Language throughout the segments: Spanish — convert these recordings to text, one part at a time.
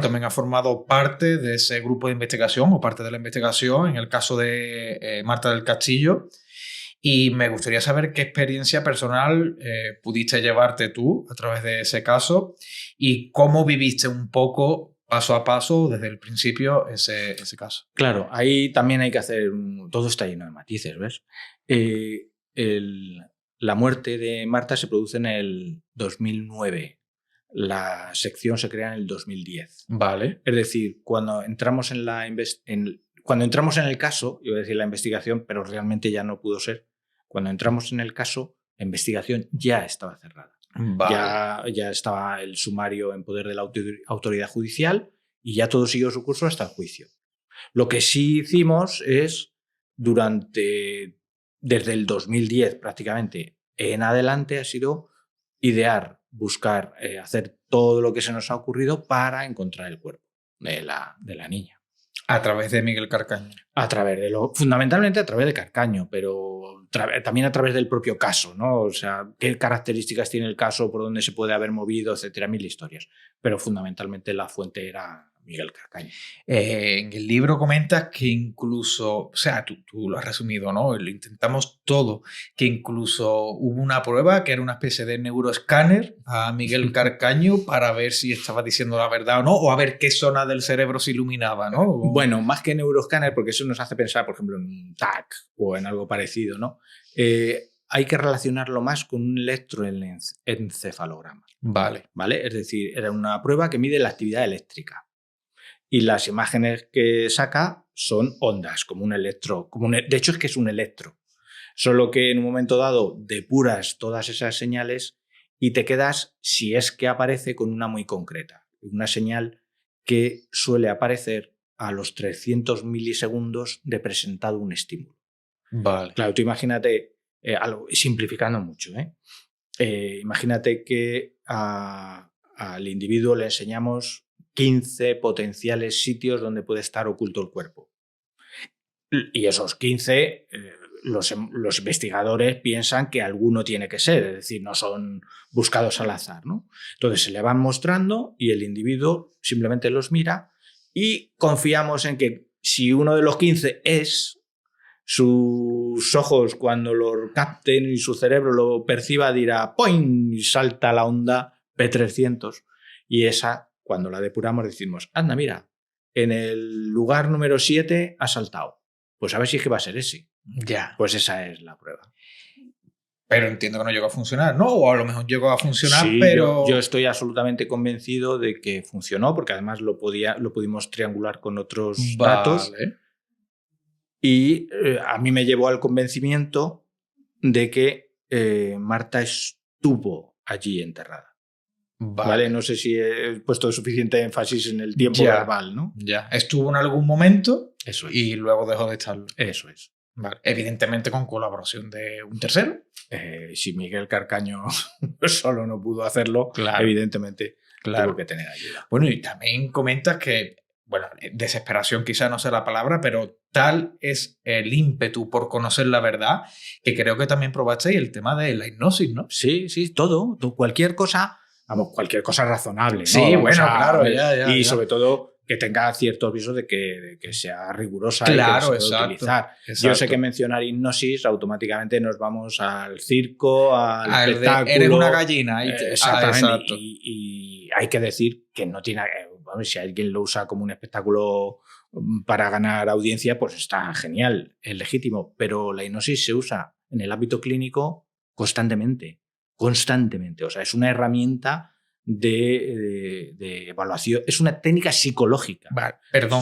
también ha formado parte de ese grupo de investigación o parte de la investigación en el caso de Marta del Castillo. Y me gustaría saber qué experiencia personal pudiste llevarte tú a través de ese caso y cómo viviste un poco paso a paso desde el principio ese caso. Claro, ahí también hay que hacer... todo está lleno de matices, ¿ves? La muerte de Marta se produce en el 2009. La sección se crea en el 2010. Vale. Es decir, cuando entramos cuando entramos en el caso, iba a decir la investigación, pero realmente ya no pudo ser. Cuando entramos en el caso, la investigación ya estaba cerrada. Vale. Ya estaba el sumario en poder de la autoridad judicial y ya todo siguió su curso hasta el juicio. Lo que sí hicimos es, desde el 2010 prácticamente en adelante, ha sido idear, buscar, hacer todo lo que se nos ha ocurrido para encontrar el cuerpo de la niña. A través de Miguel Carcaño. Fundamentalmente a través de Carcaño, pero también a través del propio caso, ¿no? O sea, qué características tiene el caso, por dónde se puede haber movido, etcétera, mil historias. Pero fundamentalmente la fuente era Miguel Carcaño. En el libro comentas que incluso, o sea, tú lo has resumido, ¿no? Lo intentamos todo, que incluso hubo una prueba que era una especie de neuroescáner a Miguel Carcaño para ver si estaba diciendo la verdad o no, o a ver qué zona del cerebro se iluminaba, ¿no? Bueno, más que neuroescáner, porque eso nos hace pensar, por ejemplo, en un TAC o en algo parecido, ¿no? Hay que relacionarlo más con un electroencefalograma. Vale. Es decir, era una prueba que mide la actividad eléctrica. Y las imágenes que saca son ondas, como un electro. De hecho, es que es un electro. Solo que en un momento dado depuras todas esas señales y te quedas, si es que aparece, con una muy concreta. Una señal que suele aparecer a los 300 milisegundos de presentado un estímulo. Vale. Claro, tú imagínate, simplificando mucho, imagínate que al individuo le enseñamos 15 potenciales sitios donde puede estar oculto el cuerpo. Y esos 15, los investigadores piensan que alguno tiene que ser, es decir, no son buscados al azar, ¿no? Entonces se le van mostrando y el individuo simplemente los mira y confiamos en que si uno de los 15 es, sus ojos cuando lo capten y su cerebro lo perciba dirá ¡poing! Y salta la onda P300 y esa, cuando la depuramos, decimos, anda, mira, en el lugar número 7 ha saltado. Pues a ver si es que va a ser ese. Ya. Pues esa es la prueba. Pero entiendo que no llegó a funcionar, ¿no? O a lo mejor llegó a funcionar, sí, pero... Yo estoy absolutamente convencido de que funcionó, porque además lo pudimos triangular con otros datos. Y a mí me llevó al convencimiento de que Marta estuvo allí enterrada. Vale. No sé si he puesto suficiente énfasis en el tiempo verbal, ¿no? Ya. Estuvo en algún momento. Eso es. Y luego dejó de estarlo. Eso es. Vale. Evidentemente con colaboración de un tercero. Si Miguel Carcaño solo no pudo hacerlo, claro, evidentemente tuvo que tener ayuda. Bueno, y también comentas que, bueno, desesperación quizá no sea la palabra, pero tal es el ímpetu por conocer la verdad que creo que también probasteis el tema de la hipnosis, ¿no? Sí, todo. Cualquier cosa, cualquier cosa razonable, ¿no? Sí, bueno, claro, y sobre todo que tenga ciertos visos de que sea rigurosa, claro, y que se pueda utilizar. Yo sé que mencionar hipnosis, automáticamente nos vamos al circo, al espectáculo. Eres una gallina. Exactamente. Y hay que decir que no tiene... si alguien lo usa como un espectáculo para ganar audiencia, pues está genial, es legítimo. Pero la hipnosis se usa en el ámbito clínico constantemente. O sea, es una herramienta de evaluación, es una técnica psicológica,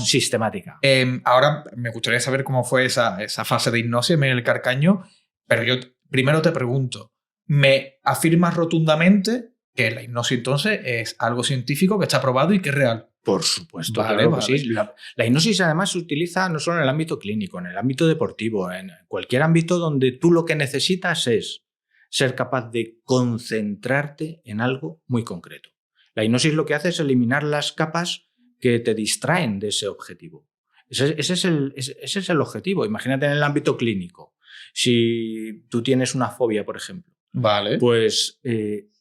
sistemática. Ahora me gustaría saber cómo fue esa fase de hipnosis en el Carcaño, pero yo primero te pregunto, ¿me afirmas rotundamente que la hipnosis entonces es algo científico que está probado y que es real? Por supuesto, claro. Sí. La hipnosis además se utiliza no solo en el ámbito clínico, en el ámbito deportivo, en cualquier ámbito donde tú lo que necesitas es ser capaz de concentrarte en algo muy concreto. La hipnosis lo que hace es eliminar las capas que te distraen de ese objetivo. Ese es el objetivo. Imagínate en el ámbito clínico. Si tú tienes una fobia, por ejemplo, pues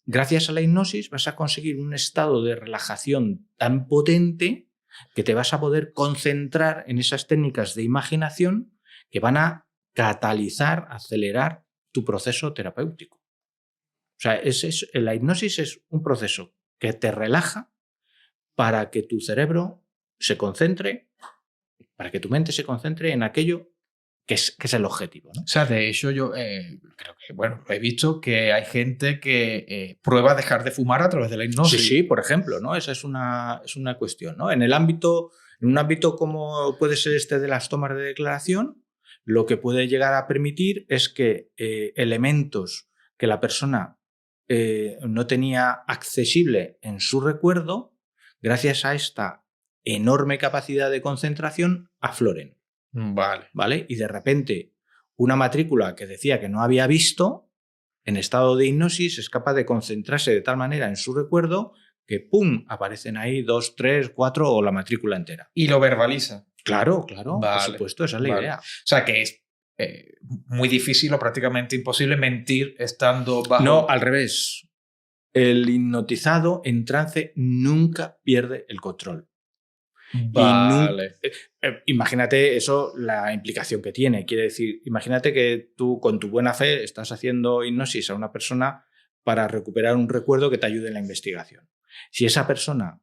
gracias a la hipnosis vas a conseguir un estado de relajación tan potente que te vas a poder concentrar en esas técnicas de imaginación que van a catalizar, acelerar tu proceso terapéutico. O sea, la hipnosis es un proceso que te relaja para que tu cerebro se concentre, para que tu mente se concentre en aquello que es el objetivo, ¿no? O sea, de hecho, yo creo que, bueno, he visto que hay gente que prueba dejar de fumar a través de la hipnosis. Sí, por ejemplo, ¿no? Esa es una cuestión, ¿no? En un ámbito como puede ser este de las tomas de declaración, lo que puede llegar a permitir es que elementos que la persona no tenía accesible en su recuerdo, gracias a esta enorme capacidad de concentración, afloren. ¿Vale? Y de repente, una matrícula que decía que no había visto, en estado de hipnosis, es capaz de concentrarse de tal manera en su recuerdo que ¡pum!, aparecen ahí 2, 3, 4 o la matrícula entera. Y lo verbaliza. Claro, por supuesto, esa es la idea. O sea, que es muy difícil o prácticamente imposible mentir estando bajo... No, al revés. El hipnotizado en trance nunca pierde el control. Vale. Imagínate eso, la implicación que tiene. Quiere decir, imagínate que tú con tu buena fe estás haciendo hipnosis a una persona para recuperar un recuerdo que te ayude en la investigación. Si esa persona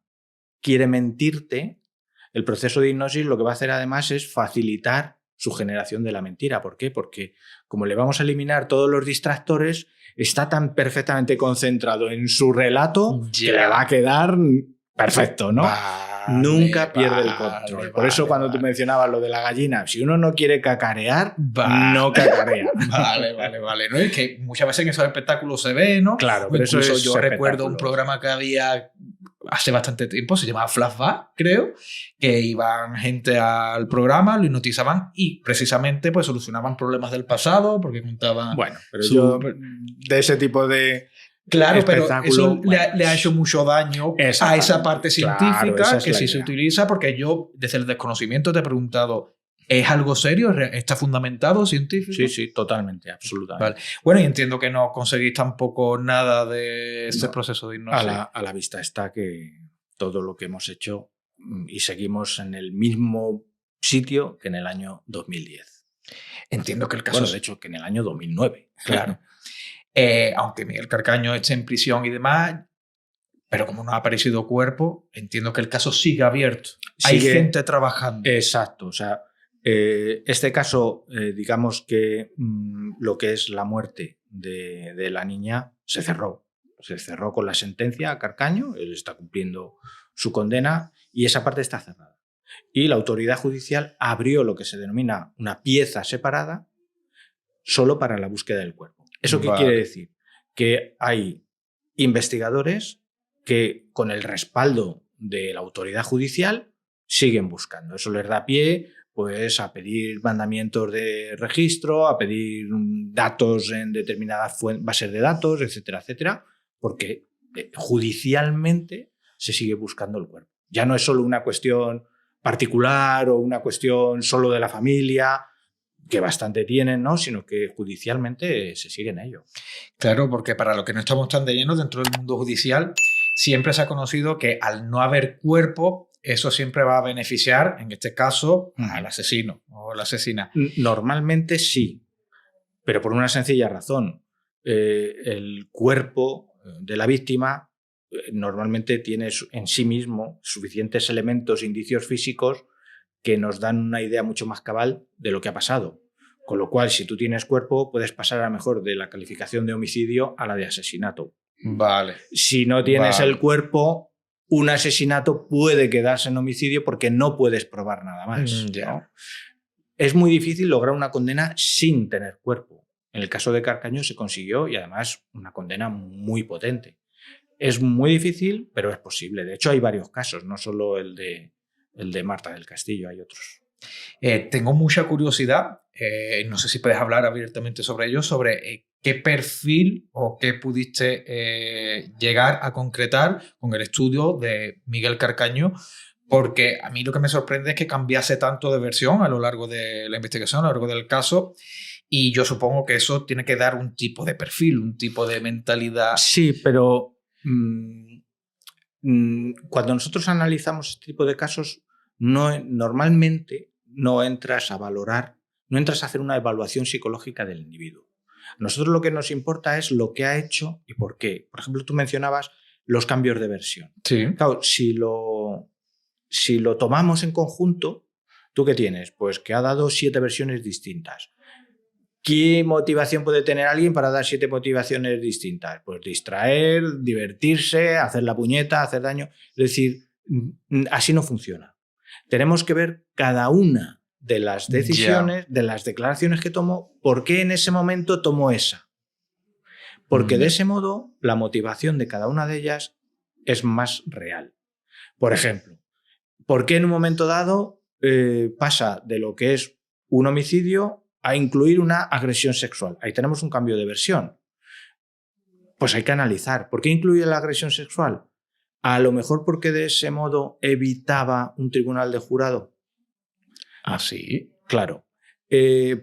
quiere mentirte, el proceso de hipnosis lo que va a hacer además es facilitar su generación de la mentira. ¿Por qué? Porque como le vamos a eliminar todos los distractores, está tan perfectamente concentrado en su relato que le va a quedar perfecto, ¿no? Nunca pierde el control. Por eso cuando tú mencionabas lo de la gallina, si uno no quiere cacarear, no cacarea. Vale. ¿No? Es que muchas veces en esos espectáculos se ve, ¿no? Claro, pero eso es yo recuerdo un programa que había hace bastante tiempo, se llamaba Flashback, creo, que iban gente al programa, lo hipnotizaban y precisamente pues solucionaban problemas del pasado porque contaban... Bueno, pero yo de ese tipo de... Claro, pero eso le ha hecho mucho daño a esa parte científica, claro, que sí se utiliza, porque yo desde el desconocimiento te he preguntado, ¿es algo serio? ¿Está fundamentado científico? Sí, totalmente, absolutamente. Vale. Bueno, y entiendo que no conseguís tampoco nada de este proceso de hipnosis. A la vista está que todo lo que hemos hecho y seguimos en el mismo sitio que en el año 2010. Entiendo que el caso... Bueno, de hecho, que en el año 2009. Claro. Aunque Miguel Carcaño esté en prisión y demás, pero como no ha aparecido cuerpo, entiendo que el caso sigue abierto. Hay gente trabajando. Exacto. O sea, este caso, digamos que lo que es la muerte de la niña se cerró. Se cerró con la sentencia a Carcaño, él está cumpliendo su condena y esa parte está cerrada. Y la autoridad judicial abrió lo que se denomina una pieza separada solo para la búsqueda del cuerpo. ¿Eso qué quiere decir? Que hay investigadores que con el respaldo de la autoridad judicial siguen buscando. Eso les da pie pues, a pedir mandamientos de registro, a pedir datos en determinadas bases de datos, etcétera, etcétera, porque judicialmente se sigue buscando el cuerpo. Ya no es solo una cuestión particular o una cuestión solo de la familia, que bastante tienen, ¿no? Sino que judicialmente se sigue en ello. Claro, porque para lo que no estamos tan de lleno dentro del mundo judicial, siempre se ha conocido que al no haber cuerpo, eso siempre va a beneficiar, en este caso, al asesino o la asesina. Normalmente sí, pero por una sencilla razón. El cuerpo de la víctima normalmente tiene en sí mismo suficientes elementos, indicios físicos que nos dan una idea mucho más cabal de lo que ha pasado. Con lo cual, si tú tienes cuerpo, puedes pasar a lo mejor de la calificación de homicidio a la de asesinato. Vale. Si no tienes el cuerpo, un asesinato puede quedarse en homicidio porque no puedes probar nada más. ¿No? Es muy difícil lograr una condena sin tener cuerpo. En el caso de Carcaño se consiguió y además una condena muy potente. Es muy difícil, pero es posible. De hecho, hay varios casos, no solo el de Marta del Castillo, hay otros. Tengo mucha curiosidad, no sé si puedes hablar abiertamente sobre ello, sobre qué perfil o qué pudiste llegar a concretar con el estudio de Miguel Carcaño Porque a mí lo que me sorprende es que cambiase tanto de versión a lo largo de la investigación, a lo largo del caso, y yo supongo que eso tiene que dar un tipo de perfil, un tipo de mentalidad. Sí, pero cuando nosotros analizamos este tipo de casos, normalmente no entras a valorar, no entras a hacer una evaluación psicológica del individuo. A nosotros lo que nos importa es lo que ha hecho y por qué. Por ejemplo, tú mencionabas los cambios de versión. Sí. Claro, si lo tomamos en conjunto, ¿tú qué tienes? Pues que ha dado 7 versiones distintas. ¿Qué motivación puede tener alguien para dar 7 motivaciones distintas? Pues distraer, divertirse, hacer la puñeta, hacer daño. Es decir, así no funciona. Tenemos que ver cada una de las decisiones, de las declaraciones que tomó, por qué en ese momento tomó esa. Porque de ese modo la motivación de cada una de ellas es más real. Por ejemplo, ¿por qué en un momento dado pasa de lo que es un homicidio a incluir una agresión sexual? Ahí tenemos un cambio de versión. Pues hay que analizar. ¿Por qué incluye la agresión sexual? A lo mejor porque de ese modo evitaba un tribunal de jurado. ¿Ah, sí? Claro.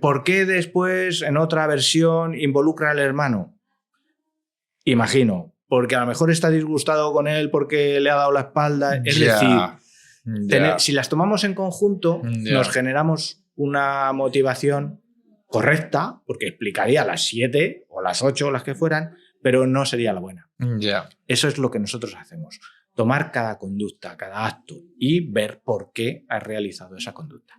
¿Por qué después en otra versión involucra al hermano? Imagino, porque a lo mejor está disgustado con él porque le ha dado la espalda. Es decir, si las tomamos en conjunto, nos generamos una motivación correcta, porque explicaría las 7 o las 8 o las que fueran, pero no sería la buena. Eso es lo que nosotros hacemos. Tomar cada conducta, cada acto y ver por qué has realizado esa conducta.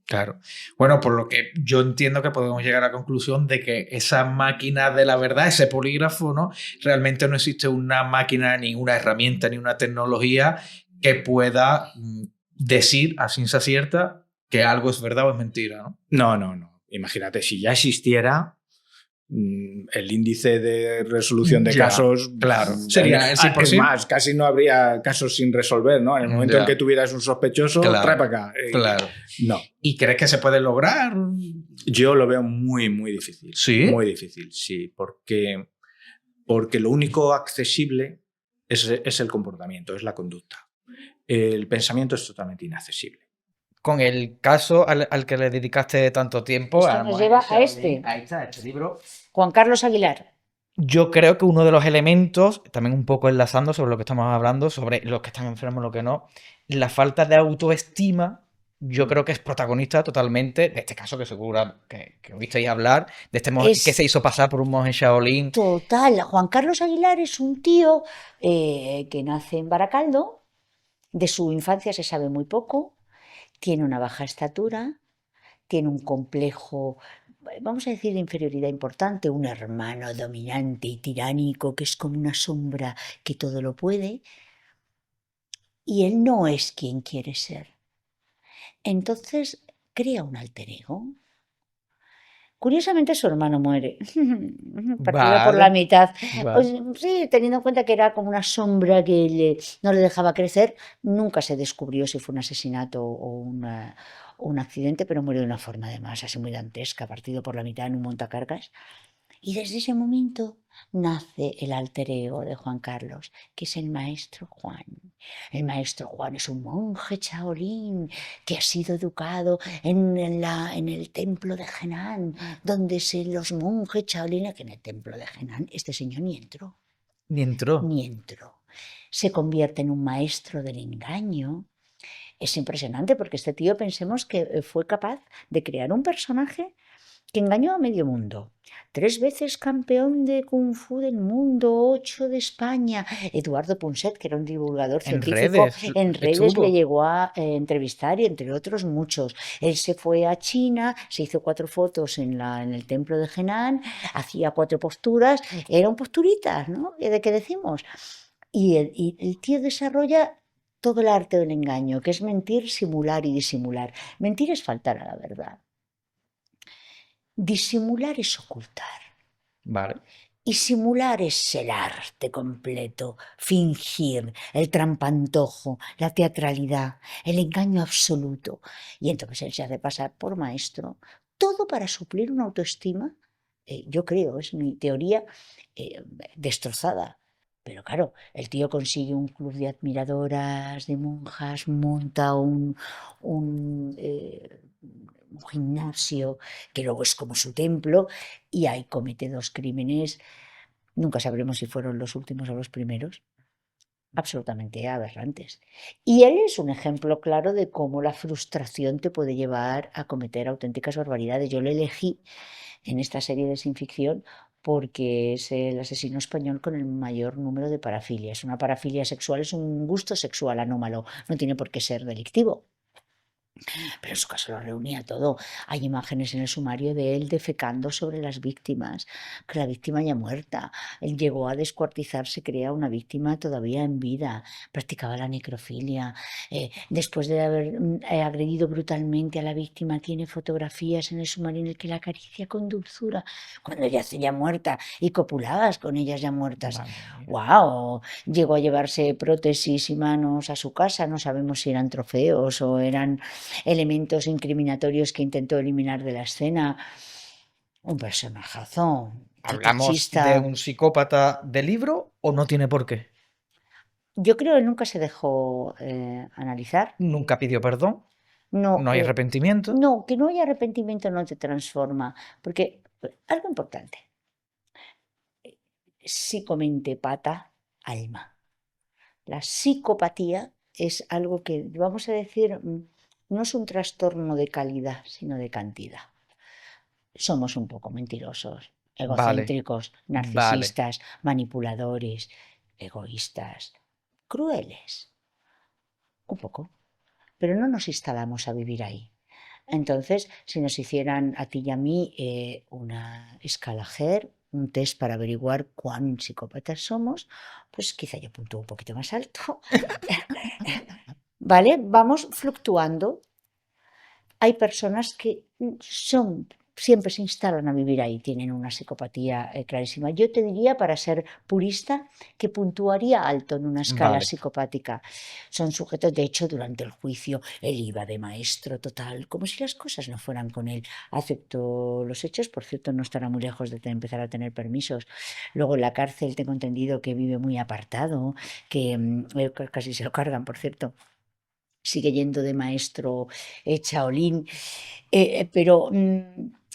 Claro. Bueno, por lo que yo entiendo que podemos llegar a la conclusión de que esa máquina de la verdad, ese polígrafo, ¿no? Realmente no existe una máquina, ni una herramienta, ni una tecnología que pueda decir a ciencia cierta que algo es verdad o es mentira, ¿no? No. Imagínate, si ya existiera el índice de resolución de casos, claro, sería el 100%. Es más, casi no habría casos sin resolver, ¿no? En el momento en que tuvieras un sospechoso, trae para acá. Claro. No. ¿Y crees que se puede lograr? Yo lo veo muy, muy difícil. ¿Sí? Muy difícil, sí, porque lo único accesible es el comportamiento, es la conducta. El pensamiento es totalmente inaccesible. Con el caso al que le dedicaste tanto tiempo. Esto nos lleva a este. Ahí está, este libro. Juan Carlos Aguilar. Yo creo que uno de los elementos, también un poco enlazando sobre lo que estamos hablando, sobre los que están enfermos y lo que no, la falta de autoestima, yo creo que es protagonista totalmente de este caso que seguro que oísteis hablar, de este monje que se hizo pasar por un monje Shaolin. Total. Juan Carlos Aguilar es un tío que nace en Baracaldo. De su infancia se sabe muy poco. Tiene una baja estatura, tiene un complejo, vamos a decir, de inferioridad importante, un hermano dominante y tiránico que es como una sombra que todo lo puede, y él no es quien quiere ser. Entonces crea un alter ego. Curiosamente su hermano muere, partido por la mitad. Pues, sí, teniendo en cuenta que era como una sombra que no le dejaba crecer, nunca se descubrió si fue un asesinato o un accidente, pero murió de una forma además así muy dantesca, partido por la mitad en un montacargas. Y desde ese momento nace el alter ego de Juan Carlos, que es el maestro Juan. El maestro Juan es un monje Shaolin que ha sido educado en el templo de Henan, donde los monjes Shaolin, que en el templo de Henan este señor ni entró. Ni entró. Ni entró. Se convierte en un maestro del engaño. Es impresionante porque este tío, pensemos que fue capaz de crear un personaje que engañó a medio mundo. 3 veces campeón de Kung Fu del mundo, 8 de España. Eduardo Punset, que era un divulgador científico, en redes le llegó a entrevistar, y entre otros muchos. Él se fue a China, se hizo 4 fotos en el templo de Henan, hacía 4 posturas, eran posturitas, ¿no? ¿De qué decimos? Y el tío desarrolla todo el arte del engaño, que es mentir, simular y disimular. Mentir es faltar a la verdad. Disimular es ocultar. Vale. Y simular es el arte completo, fingir, el trampantojo, la teatralidad, el engaño absoluto. Y entonces él se hace pasar por maestro, todo para suplir una autoestima, yo creo, es mi teoría, destrozada. Pero claro, el tío consigue un club de admiradoras, de monjas, monta un gimnasio que luego es como su templo y ahí comete dos crímenes. Nunca sabremos si fueron los últimos o los primeros, absolutamente aberrantes. Y él es un ejemplo claro de cómo la frustración te puede llevar a cometer auténticas barbaridades. Yo le elegí en esta serie de Sin Ficción porque es el asesino español con el mayor número de parafilias. Una parafilia sexual es un gusto sexual anómalo, no tiene por qué ser delictivo. Pero en su caso lo reunía todo. Hay imágenes en el sumario de él defecando sobre las víctimas, que la víctima ya muerta. Él llegó a descuartizarse, crea una víctima todavía en vida, practicaba la necrofilia. Después de haber agredido brutalmente a la víctima, tiene fotografías en el sumario en el que la acaricia con dulzura cuando ella yace ya muerta y copulabas con ellas ya muertas. ¡Wow! Llegó a llevarse prótesis y manos a su casa, no sabemos si eran trofeos o eran elementos incriminatorios que intentó eliminar de la escena. Un personajazo, ¿Hablamos fetichista. de un psicópata de libro o no tiene por qué? Yo creo que nunca se dejó analizar. Nunca pidió perdón, No, no hay arrepentimiento. no, que no haya arrepentimiento no te transforma. Porque algo importante, psicomente pata, alma. La psicopatía es algo que, vamos a decir, no es un trastorno de calidad, sino de cantidad. Somos un poco mentirosos, Vale, egocéntricos, vale. narcisistas, manipuladores, egoístas, crueles. Un poco. Pero no nos instalamos a vivir ahí. Entonces, si nos hicieran a ti y a mí una escala GER, un test para averiguar cuán psicópatas somos, pues quizá yo puntúo un poquito más alto. ¿Vale? Vamos fluctuando. Hay personas que siempre se instalan a vivir ahí, tienen una psicopatía clarísima. Yo te diría, para ser purista, que puntuaría alto en una escala Vale. psicopática. Son sujetos, de hecho, durante el juicio, él iba de maestro total, como si las cosas no fueran con él. Aceptó los hechos, por cierto, no estará muy lejos de empezar a tener permisos. Luego en la cárcel tengo entendido que vive muy apartado, que casi se lo cargan, por cierto. Sigue yendo de maestro Shaolin, pero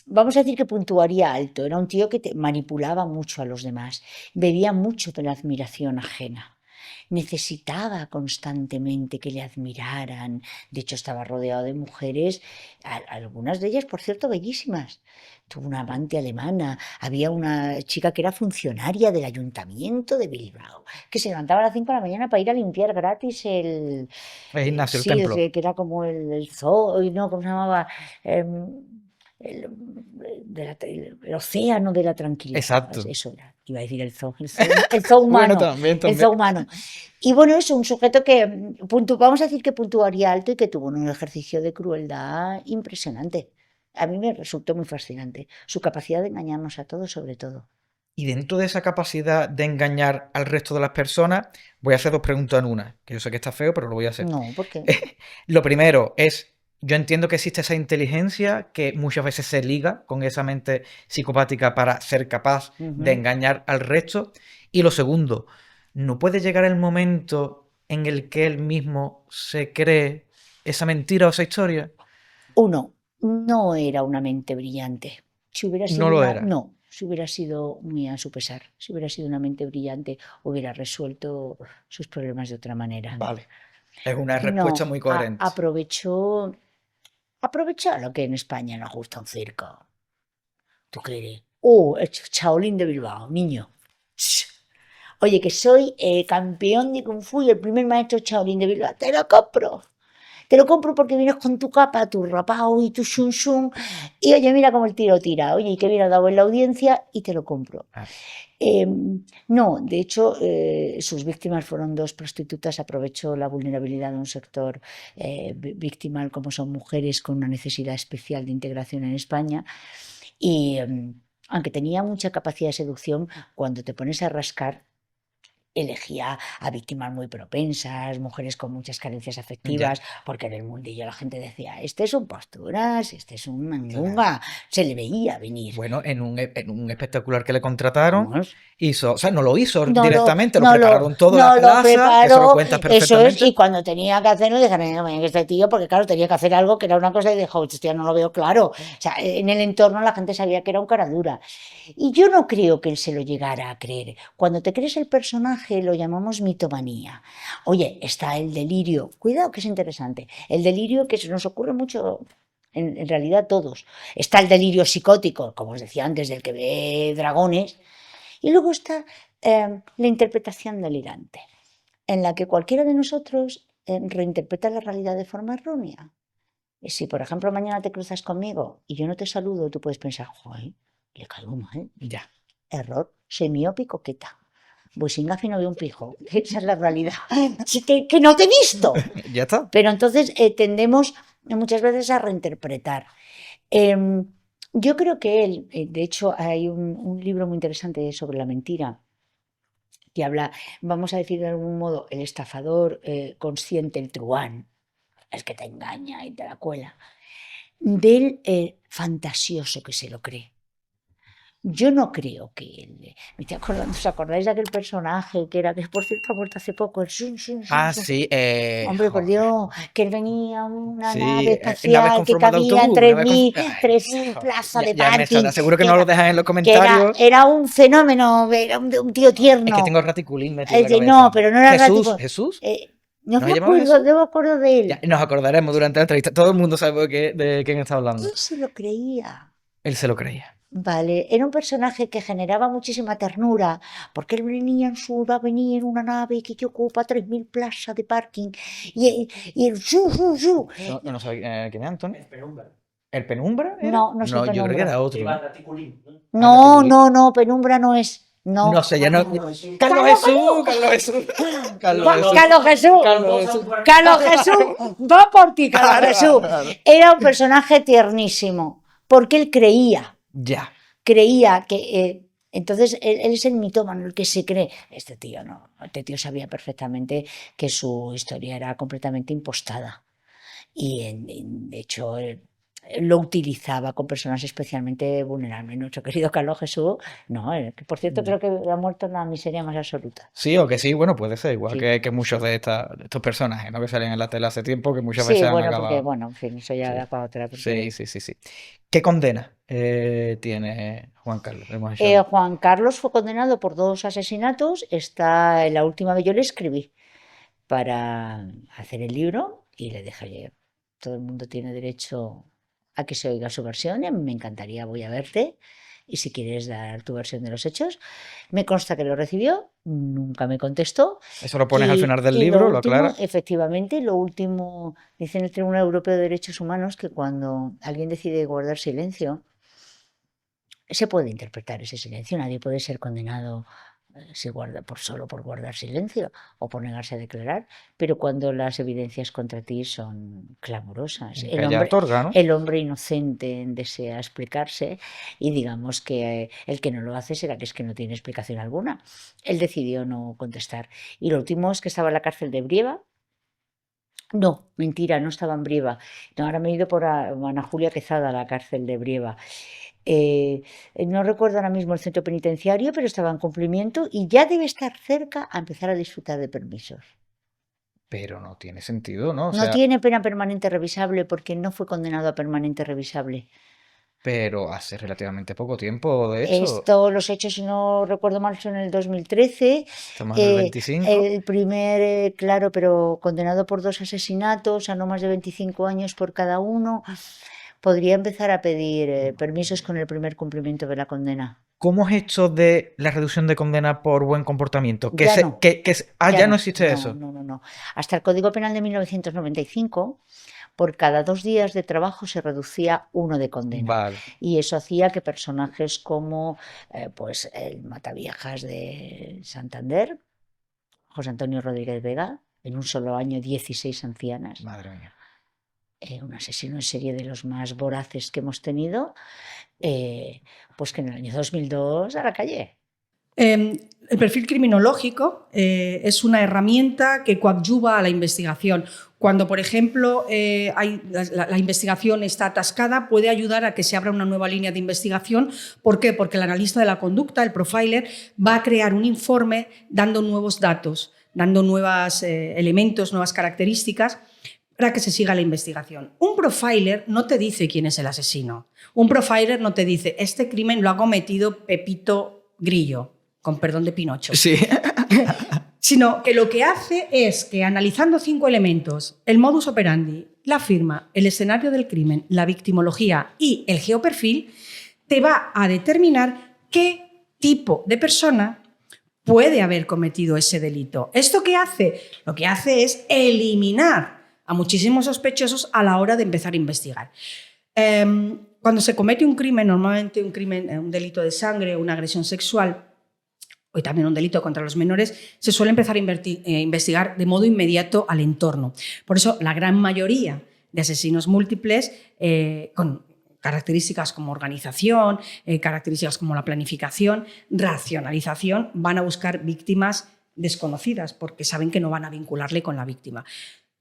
vamos a decir que puntuaría alto. Era un tío que manipulaba mucho a los demás, bebía mucho de la admiración ajena. Necesitaba constantemente que le admiraran. De hecho, estaba rodeado de mujeres, algunas de ellas, por cierto, bellísimas. Tuvo una amante alemana. Había una chica que era funcionaria del ayuntamiento de Bilbao, que se levantaba a las 5 de la mañana para ir a limpiar gratis El gimnasio, el sí, templo. que era como el zoo, no, ¿cómo se llamaba? El, el océano de la tranquilidad. Exacto. Eso era, iba a decir el zoo, el zoo humano. Bueno, también. El zoo humano. Y bueno, es un sujeto que, vamos a decir que puntuaría alto y que tuvo un ejercicio de crueldad impresionante. A mí me resultó muy fascinante. Su capacidad de engañarnos a todos, sobre todo. Y dentro de esa capacidad de engañar al resto de las personas, voy a hacer dos preguntas en una, que yo sé que está feo, pero lo voy a hacer. No, ¿por qué? Lo primero es, yo entiendo que existe esa inteligencia que muchas veces se liga con esa mente psicopática para ser capaz de engañar al resto. Y lo segundo, ¿no puede llegar el momento en el que él mismo se cree esa mentira o esa historia? Uno, no era una mente brillante. Si hubiera sido No lo era. No, si hubiera sido muy a su pesar. Si hubiera sido una mente brillante, hubiera resuelto sus problemas de otra manera. Vale. Es una respuesta muy coherente. Aprovechó lo que en España nos gusta un circo. ¿Tú crees? El Shaolin de Bilbao, niño. Oye, que soy campeón de Kung Fu y el primer maestro Shaolin de Bilbao. Te lo compro. Te lo compro porque vienes con tu capa, tu rapao y tu shun shun. Y oye, mira cómo el tiro tira. Oye, y que bien ha dado en la audiencia y te lo compro. No, de hecho, sus víctimas fueron dos prostitutas. Aprovechó la vulnerabilidad de un sector victimal como son mujeres con una necesidad especial de integración en España. Y aunque tenía mucha capacidad de seducción, cuando te pones a rascar, elegía a víctimas muy propensas, mujeres con muchas carencias afectivas, porque en el mundillo la gente decía, este es un posturas, este es un mangunga, se le veía venir. Bueno, en un espectacular que le contrataron, Vamos. hizo, o sea, no lo hizo No directamente, no lo prepararon todo la no lo plaza, eso lo preparó, cuentas eso es, perfectamente. y cuando tenía que hacerlo, dijeron, que este tío, porque claro, tenía que hacer algo que era una cosa y dijo, hostia, no lo veo claro. O sea, en el entorno la gente sabía que era un cara dura. Y yo no creo que él se lo llegara a creer. Cuando te crees el personaje lo llamamos mitomanía. Oye, está el delirio, cuidado que es interesante, el delirio que se nos ocurre mucho, en realidad todos. Está el delirio psicótico, como os decía antes, del que ve dragones, y luego está la interpretación delirante, en la que cualquiera de nosotros reinterpreta la realidad de forma errónea. Y si, por ejemplo, mañana te cruzas conmigo y yo no te saludo, tú puedes pensar, joder, le caigo mal. Ya. Error, soy miope y coqueta. Buisingafi no veo un pijo. Esa es la realidad. Así que no te he visto. Ya está. Pero entonces tendemos muchas veces a reinterpretar. Yo creo que él, de hecho, hay un libro muy interesante sobre la mentira que habla, vamos a decir de algún modo, el estafador consciente, el truán, el que te engaña y te la cuela, del fantasioso que se lo cree. Yo no creo que él. Me estoy acordando, ¿os acordáis de aquel personaje que por cierto ha muerto hace poco? El Sí. Hombre, por Joder. Dios, que él venía a una Sí, nave nave espacial con que forma de cabía en autobús, nave con- 3.000 plazas de Ya me parking. seguro que que no lo era, dejan en los que comentarios. era un fenómeno, era un tío Es que tierno. tengo raticulín metido en la cabeza. No, pero no era Jesús, Ratico. Jesús. No ¿No me se llamaba acuerdo, Jesús? no me acuerdo de él. Ya, nos acordaremos durante la entrevista. Todo el mundo sabe de quién está hablando. Él se lo creía. Él se lo creía. Vale, era un personaje que generaba muchísima ternura, porque él venía va a venir en una nave que ocupa 3.000 plazas de parking, y el su. No sabía quién es Antonio. ¿El Penumbra era? No, no es el No, yo creo que Penumbra. era otro. No, Penumbra no es. No. No sé, ya no. Carlos Carlos Jesús. Carlos Jesús. Carlos Jesús va por ti, Carlos Claro, Jesús. claro. Era un personaje tiernísimo, porque él creía Ya. que entonces él es el mitómano, el que se cree. Este tío no, este tío sabía perfectamente que su historia era completamente impostada y de hecho él lo utilizaba con personas especialmente vulnerables. Nuestro querido Carlos Jesús, no, que por cierto creo que ha muerto en la miseria más absoluta. Sí, o que sí, bueno, puede ser, igual Sí. que muchos de estos personajes, ¿no? Que salen en la tele hace tiempo, que muchas veces Sí, han bueno, acabado. porque, bueno, en fin, eso ya Sí. da para otra. Porque... Sí. ¿Qué condena tiene Juan Carlos? Hemos hecho- Juan Carlos fue condenado por 2 asesinatos. Está en la última vez, yo le escribí para hacer el libro y le dije, oye, todo el mundo tiene derecho a que se oiga su versión y a mí me encantaría, voy a verte y si quieres dar tu versión de los hechos. Me consta que lo recibió, nunca me contestó. Eso lo pones al final del y libro, lo último, aclaras. efectivamente, lo último, dice en el Tribunal Europeo de Derechos Humanos que cuando alguien decide guardar silencio, se puede interpretar ese silencio, nadie puede ser condenado solo por guardar silencio o por negarse a declarar, pero cuando las evidencias contra ti son clamorosas, Que ella otorga, ¿no? el hombre inocente desea explicarse y digamos que el que no lo hace será que es que no tiene explicación alguna. Él decidió no contestar. Y lo último es que estaba en la cárcel de Brieva. No, mentira, no estaba en Brieva. No, ahora me he ido por Ana Julia Quezada a la cárcel de Brieva. No recuerdo ahora mismo el centro penitenciario, pero estaba en cumplimiento y ya debe estar cerca a empezar a disfrutar de permisos. Pero no tiene sentido, ¿no? O No sea, tiene pena permanente revisable porque no fue condenado a permanente revisable. pero hace relativamente poco tiempo de eso. Los hechos, si no recuerdo mal, son en el 2013. Estamos en el 25. El primer, claro, pero condenado por 2 asesinatos a no más de 25 años por cada uno. Podría empezar a pedir permisos con el primer cumplimiento de la condena. ¿Cómo es esto de la reducción de condena por buen comportamiento? Ya no. Ya no existe eso. No. Hasta el Código Penal de 1995, por cada 2 días de trabajo se reducía 1 de condena. Vale. Y eso hacía que personajes como pues el Mataviejas de Santander, José Antonio Rodríguez Vega, en un solo año 16 ancianas. Madre mía. Un asesino en serie de los más voraces que hemos tenido, pues que en el año 2002 a la calle. El perfil criminológico es una herramienta que coadyuva a la investigación. Cuando, por ejemplo, la investigación está atascada, puede ayudar a que se abra una nueva línea de investigación. ¿Por qué? Porque el analista de la conducta, el profiler, va a crear un informe dando nuevos datos, dando nuevos elementos, nuevas características para que se siga la investigación. Un profiler no te dice quién es el asesino. Un profiler no te dice, este crimen lo ha cometido Pepito Grillo, con perdón de Pinocho. Sí. Sino que lo que hace es que, analizando 5 elementos, el modus operandi, la firma, el escenario del crimen, la victimología y el geoperfil, te va a determinar qué tipo de persona puede haber cometido ese delito. ¿Esto qué hace? Lo que hace es eliminar a muchísimos sospechosos a la hora de empezar a investigar. Cuando se comete un crimen, normalmente un delito de sangre o una agresión sexual, o también un delito contra los menores, se suele empezar a investigar de modo inmediato al entorno. Por eso, la gran mayoría de asesinos múltiples, con características como organización, características como la planificación, racionalización, van a buscar víctimas desconocidas porque saben que no van a vincularle con la víctima.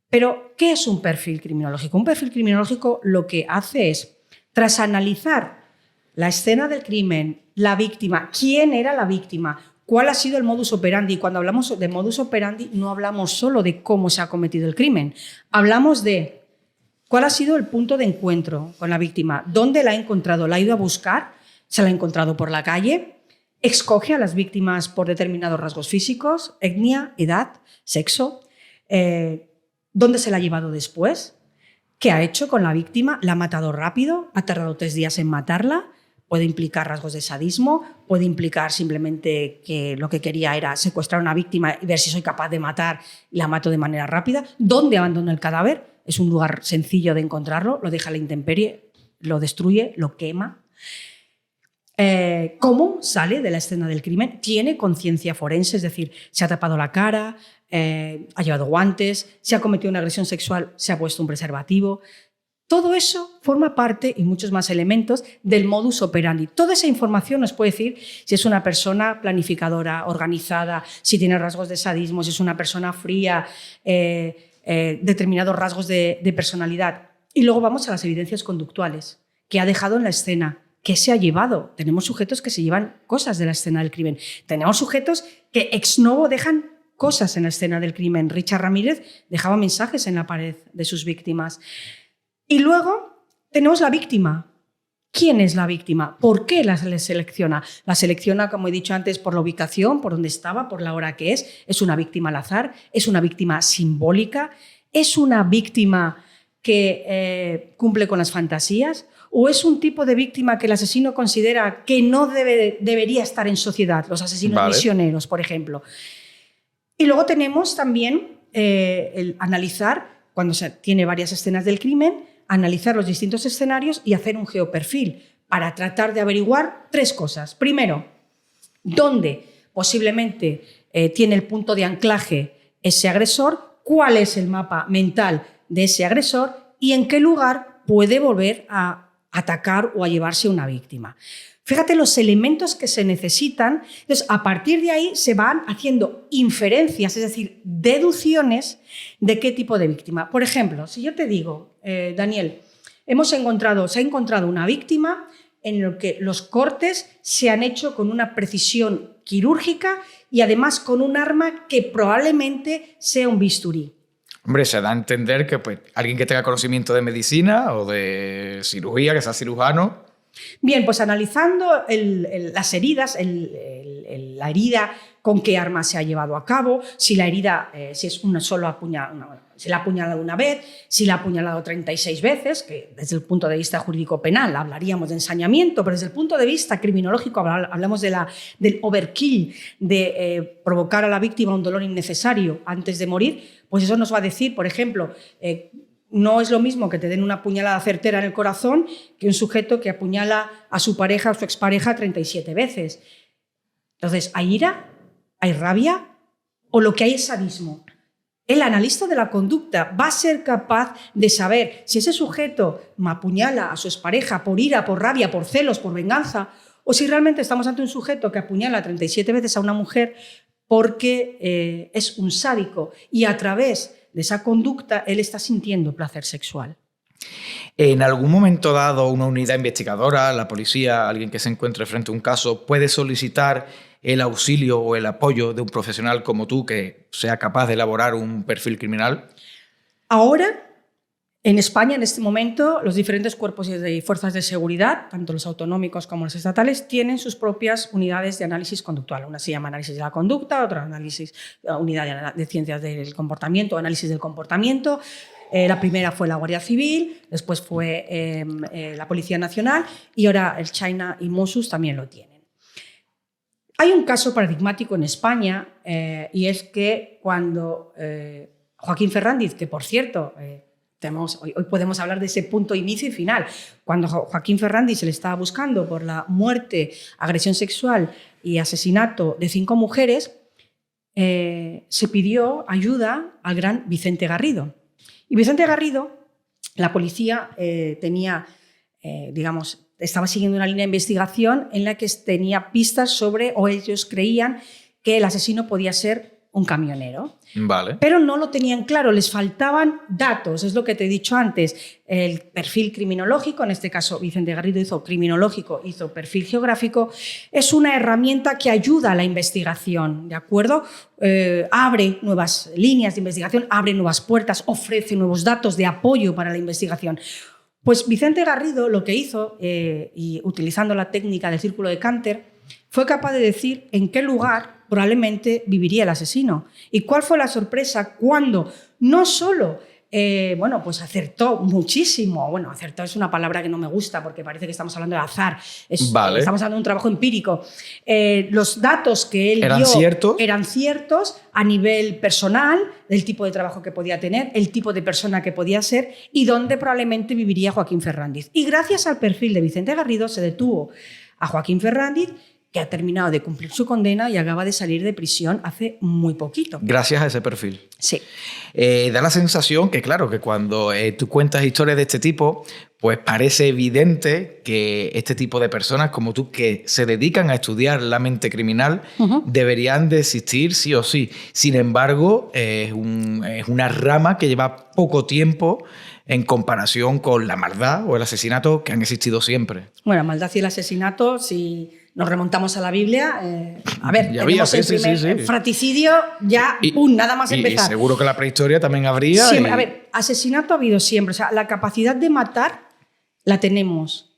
Pero, ¿qué es un perfil criminológico? Un perfil criminológico lo que hace es, tras analizar la escena del crimen, la víctima, quién era la víctima, cuál ha sido el modus operandi. Cuando hablamos de modus operandi no hablamos solo de cómo se ha cometido el crimen, hablamos de cuál ha sido el punto de encuentro con la víctima, dónde la ha encontrado, la ha ido a buscar, se la ha encontrado por la calle, escoge a las víctimas por determinados rasgos físicos, etnia, edad, sexo, dónde se la ha llevado después, qué ha hecho con la víctima, la ha matado rápido, ha tardado 3 días en matarla. Puede implicar rasgos de sadismo, puede implicar simplemente que lo que quería era secuestrar a una víctima y ver si soy capaz de matar y la mato de manera rápida. ¿Dónde abandona el cadáver? Es un lugar sencillo de encontrarlo, lo deja a la intemperie, lo destruye, lo quema. ¿Cómo sale de la escena del crimen? Tiene conciencia forense, es decir, se ha tapado la cara, ha llevado guantes, si ha cometido una agresión sexual, se ha puesto un preservativo. Todo eso forma parte, y muchos más elementos, del modus operandi. Toda esa información nos puede decir si es una persona planificadora, organizada, si tiene rasgos de sadismo, si es una persona fría, determinados rasgos de personalidad. Y luego vamos a las evidencias conductuales que ha dejado en la escena, que se ha llevado. Tenemos sujetos que se llevan cosas de la escena del crimen. Tenemos sujetos que ex novo dejan cosas en la escena del crimen. Richard Ramírez dejaba mensajes en la pared de sus víctimas. Y luego tenemos la víctima. ¿Quién es la víctima? ¿Por qué la selecciona? La selecciona, como he dicho antes, por la ubicación, por dónde estaba, por la hora que es. ¿Es una víctima al azar? ¿Es una víctima simbólica? ¿Es una víctima que cumple con las fantasías? ¿O es un tipo de víctima que el asesino considera que no debería estar en sociedad? Los asesinos misioneros, por ejemplo. Y luego tenemos también el analizar, cuando se tiene varias escenas del crimen, analizar los distintos escenarios y hacer un geoperfil para tratar de averiguar 3 cosas. Primero, ¿dónde posiblemente tiene el punto de anclaje ese agresor? ¿Cuál es el mapa mental de ese agresor? ¿Y en qué lugar puede volver a atacar o a llevarse una víctima? Fíjate los elementos que se necesitan. Entonces, a partir de ahí se van haciendo inferencias, es decir, deducciones de qué tipo de víctima. Por ejemplo, si yo te digo, Daniel, se ha encontrado una víctima en la que los cortes se han hecho con una precisión quirúrgica y además con un arma que probablemente sea un bisturí. Hombre, se da a entender que pues, alguien que tenga conocimiento de medicina o de cirugía, que sea cirujano. Bien, pues analizando las heridas, la herida, con qué arma se ha llevado a cabo, si la herida, si es una sola apuñalada, si la ha apuñalado una vez, si la ha apuñalado 36 veces, que desde el punto de vista jurídico-penal hablaríamos de ensañamiento, pero desde el punto de vista criminológico hablamos del overkill, de provocar a la víctima un dolor innecesario antes de morir, pues eso nos va a decir, por ejemplo, no es lo mismo que te den una puñalada certera en el corazón que un sujeto que apuñala a su pareja o su expareja 37 veces. Entonces, ¿hay ira? ¿Hay rabia? ¿O lo que hay es sadismo? El analista de la conducta va a ser capaz de saber si ese sujeto apuñala a su expareja por ira, por rabia, por celos, por venganza, o si realmente estamos ante un sujeto que apuñala 37 veces a una mujer porque es un sádico y a través de esa conducta él está sintiendo placer sexual. ¿En algún momento dado una unidad investigadora, la policía, alguien que se encuentre frente a un caso, puede solicitar el auxilio o el apoyo de un profesional como tú que sea capaz de elaborar un perfil criminal? Ahora, en España, en este momento, los diferentes cuerpos y fuerzas de seguridad, tanto los autonómicos como los estatales, tienen sus propias unidades de análisis conductual. Una se llama análisis de la conducta, otra unidad de ciencias del comportamiento, análisis del comportamiento. La primera fue la Guardia Civil, después fue la Policía Nacional y ahora el China y Mossos también lo tienen. Hay un caso paradigmático en España y es que cuando Joaquín Ferrandiz, que por cierto, hoy podemos hablar de ese punto inicio y final, cuando Joaquín Ferrandiz se le estaba buscando por la muerte, agresión sexual y asesinato de 5 mujeres, se pidió ayuda al gran Vicente Garrido. Y Vicente Garrido, la policía estaba siguiendo una línea de investigación en la que tenía pistas sobre, o ellos creían que el asesino podía ser un camionero. Vale. Pero no lo tenían claro, les faltaban datos, es lo que te he dicho antes. El perfil criminológico, en este caso Vicente Garrido hizo criminológico, hizo perfil geográfico, es una herramienta que ayuda a la investigación, ¿de acuerdo? Abre nuevas líneas de investigación, abre nuevas puertas, ofrece nuevos datos de apoyo para la investigación. Pues Vicente Garrido lo que hizo, y utilizando la técnica del círculo de Canter, fue capaz de decir en qué lugar probablemente viviría el asesino. ¿Y cuál fue la sorpresa cuando no solo pues acertó muchísimo? Bueno, acertó es una palabra que no me gusta porque parece que estamos hablando de azar. Vale. Estamos hablando de un trabajo empírico. Los datos que él dio eran ciertos a nivel personal, del tipo de trabajo que podía tener, el tipo de persona que podía ser y dónde probablemente viviría Joaquín Ferrandiz. Y gracias al perfil de Vicente Garrido se detuvo a Joaquín Ferrandiz, que ha terminado de cumplir su condena y acaba de salir de prisión hace muy poquito. Gracias a ese perfil. Sí. Da la sensación que, claro, que cuando tú cuentas historias de este tipo, pues parece evidente que este tipo de personas como tú que se dedican a estudiar la mente criminal deberían de existir sí o sí. Sin embargo, es una rama que lleva poco tiempo en comparación con la maldad o el asesinato que han existido siempre. Bueno, la maldad y el asesinato, si nos remontamos a la Biblia, tenemos el primer fratricidio, nada más empezar. Y seguro que la prehistoria también habría. Siempre, asesinato ha habido siempre. O sea, la capacidad de matar la tenemos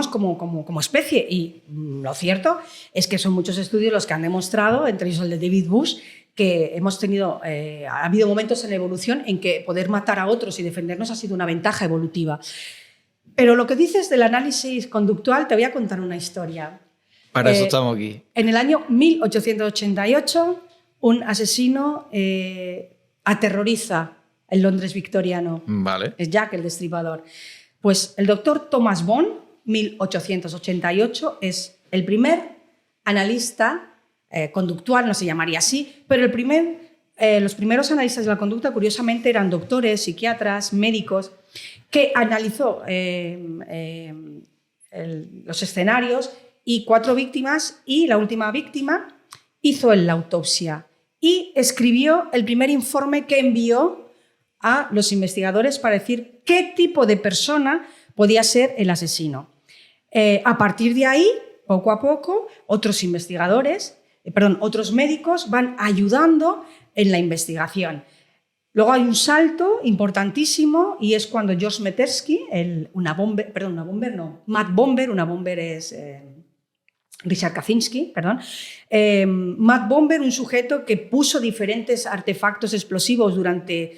como especie. Y lo cierto es que son muchos estudios los que han demostrado, entre ellos el de David Bush, que ha habido momentos en la evolución en que poder matar a otros y defendernos ha sido una ventaja evolutiva. Pero lo que dices del análisis conductual, te voy a contar una historia. Para eso estamos aquí. En el año 1888, un asesino aterroriza el Londres victoriano. Vale. Es Jack el Destripador. Pues el doctor Thomas Bond, 1888, es el primer analista conductual, no se llamaría así, pero los primeros analistas de la conducta, curiosamente, eran doctores, psiquiatras, médicos, que analizó los escenarios y 4 víctimas, y la última víctima hizo la autopsia y escribió el primer informe que envió a los investigadores para decir qué tipo de persona podía ser el asesino. A partir de ahí, poco a poco, otros médicos van ayudando en la investigación. Luego hay un salto importantísimo y es cuando George Mettersky, Matt Bomber, una bomber es Richard Kaczynski, Matt Bomber, un sujeto que puso diferentes artefactos explosivos durante,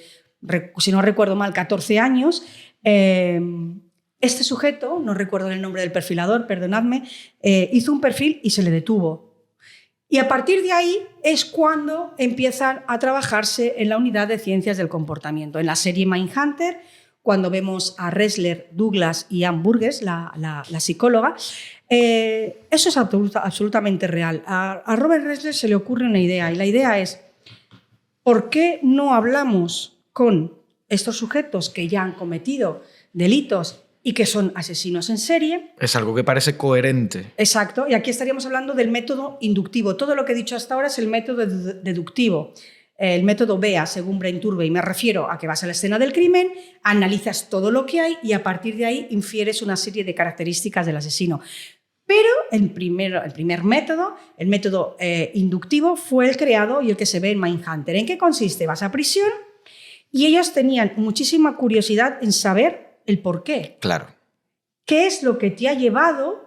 si no recuerdo mal, 14 años. Este sujeto, no recuerdo el nombre del perfilador, perdonadme, hizo un perfil y se le detuvo. Y a partir de ahí es cuando empiezan a trabajarse en la unidad de ciencias del comportamiento. En la serie Mindhunter, cuando vemos a Ressler, Douglas y Ann Burgess, la psicóloga, eso es absolutamente real. A Robert Ressler se le ocurre una idea, y la idea es: ¿por qué no hablamos con estos sujetos que ya han cometido delitos y que son asesinos en serie. Es algo que parece coherente. Exacto, y aquí estaríamos hablando del método inductivo. Todo lo que he dicho hasta ahora es el método deductivo. El método BEA, según Brain Turvey, me refiero a que vas a la escena del crimen, analizas todo lo que hay y a partir de ahí infieres una serie de características del asesino. Pero el primer método, el método inductivo, fue el creado y el que se ve en Mindhunter. ¿En qué consiste? Vas a prisión y ellos tenían muchísima curiosidad en saber el por qué. Claro. ¿Qué es lo que te ha llevado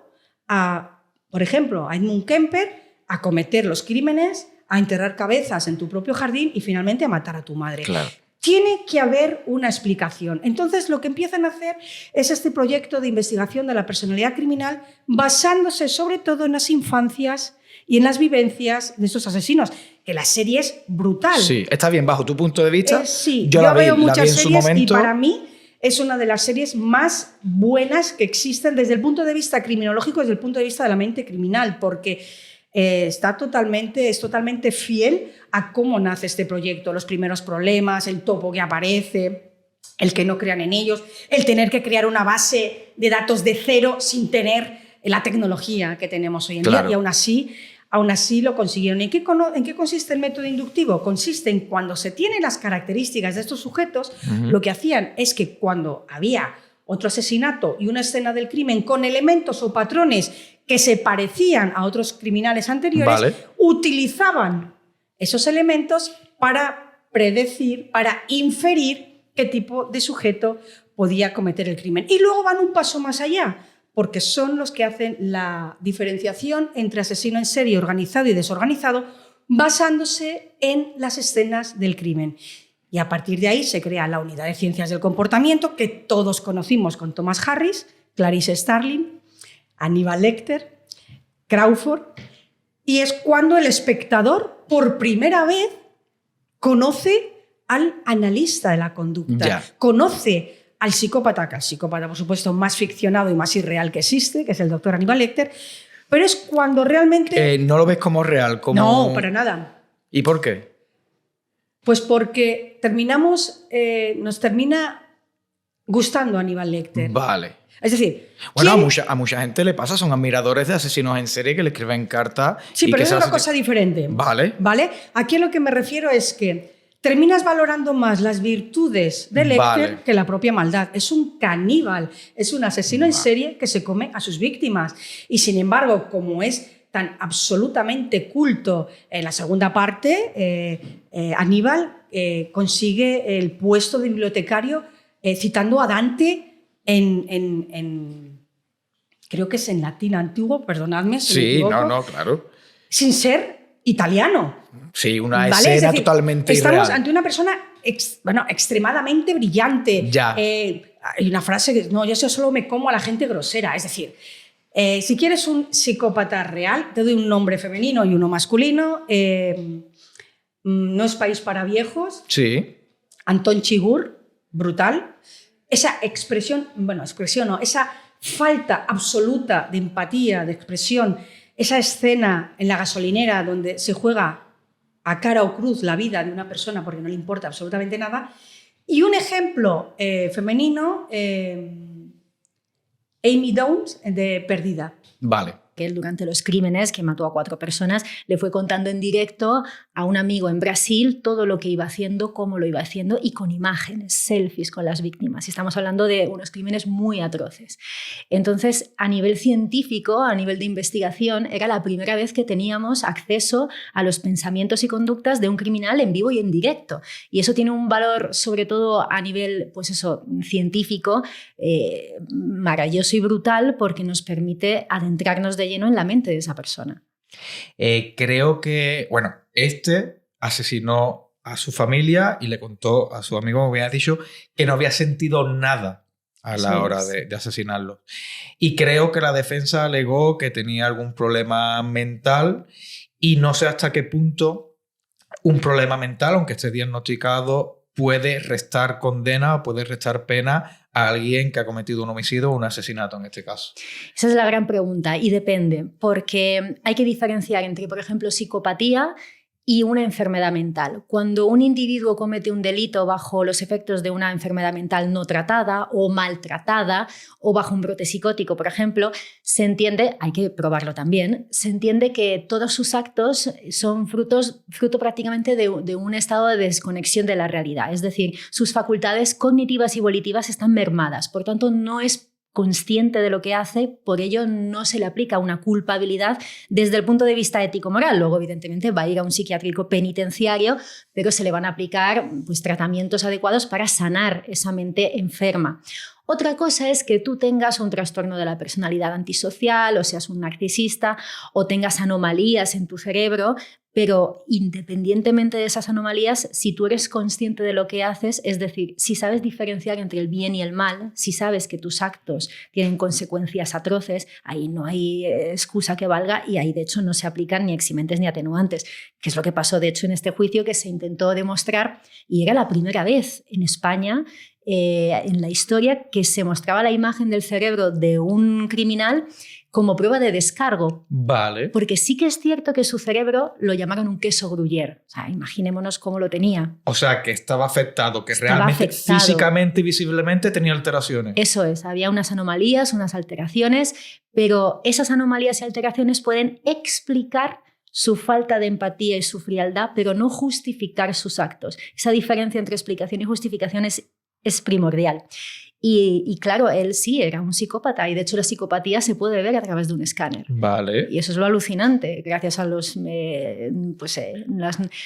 a, por ejemplo, a Edmund Kemper a cometer los crímenes, a enterrar cabezas en tu propio jardín y finalmente a matar a tu madre? Claro. Tiene que haber una explicación. Entonces, lo que empiezan a hacer es este proyecto de investigación de la personalidad criminal basándose sobre todo en las infancias y en las vivencias de estos asesinos, que la serie es brutal. Sí, está bien, bajo tu punto de vista. Sí, yo veo muchas la vi en series su momento. y para mí es una de las series más buenas que existen desde el punto de vista criminológico, desde el punto de vista de la mente criminal, porque es totalmente fiel a cómo nace este proyecto, los primeros problemas, el topo que aparece, el que no crean en ellos, el tener que crear una base de datos de cero sin tener la tecnología que tenemos hoy en día, y aún así lo consiguieron. ¿En qué consiste el método inductivo? Consiste en cuando se tienen las características de estos sujetos, lo que hacían es que cuando había otro asesinato y una escena del crimen con elementos o patrones que se parecían a otros criminales anteriores, utilizaban esos elementos para predecir, para inferir qué tipo de sujeto podía cometer el crimen. Y luego van un paso más allá, porque son los que hacen la diferenciación entre asesino en serie organizado y desorganizado, basándose en las escenas del crimen. Y a partir de ahí se crea la unidad de ciencias del comportamiento, que todos conocimos con Thomas Harris, Clarice Starling, Hannibal Lecter, Crawford, y es cuando el espectador por primera vez conoce al analista de la conducta, conoce al psicópata, que el psicópata, por supuesto, más ficcionado y más irreal que existe, que es el doctor Hannibal Lecter, pero es cuando realmente... ¿No lo ves como real? No, para nada. ¿Y por qué? Pues porque nos termina gustando Hannibal Lecter. Vale. Es decir... Bueno, a mucha gente le pasa, son admiradores de asesinos en serie que le escriben cartas... Sí, pero es una cosa diferente. Vale. ¿Vale? Aquí a lo que me refiero es que terminas valorando más las virtudes de Lecter que la propia maldad. Es un caníbal, es un asesino en serie que se come a sus víctimas. Y sin embargo, como es tan absolutamente culto en la segunda parte, Hannibal consigue el puesto de bibliotecario citando a Dante creo que es en latín antiguo, perdonadme si me equivoco. No, claro. Sin ser italiano. Sí, una escena totalmente irreal. Estamos ante una persona extremadamente brillante. Hay una frase que yo solo me como a la gente grosera. Es decir, si quieres un psicópata real, te doy un nombre femenino y uno masculino. No es país para viejos. Sí. Anton Chigurh, brutal. Esa esa falta absoluta de empatía, de expresión, esa escena en la gasolinera donde se juega a cara o cruz la vida de una persona porque no le importa absolutamente nada. Y un ejemplo femenino, Amy Downs, de Perdida. Vale. Que él durante los crímenes, que mató a 4 personas, le fue contando en directo a un amigo en Brasil todo lo que iba haciendo, cómo lo iba haciendo y con imágenes, selfies con las víctimas. Y estamos hablando de unos crímenes muy atroces. Entonces, a nivel científico, a nivel de investigación, era la primera vez que teníamos acceso a los pensamientos y conductas de un criminal en vivo y en directo. Y eso tiene un valor, sobre todo a nivel científico, maravilloso y brutal, porque nos permite adentrarnos de lleno en la mente de esa persona. Creo que, asesinó a su familia y le contó a su amigo, como había dicho, que no había sentido nada a la hora de asesinarlo. Y creo que la defensa alegó que tenía algún problema mental y no sé hasta qué punto un problema mental, aunque esté diagnosticado, puede restar condena o puede restar pena a alguien que ha cometido un homicidio o un asesinato en este caso. Esa es la gran pregunta y depende, porque hay que diferenciar entre, por ejemplo, psicopatía y una enfermedad mental. Cuando un individuo comete un delito bajo los efectos de una enfermedad mental no tratada o maltratada o bajo un brote psicótico, por ejemplo, se entiende, hay que probarlo también, se entiende que todos sus actos son fruto prácticamente de un estado de desconexión de la realidad. Es decir, sus facultades cognitivas y volitivas están mermadas. Por tanto, no es consciente de lo que hace, por ello no se le aplica una culpabilidad desde el punto de vista ético-moral. Luego, evidentemente, va a ir a un psiquiátrico penitenciario, pero se le van a aplicar pues, tratamientos adecuados para sanar esa mente enferma. Otra cosa es que tú tengas un trastorno de la personalidad antisocial, o seas un narcisista, o tengas anomalías en tu cerebro, pero independientemente de esas anomalías, si tú eres consciente de lo que haces, es decir, si sabes diferenciar entre el bien y el mal, si sabes que tus actos tienen consecuencias atroces, ahí no hay excusa que valga y ahí de hecho no se aplican ni eximentes ni atenuantes, que es lo que pasó de hecho en este juicio que se intentó demostrar y era la primera vez en España en la historia que se mostraba la imagen del cerebro de un criminal como prueba de descargo. Vale. Porque sí que es cierto que su cerebro lo llamaron un queso gruyère. O sea, imaginémonos cómo lo tenía. O sea, que estaba afectado, que Estaba realmente afectado. físicamente y visiblemente tenía alteraciones. Eso es, había unas anomalías, unas alteraciones, pero esas anomalías y alteraciones pueden explicar su falta de empatía y su frialdad, pero no justificar sus actos. Esa diferencia entre explicación y justificación es primordial. Y claro, él sí era un psicópata y de hecho la psicopatía se puede ver a través de un escáner. Vale. Y eso es lo alucinante. Gracias a las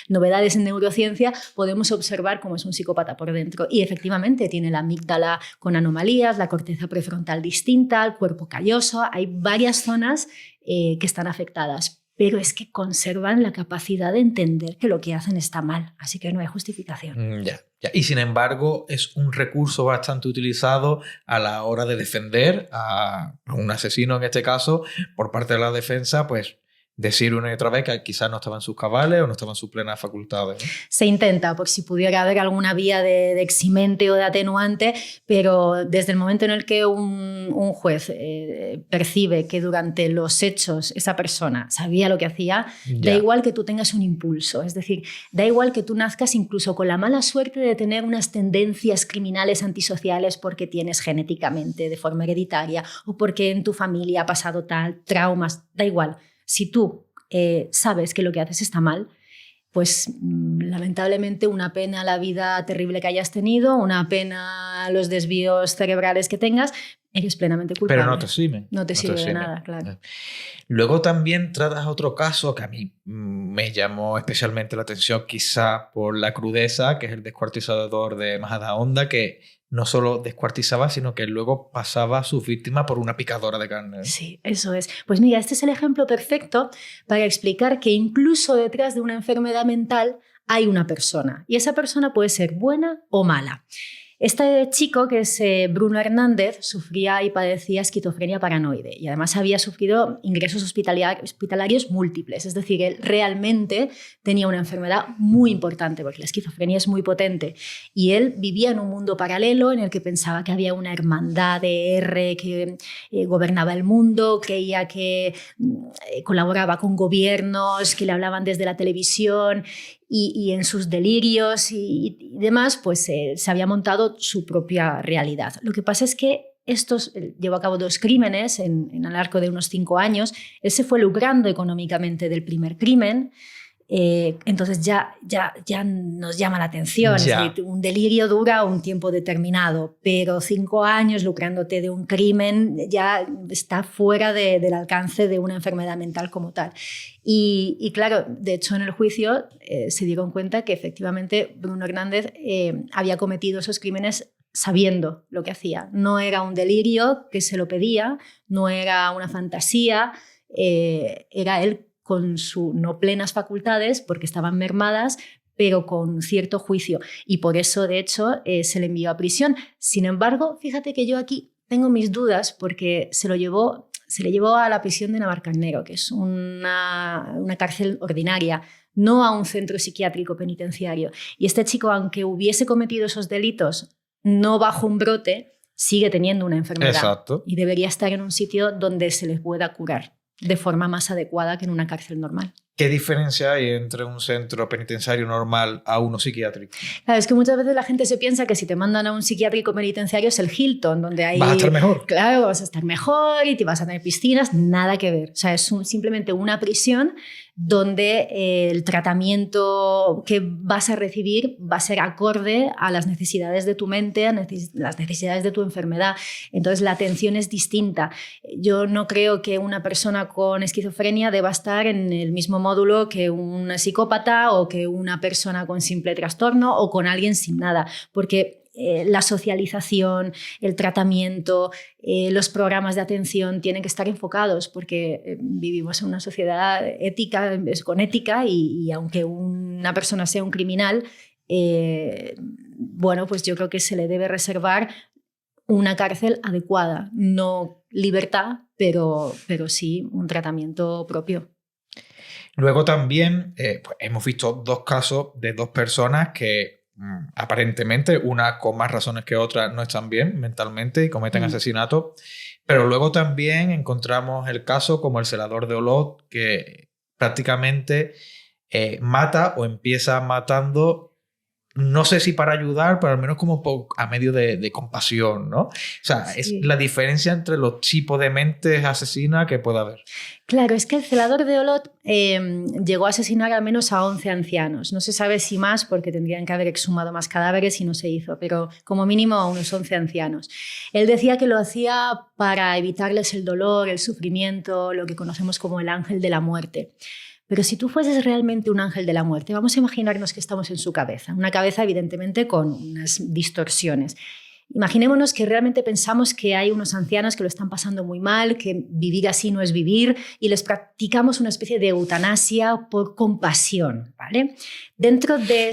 novedades en neurociencia podemos observar cómo es un psicópata por dentro. Y efectivamente tiene la amígdala con anomalías, la corteza prefrontal distinta, el cuerpo calloso. Hay varias zonas que están afectadas. Pero es que conservan la capacidad de entender que lo que hacen está mal. Así que no hay justificación. Ya. Y sin embargo, es un recurso bastante utilizado a la hora de defender a un asesino, en este caso, por parte de la defensa, pues decir una y otra vez que quizás no estaba en sus cabales o no estaba en sus plenas facultades, ¿no? Se intenta, por si pudiera haber alguna vía de eximente o de atenuante, pero desde el momento en el que un juez percibe que durante los hechos esa persona sabía lo que hacía, da igual que tú tengas un impulso, es decir, da igual que tú nazcas incluso con la mala suerte de tener unas tendencias criminales antisociales porque tienes genéticamente de forma hereditaria o porque en tu familia ha pasado tal, traumas, da igual. Si tú sabes que lo que haces está mal, pues lamentablemente una pena a la vida terrible que hayas tenido, una pena a los desvíos cerebrales que tengas, eres plenamente culpable. Pero no te sirve. No te sirve de nada, claro. Luego también tratas otro caso que a mí me llamó especialmente la atención, quizá por la crudeza, que es el descuartizador de Majadahonda, que no solo descuartizaba, sino que luego pasaba a sus víctimas por una picadora de carne. Sí, eso es. Pues mira, este es el ejemplo perfecto para explicar que incluso detrás de una enfermedad mental hay una persona. Y esa persona puede ser buena o mala. Este chico, que es Bruno Hernández, sufría y padecía esquizofrenia paranoide y además había sufrido ingresos hospitalarios múltiples. Es decir, él realmente tenía una enfermedad muy importante porque la esquizofrenia es muy potente y él vivía en un mundo paralelo en el que pensaba que había una hermandad de R que gobernaba el mundo, creía que colaboraba con gobiernos que le hablaban desde la televisión y en sus delirios y demás, pues se había montado su propia realidad. Lo que pasa es que llevó a cabo 2 crímenes en el arco de unos 5 años. Él se fue lucrando económicamente del primer crimen. Entonces ya nos llama la atención. Es decir, un delirio dura un tiempo determinado, pero 5 años lucrándote de un crimen ya está fuera del alcance de una enfermedad mental como tal. Y claro, de hecho en el juicio se dieron cuenta que efectivamente Bruno Hernández había cometido esos crímenes sabiendo lo que hacía. No era un delirio que se lo pedía, no era una fantasía, era él con sus no plenas facultades, porque estaban mermadas, pero con cierto juicio. Y por eso, de hecho, se le envió a prisión. Sin embargo, fíjate que yo aquí tengo mis dudas porque se le llevó a la prisión de Navalcarnero, que es una cárcel ordinaria, no a un centro psiquiátrico penitenciario. Y este chico, aunque hubiese cometido esos delitos no bajo un brote, sigue teniendo una enfermedad. Exacto. Y debería estar en un sitio donde se les pueda curar de forma más adecuada que en una cárcel normal. ¿qué diferencia hay entre un centro penitenciario normal a uno psiquiátrico? Claro, es que muchas veces la gente se piensa que si te mandan a un psiquiátrico penitenciario es el Hilton, donde hay... ¿Vas a estar mejor? Claro, vas a estar mejor y te vas a tener piscinas, nada que ver. O sea, es simplemente una prisión donde el tratamiento que vas a recibir va a ser acorde a las necesidades de tu mente, a las necesidades de tu enfermedad. Entonces la atención es distinta. Yo no creo que una persona con esquizofrenia deba estar en el mismo módulo que un psicópata o que una persona con simple trastorno o con alguien sin nada, porque la socialización, el tratamiento, los programas de atención tienen que estar enfocados porque vivimos en una sociedad ética, con ética y aunque una persona sea un criminal, bueno, pues yo creo que se le debe reservar una cárcel adecuada, no libertad, pero sí un tratamiento propio. Luego también pues hemos visto 2 casos de 2 personas que aparentemente, una con más razones que otra, no están bien mentalmente y cometen asesinatos, pero luego también encontramos el caso como el celador de Olot, que prácticamente mata o empieza matando, no sé si para ayudar, pero al menos como a medio de compasión, ¿no? O sea, sí. Es la diferencia entre los tipos de mentes asesinas que puede haber. Claro, es que el celador de Olot llegó a asesinar al menos a 11 ancianos. No se sabe si más, porque tendrían que haber exhumado más cadáveres y no se hizo, pero como mínimo a unos 11 ancianos. Él decía que lo hacía para evitarles el dolor, el sufrimiento, lo que conocemos como el ángel de la muerte. Pero si tú fueses realmente un ángel de la muerte, vamos a imaginarnos que estamos en su cabeza, una cabeza evidentemente con unas distorsiones. Imaginémonos que realmente pensamos que hay unos ancianos que lo están pasando muy mal, que vivir así no es vivir y les practicamos una especie de eutanasia por compasión, ¿vale? Dentro de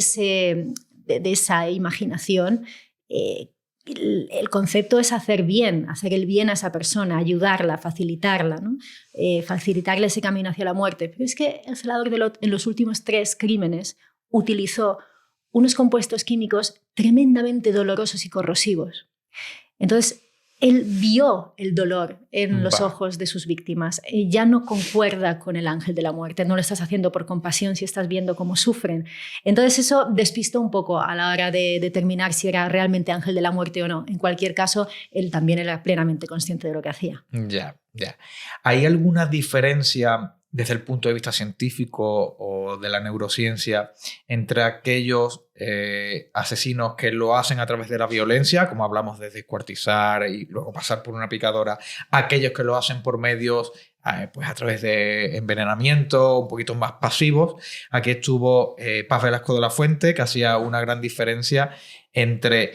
esa imaginación, el concepto es hacer el bien a esa persona, ayudarla, facilitarla, ¿no? Facilitarle ese camino hacia la muerte. Pero es que el celador de Olot en los últimos 3 crímenes utilizó unos compuestos químicos tremendamente dolorosos y corrosivos. Entonces, él vio el dolor en los ojos de sus víctimas. Ya no concuerda con el ángel de la muerte. No lo estás haciendo por compasión si estás viendo cómo sufren. Entonces eso despistó un poco a la hora de determinar si era realmente ángel de la muerte o no. En cualquier caso, él también era plenamente consciente de lo que hacía. Ya. ¿Hay alguna diferencia desde el punto de vista científico o de la neurociencia entre aquellos asesinos que lo hacen a través de la violencia, como hablamos de descuartizar y luego pasar por una picadora, aquellos que lo hacen por medios pues a través de envenenamiento, un poquito más pasivos? Aquí estuvo Paz Velasco de la Fuente, que hacía una gran diferencia entre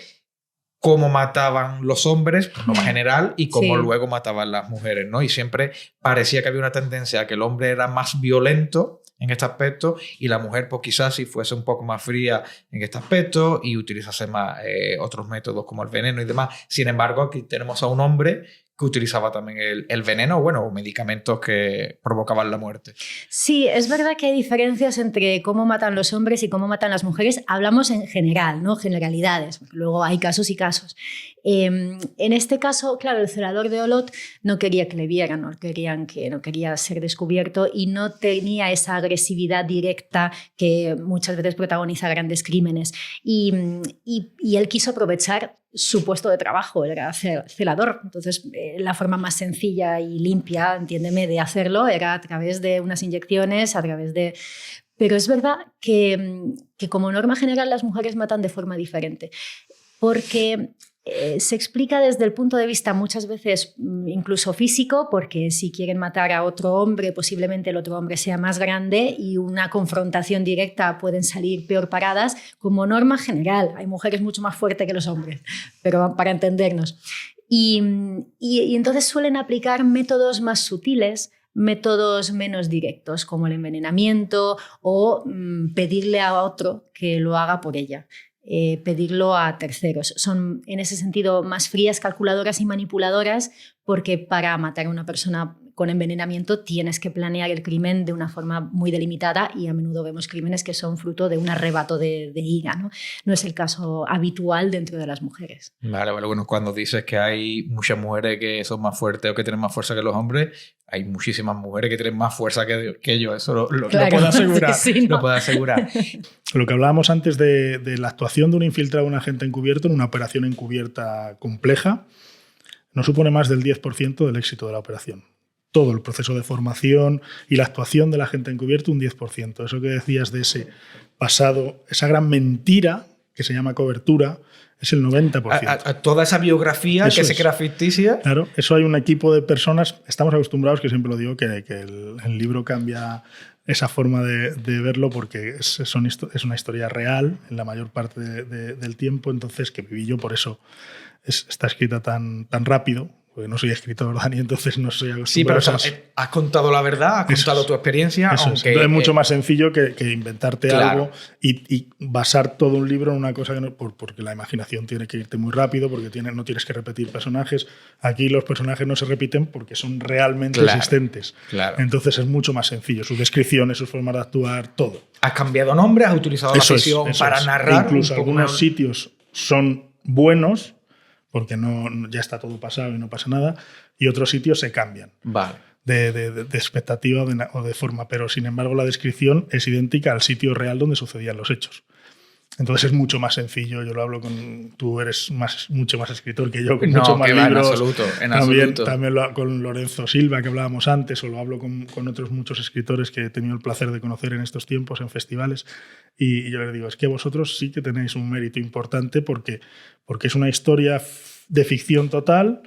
cómo mataban los hombres, por norma general, y cómo luego mataban las mujeres, ¿no? Y siempre parecía que había una tendencia a que el hombre era más violento en este aspecto y la mujer, pues quizás si fuese un poco más fría en este aspecto y utilizase más otros métodos como el veneno y demás. Sin embargo, aquí tenemos a un hombre que utilizaba también el veneno, o medicamentos que provocaban la muerte. Sí, es verdad que hay diferencias entre cómo matan los hombres y cómo matan las mujeres. Hablamos en general, ¿no? Generalidades. Luego hay casos y casos. En este caso, claro, el celador de Olot no quería que le vieran, no quería ser descubierto y no tenía esa agresividad directa que muchas veces protagoniza grandes crímenes. Y él quiso aprovechar su puesto de trabajo, era celador. Entonces, la forma más sencilla y limpia, entiéndeme, de hacerlo era a través de unas inyecciones, a través de... Pero es verdad que como norma general las mujeres matan de forma diferente, porque se explica desde el punto de vista muchas veces incluso físico, porque si quieren matar a otro hombre, posiblemente el otro hombre sea más grande y una confrontación directa pueden salir peor paradas. Como norma general, hay mujeres mucho más fuertes que los hombres, pero para entendernos. Y entonces suelen aplicar métodos más sutiles, métodos menos directos, como el envenenamiento o pedirle a otro que lo haga por ella. Pedirlo a terceros. Son en ese sentido más frías, calculadoras y manipuladoras, porque para matar a una persona con envenenamiento tienes que planear el crimen de una forma muy delimitada y a menudo vemos crímenes que son fruto de un arrebato de ira, ¿no? No es el caso habitual dentro de las mujeres. Vale, bueno, cuando dices que hay muchas mujeres que son más fuertes o que tienen más fuerza que los hombres, hay muchísimas mujeres que tienen más fuerza que ellos, eso lo puedo asegurar. Sí, ¿no? Lo puedo asegurar. Lo que hablábamos antes de la actuación de un infiltrado, un agente encubierto en una operación encubierta compleja, no supone más del 10% del éxito de la operación. Todo el proceso de formación y la actuación del agente encubierto, un 10%. Eso que decías de ese pasado, esa gran mentira que se llama cobertura, es el 90%. A toda esa biografía Eso que se es. crea ficticia. Claro, eso hay un equipo de personas, estamos acostumbrados, que siempre lo digo, que el libro cambia esa forma de verlo porque es una historia real en la mayor parte del tiempo, entonces que viví yo, por eso está escrita tan rápido, porque no soy escritor, Dani, entonces no soy acostumbrado. Sí, pero o sea, has contado la verdad, has contado tu experiencia. Aunque es mucho más sencillo que inventarte claro. algo y basar todo un libro en una cosa que no, porque la imaginación tiene que irte muy rápido, porque no tienes que repetir personajes. Aquí los personajes no se repiten porque son realmente existentes. Claro. Entonces es mucho más sencillo. Sus descripciones, sus formas de actuar, todo. Has cambiado nombre, has utilizado la ficción para narrar. Incluso algunos sitios son buenos porque ya está todo pasado y no pasa nada, y otros sitios se cambian. Vale. De expectativa o de forma, pero sin embargo la descripción es idéntica al sitio real donde sucedían los hechos. Entonces es mucho más sencillo. Tú eres mucho más escritor que yo, con mucho más libros. En absoluto. También con Lorenzo Silva, que hablábamos antes, o lo hablo con otros muchos escritores que he tenido el placer de conocer en estos tiempos, en festivales, y yo les digo, es que vosotros sí que tenéis un mérito importante porque es una historia de ficción total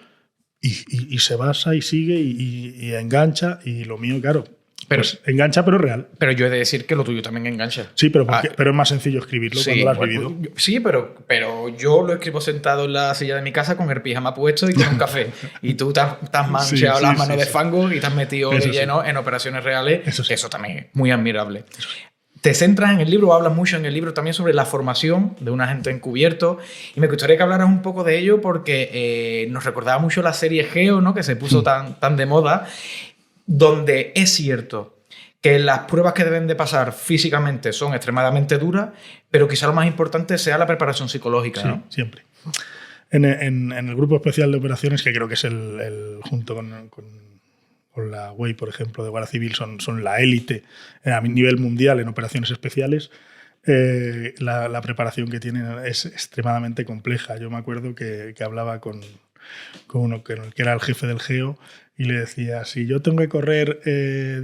y se basa y sigue y engancha, y lo mío, claro, pues engancha pero real. Pero yo he de decir que lo tuyo también engancha. Sí, pero es más sencillo escribirlo cuando lo has vivido. Sí, pero yo lo escribo sentado en la silla de mi casa con el pijama puesto y con un café. Y tú te has manchado las manos de fango y te has metido de lleno en operaciones reales. Eso también es muy admirable. Te centras en el libro, hablas mucho en el libro también sobre la formación de un agente encubierto, y me gustaría que hablaras un poco de ello porque nos recordaba mucho la serie Geo, ¿no? Que se puso tan de moda, donde es cierto que las pruebas que deben de pasar físicamente son extremadamente duras, pero quizá lo más importante sea la preparación psicológica, ¿no? Sí, siempre. En el grupo especial de operaciones, que creo que es junto con la WEI, por ejemplo, de Guardia Civil, son la élite a nivel mundial en operaciones especiales, la preparación que tienen es extremadamente compleja. Yo me acuerdo que hablaba con uno que era el jefe del GEO y le decía, si yo tengo que correr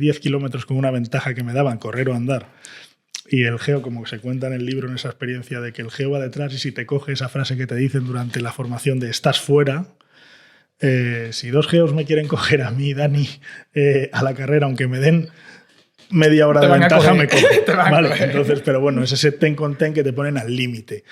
10 kilómetros con una ventaja que me daban, correr o andar, y el GEO, como se cuenta en el libro, en esa experiencia de que el GEO va detrás y si te coge esa frase que te dicen durante la formación de estás fuera, si 2 geos me quieren coger a mí, Dani, a la carrera, aunque me den media hora de ventaja, me cogen. Vale, entonces, pero bueno, es ese ten con ten que te ponen al límite.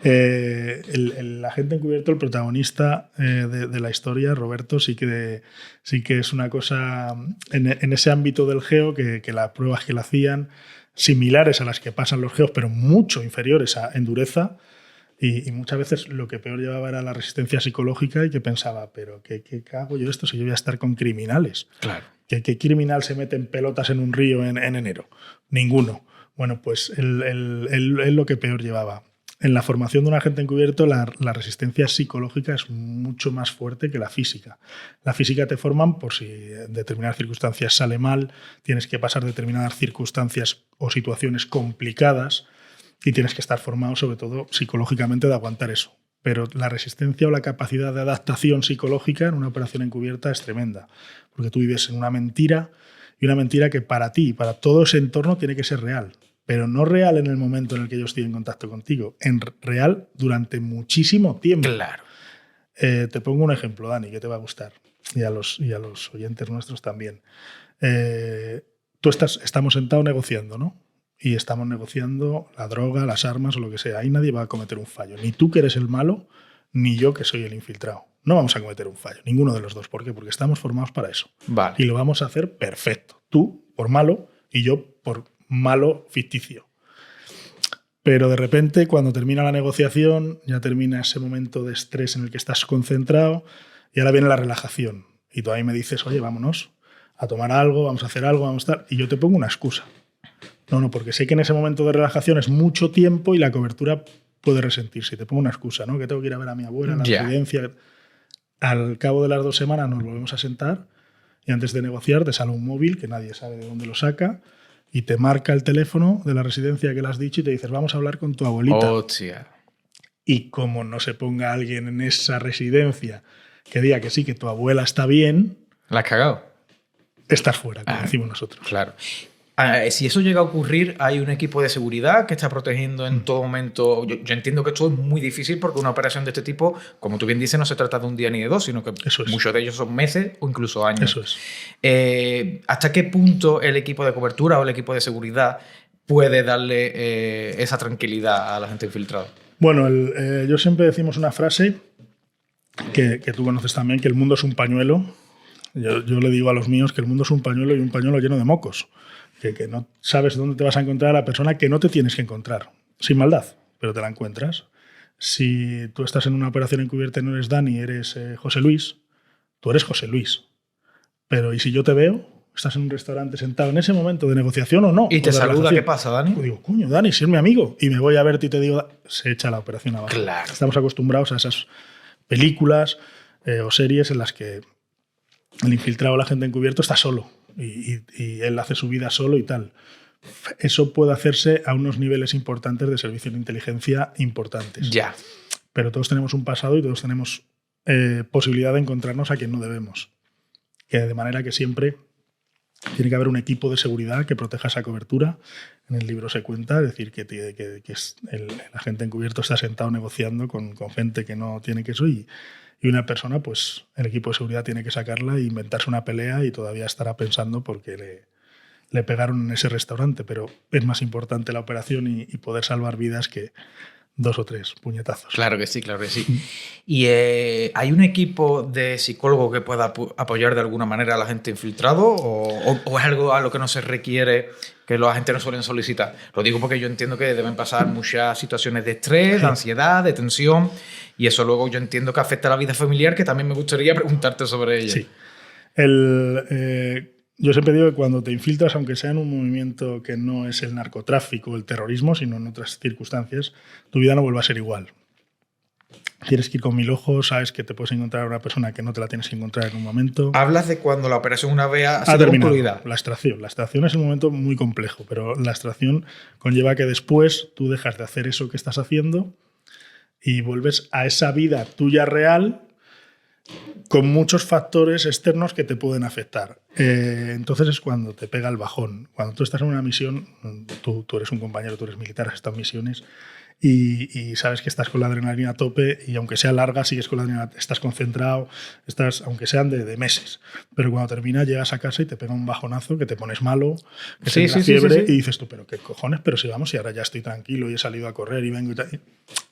El agente encubierto, el protagonista de la historia, Roberto, sí que es una cosa en ese ámbito del geo que las pruebas que le hacían, similares a las que pasan los geos, pero mucho inferiores en dureza. Y muchas veces lo que peor llevaba era la resistencia psicológica, y que pensaba, pero ¿qué hago yo esto si yo voy a estar con criminales? Claro. ¿Qué criminal se mete en pelotas en un río en enero? Ninguno. Bueno, pues él lo que peor llevaba. En la formación de un agente encubierto, la resistencia psicológica es mucho más fuerte que la física. La física te forman por si en determinadas circunstancias sale mal, tienes que pasar determinadas circunstancias o situaciones complicadas, y tienes que estar formado, sobre todo psicológicamente, de aguantar eso. Pero la resistencia o la capacidad de adaptación psicológica en una operación encubierta es tremenda, porque tú vives en una mentira, y una mentira que para ti y para todo ese entorno tiene que ser real, pero no real en el momento en el que ellos tienen contacto contigo, real durante muchísimo tiempo. Claro. Te pongo un ejemplo, Dani, que te va a gustar, y a los oyentes nuestros también. Estamos sentados negociando, ¿no? Y estamos negociando la droga, las armas o lo que sea. Ahí nadie va a cometer un fallo. Ni tú, que eres el malo, ni yo, que soy el infiltrado. No vamos a cometer un fallo, ninguno de los dos. ¿Por qué? Porque estamos formados para eso. Vale. Y lo vamos a hacer perfecto. Tú por malo y yo por malo ficticio. Pero de repente, cuando termina la negociación, ya termina ese momento de estrés en el que estás concentrado, y ahora viene la relajación. Y tú ahí me dices, oye, vámonos. a tomar algo, vamos a hacer algo, vamos a estar... Y yo te pongo una excusa. No, porque sé que en ese momento de relajación es mucho tiempo y la cobertura puede resentirse. Y te pongo una excusa, ¿no? Que tengo que ir a ver a mi abuela a la residencia. Al cabo de las 2 semanas nos volvemos a sentar y antes de negociar te sale un móvil que nadie sabe de dónde lo saca y te marca el teléfono de la residencia que le has dicho y te dices, vamos a hablar con tu abuelita. Hostia. Y como no se ponga alguien en esa residencia que diga que sí, que tu abuela está bien... ¿La has cagado? Estás fuera, como decimos nosotros. Claro. Si eso llega a ocurrir, hay un equipo de seguridad que está protegiendo en todo momento. Yo entiendo que esto es muy difícil porque una operación de este tipo, como tú bien dices, no se trata de un día ni de 2, sino que muchos de ellos son meses o incluso años. Eso es. ¿Hasta qué punto el equipo de cobertura o el equipo de seguridad puede darle esa tranquilidad a la gente infiltrada? Bueno, yo siempre decimos una frase que tú conoces también, que el mundo es un pañuelo. Yo le digo a los míos que el mundo es un pañuelo y un pañuelo lleno de mocos. Que no sabes dónde te vas a encontrar a la persona que no te tienes que encontrar. Sin maldad, pero te la encuentras. Si tú estás en una operación encubierta y no eres Dani, eres José Luis, tú eres José Luis. Pero ¿y si yo te veo? Estás en un restaurante sentado en ese momento de negociación o no. Y te saluda, ¿qué pasa, Dani? Pues digo, coño, Dani, si es mi amigo. Y me voy a verte y te digo, se echa la operación abajo. Claro. Estamos acostumbrados a esas películas o series en las que el infiltrado o la gente encubierto está solo. Y él hace su vida solo y tal. Eso puede hacerse a unos niveles importantes de servicio de inteligencia importantes. Ya. Pero todos tenemos un pasado y todos tenemos posibilidad de encontrarnos a quien no debemos. De manera que siempre tiene que haber un equipo de seguridad que proteja esa cobertura. En el libro se cuenta, es decir, que el agente encubierto está sentado negociando con gente que no tiene queso y una persona, pues el equipo de seguridad tiene que sacarla e inventarse una pelea y todavía estará pensando porque le pegaron en ese restaurante. Pero es más importante la operación y poder salvar vidas que 2 o 3 puñetazos. Claro que sí, claro que sí. ¿Y hay un equipo de psicólogo que pueda apoyar de alguna manera a la gente infiltrado o es algo a lo que no se requiere, que los agentes no suelen solicitar? Lo digo porque yo entiendo que deben pasar muchas situaciones de estrés, de ansiedad, de tensión, y eso luego yo entiendo que afecta a la vida familiar, que también me gustaría preguntarte sobre ella. Sí. Yo siempre digo que cuando te infiltras, aunque sea en un movimiento que no es el narcotráfico o el terrorismo, sino en otras circunstancias, tu vida no vuelve a ser igual. Tienes que ir con 1000 ojos, sabes que te puedes encontrar a una persona que no te la tienes que encontrar en un momento. Hablas de cuando la operación una vez ha sido concluida. La extracción. La extracción es un momento muy complejo, pero la extracción conlleva que después tú dejas de hacer eso que estás haciendo y vuelves a esa vida tuya real con muchos factores externos que te pueden afectar. Entonces es cuando te pega el bajón. Cuando tú estás en una misión, tú eres un compañero, tú eres militar, has estado en misiones y sabes que estás con la adrenalina a tope y aunque sea larga, sigues con la adrenalina, estás concentrado, aunque sean de meses. Pero cuando termina, llegas a casa y te pega un bajonazo, que te pones malo, que te da fiebre y dices tú, pero qué cojones, pero si vamos y ahora ya estoy tranquilo y he salido a correr y vengo y tal.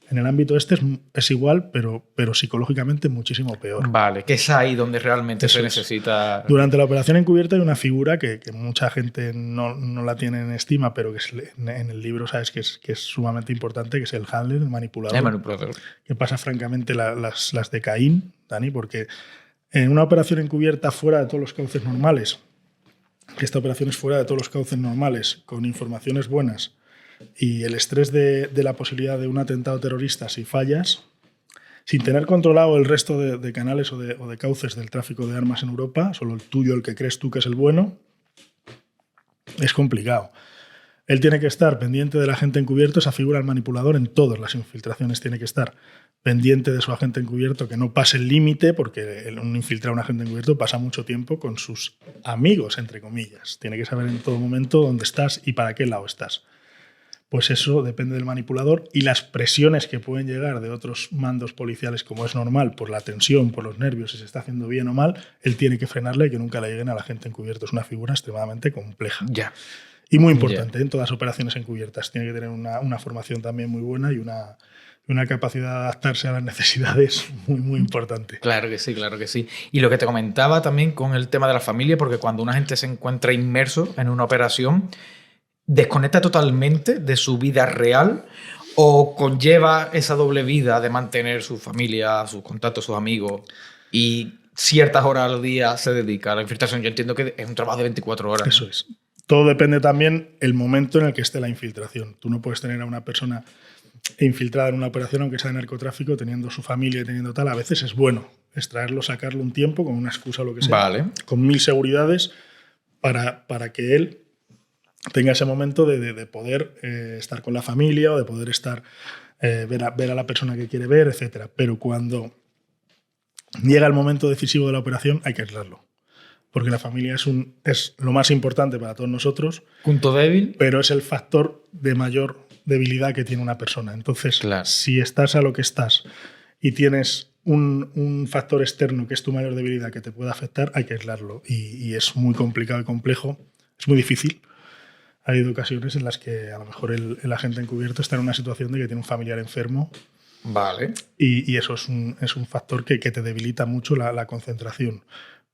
En el ámbito es igual, pero psicológicamente muchísimo peor. Vale, que es ahí donde realmente se necesita... Durante la operación encubierta hay una figura que mucha gente no la tiene en estima, pero que en el libro sabes que es sumamente importante, que es el handler, el manipulador. El manipulador. Que pasa francamente las de Caín, Dani, porque en una operación encubierta fuera de todos los cauces normales, que esta operación es fuera de todos los cauces normales, con informaciones buenas, y el estrés de la posibilidad de un atentado terrorista si fallas, sin tener controlado el resto de canales o de cauces del tráfico de armas en Europa, solo el tuyo, el que crees tú que es el bueno, es complicado. Él tiene que estar pendiente del agente encubierto, esa figura del manipulador en todas las infiltraciones tiene que estar pendiente de su agente encubierto, que no pase el límite, porque un infiltrado, un agente encubierto, pasa mucho tiempo con sus amigos, entre comillas. Tiene que saber en todo momento dónde estás y para qué lado estás. Pues eso depende del manipulador y las presiones que pueden llegar de otros mandos policiales, como es normal, por la tensión, por los nervios, si se está haciendo bien o mal, él tiene que frenarle y que nunca le lleguen a la gente encubierto. Es una figura extremadamente compleja. Ya. Y muy importante en todas las operaciones encubiertas. Tiene que tener una formación también muy buena y una capacidad de adaptarse a las necesidades muy, muy importante. Claro que sí, claro que sí. Y lo que te comentaba también con el tema de la familia, porque cuando una gente se encuentra inmerso en una operación, ¿desconecta totalmente de su vida real o conlleva esa doble vida de mantener su familia, sus contactos, sus amigos y ciertas horas al día se dedica a la infiltración? Yo entiendo que es un trabajo de 24 horas. Eso es. Todo depende también el momento en el que esté la infiltración. Tú no puedes tener a una persona infiltrada en una operación, aunque sea de narcotráfico, teniendo su familia y teniendo tal. A veces es bueno extraerlo, sacarlo un tiempo con una excusa o lo que sea, Vale. con 1000 seguridades para que él tenga ese momento de poder estar con la familia o de poder estar ver a la persona que quiere ver, etc. Pero cuando llega el momento decisivo de la operación hay que aislarlo. Porque la familia es lo más importante para todos nosotros. Punto débil. Pero es el factor de mayor debilidad que tiene una persona. Entonces, claro, si estás a lo que estás y tienes un factor externo que es tu mayor debilidad que te puede afectar, hay que aislarlo. Y es muy complicado y complejo. Es muy difícil. Ha habido ocasiones en las que a lo mejor el agente encubierto está en una situación de que tiene un familiar enfermo. Vale. Y eso es un factor que te debilita mucho la concentración.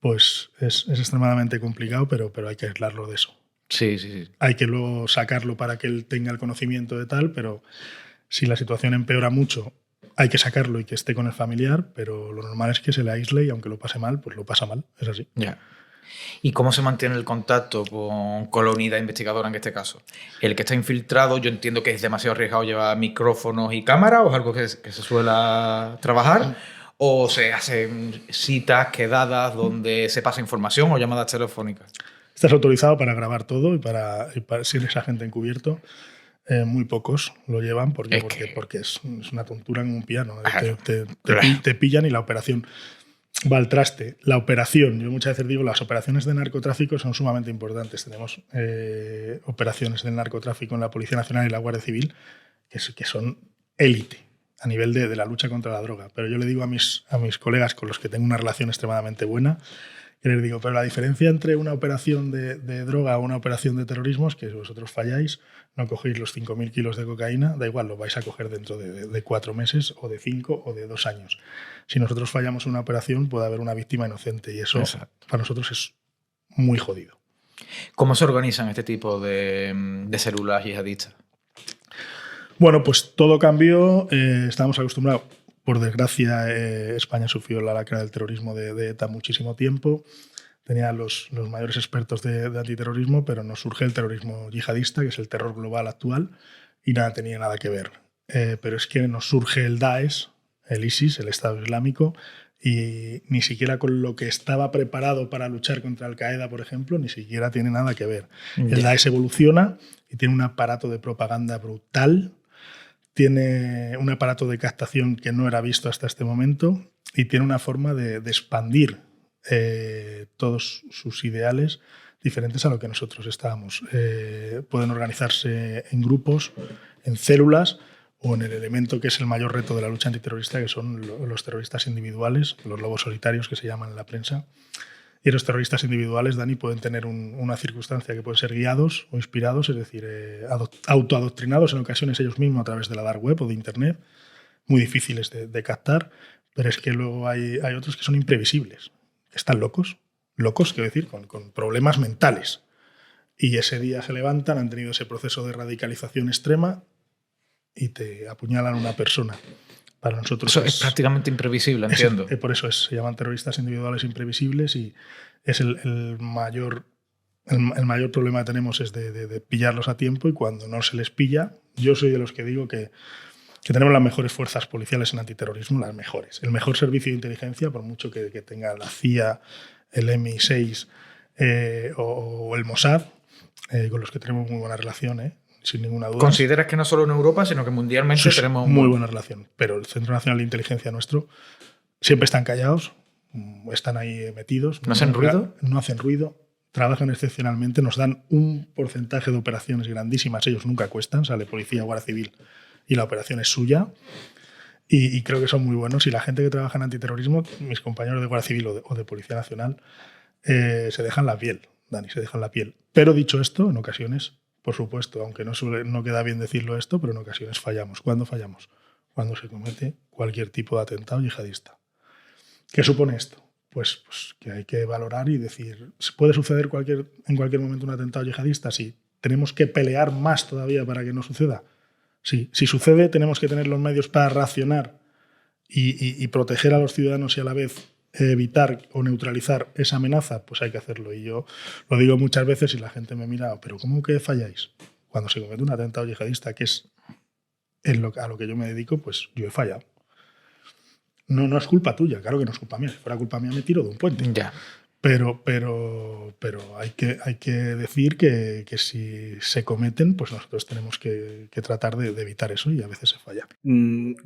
Pues es extremadamente complicado, pero hay que aislarlo de eso. Sí, sí, sí. Hay que luego sacarlo para que él tenga el conocimiento de tal, pero si la situación empeora mucho, hay que sacarlo y que esté con el familiar, pero lo normal es que se le aísle y aunque lo pase mal, pues lo pasa mal. Es así. Ya. ¿Y cómo se mantiene el contacto con la unidad investigadora en este caso? El que está infiltrado, yo entiendo que es demasiado arriesgado llevar micrófonos y cámaras, o es algo que se suele trabajar, o se hacen citas, quedadas, donde se pasa información o llamadas telefónicas. Estás autorizado para grabar todo y para si eres agente encubierto. Muy pocos lo llevan porque es una tontura en un piano. Claro. Te pillan y la operación va al traste. La operación, yo muchas veces digo, las operaciones de narcotráfico son sumamente importantes. Tenemos operaciones del narcotráfico en la Policía Nacional y la Guardia Civil que son élite a nivel de la lucha contra la droga. Pero yo le digo a mis colegas con los que tengo una relación extremadamente buena, que les digo, pero la diferencia entre una operación de droga o una operación de terrorismo es que si vosotros falláis, no cogéis los 5.000 kilos de cocaína, da igual, lo vais a coger dentro de 4 meses o de 5 o de 2 años. Si nosotros fallamos una operación, puede haber una víctima inocente y eso para nosotros es muy jodido. ¿Cómo se organizan este tipo de células yihadistas? Bueno, pues todo cambió. Estábamos acostumbrados. Por desgracia, España sufrió la lacra del terrorismo de ETA muchísimo tiempo. Tenía los mayores expertos de antiterrorismo, pero nos surge el terrorismo yihadista, que es el terror global actual, y nada tenía nada que ver. Pero es que nos surge el Daesh, el ISIS, el Estado Islámico, y ni siquiera con lo que estaba preparado para luchar contra Al-Qaeda, por ejemplo, ni siquiera tiene nada que ver. El Daesh evoluciona y tiene un aparato de propaganda brutal, tiene un aparato de captación que no era visto hasta este momento y tiene una forma de expandir todos sus ideales diferentes a lo que nosotros estábamos. Pueden organizarse en grupos, en células o en el elemento que es el mayor reto de la lucha antiterrorista, que son los terroristas individuales, los lobos solitarios que se llaman en la prensa. Y los terroristas individuales, Dani, pueden tener una circunstancia que pueden ser guiados o inspirados, es decir, autoadoctrinados en ocasiones ellos mismos a través de la dark web o de internet, muy difíciles de captar, pero es que luego hay otros que son imprevisibles, que están locos, quiero decir, con problemas mentales. Y ese día se levantan, han tenido ese proceso de radicalización extrema y te apuñalan a una persona. Para nosotros eso es prácticamente imprevisible, entiendo. Por eso se llaman terroristas individuales imprevisibles y es el mayor problema que tenemos es de pillarlos a tiempo, y cuando no se les pilla, yo soy de los que digo que tenemos las mejores fuerzas policiales en antiterrorismo, las mejores. El mejor servicio de inteligencia, por mucho que tenga la CIA, el MI6 o el Mossad, con los que tenemos muy buena relación, sin ninguna duda. ¿Consideras que no solo en Europa, sino que mundialmente tenemos muy buena relación? Pero el Centro Nacional de Inteligencia nuestro siempre están callados, están ahí metidos. ¿No hacen ruido? No hacen ruido, trabajan excepcionalmente, nos dan un porcentaje de operaciones grandísimas, ellos nunca cuestan, sale policía, Guardia Civil y la operación es suya. Y creo que son muy buenos. Y la gente que trabaja en antiterrorismo, mis compañeros de Guardia Civil o de Policía Nacional, se dejan la piel, Dani, se dejan la piel. Pero dicho esto, en ocasiones, por supuesto, aunque no queda bien decirlo esto, pero en ocasiones fallamos. ¿Cuándo fallamos? Cuando se comete cualquier tipo de atentado yihadista. ¿Qué supone esto? Pues que hay que valorar y decir, ¿puede suceder en cualquier momento un atentado yihadista? Sí. ¿Tenemos que pelear más todavía para que no suceda? Sí. Si sucede, tenemos que tener los medios para reaccionar y proteger a los ciudadanos y a la vez evitar o neutralizar esa amenaza, pues hay que hacerlo. Y yo lo digo muchas veces y la gente me mira, pero ¿cómo que falláis? Cuando se comete un atentado yihadista, que es a lo que yo me dedico, pues yo he fallado. No es culpa tuya, claro que no es culpa mía. Si fuera culpa mía me tiro de un puente. Ya. Pero hay que decir que si se cometen, pues nosotros tenemos que tratar de evitar eso y a veces se falla.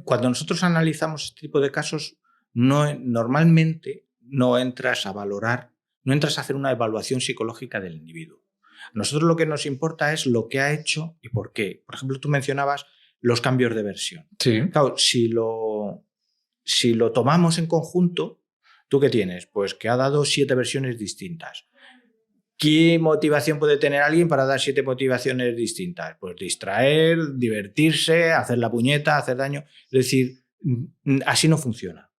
Cuando nosotros analizamos este tipo de casos, normalmente no entras a valorar, no entras a hacer una evaluación psicológica del individuo. A nosotros lo que nos importa es lo que ha hecho y por qué. Por ejemplo, tú mencionabas los cambios de versión. Sí. Claro, si lo tomamos en conjunto, ¿tú qué tienes? Pues que ha dado 7 versiones distintas. ¿Qué motivación puede tener alguien para dar 7 motivaciones distintas? Pues distraer, divertirse, hacer la puñeta, hacer daño. Es decir, así no funciona.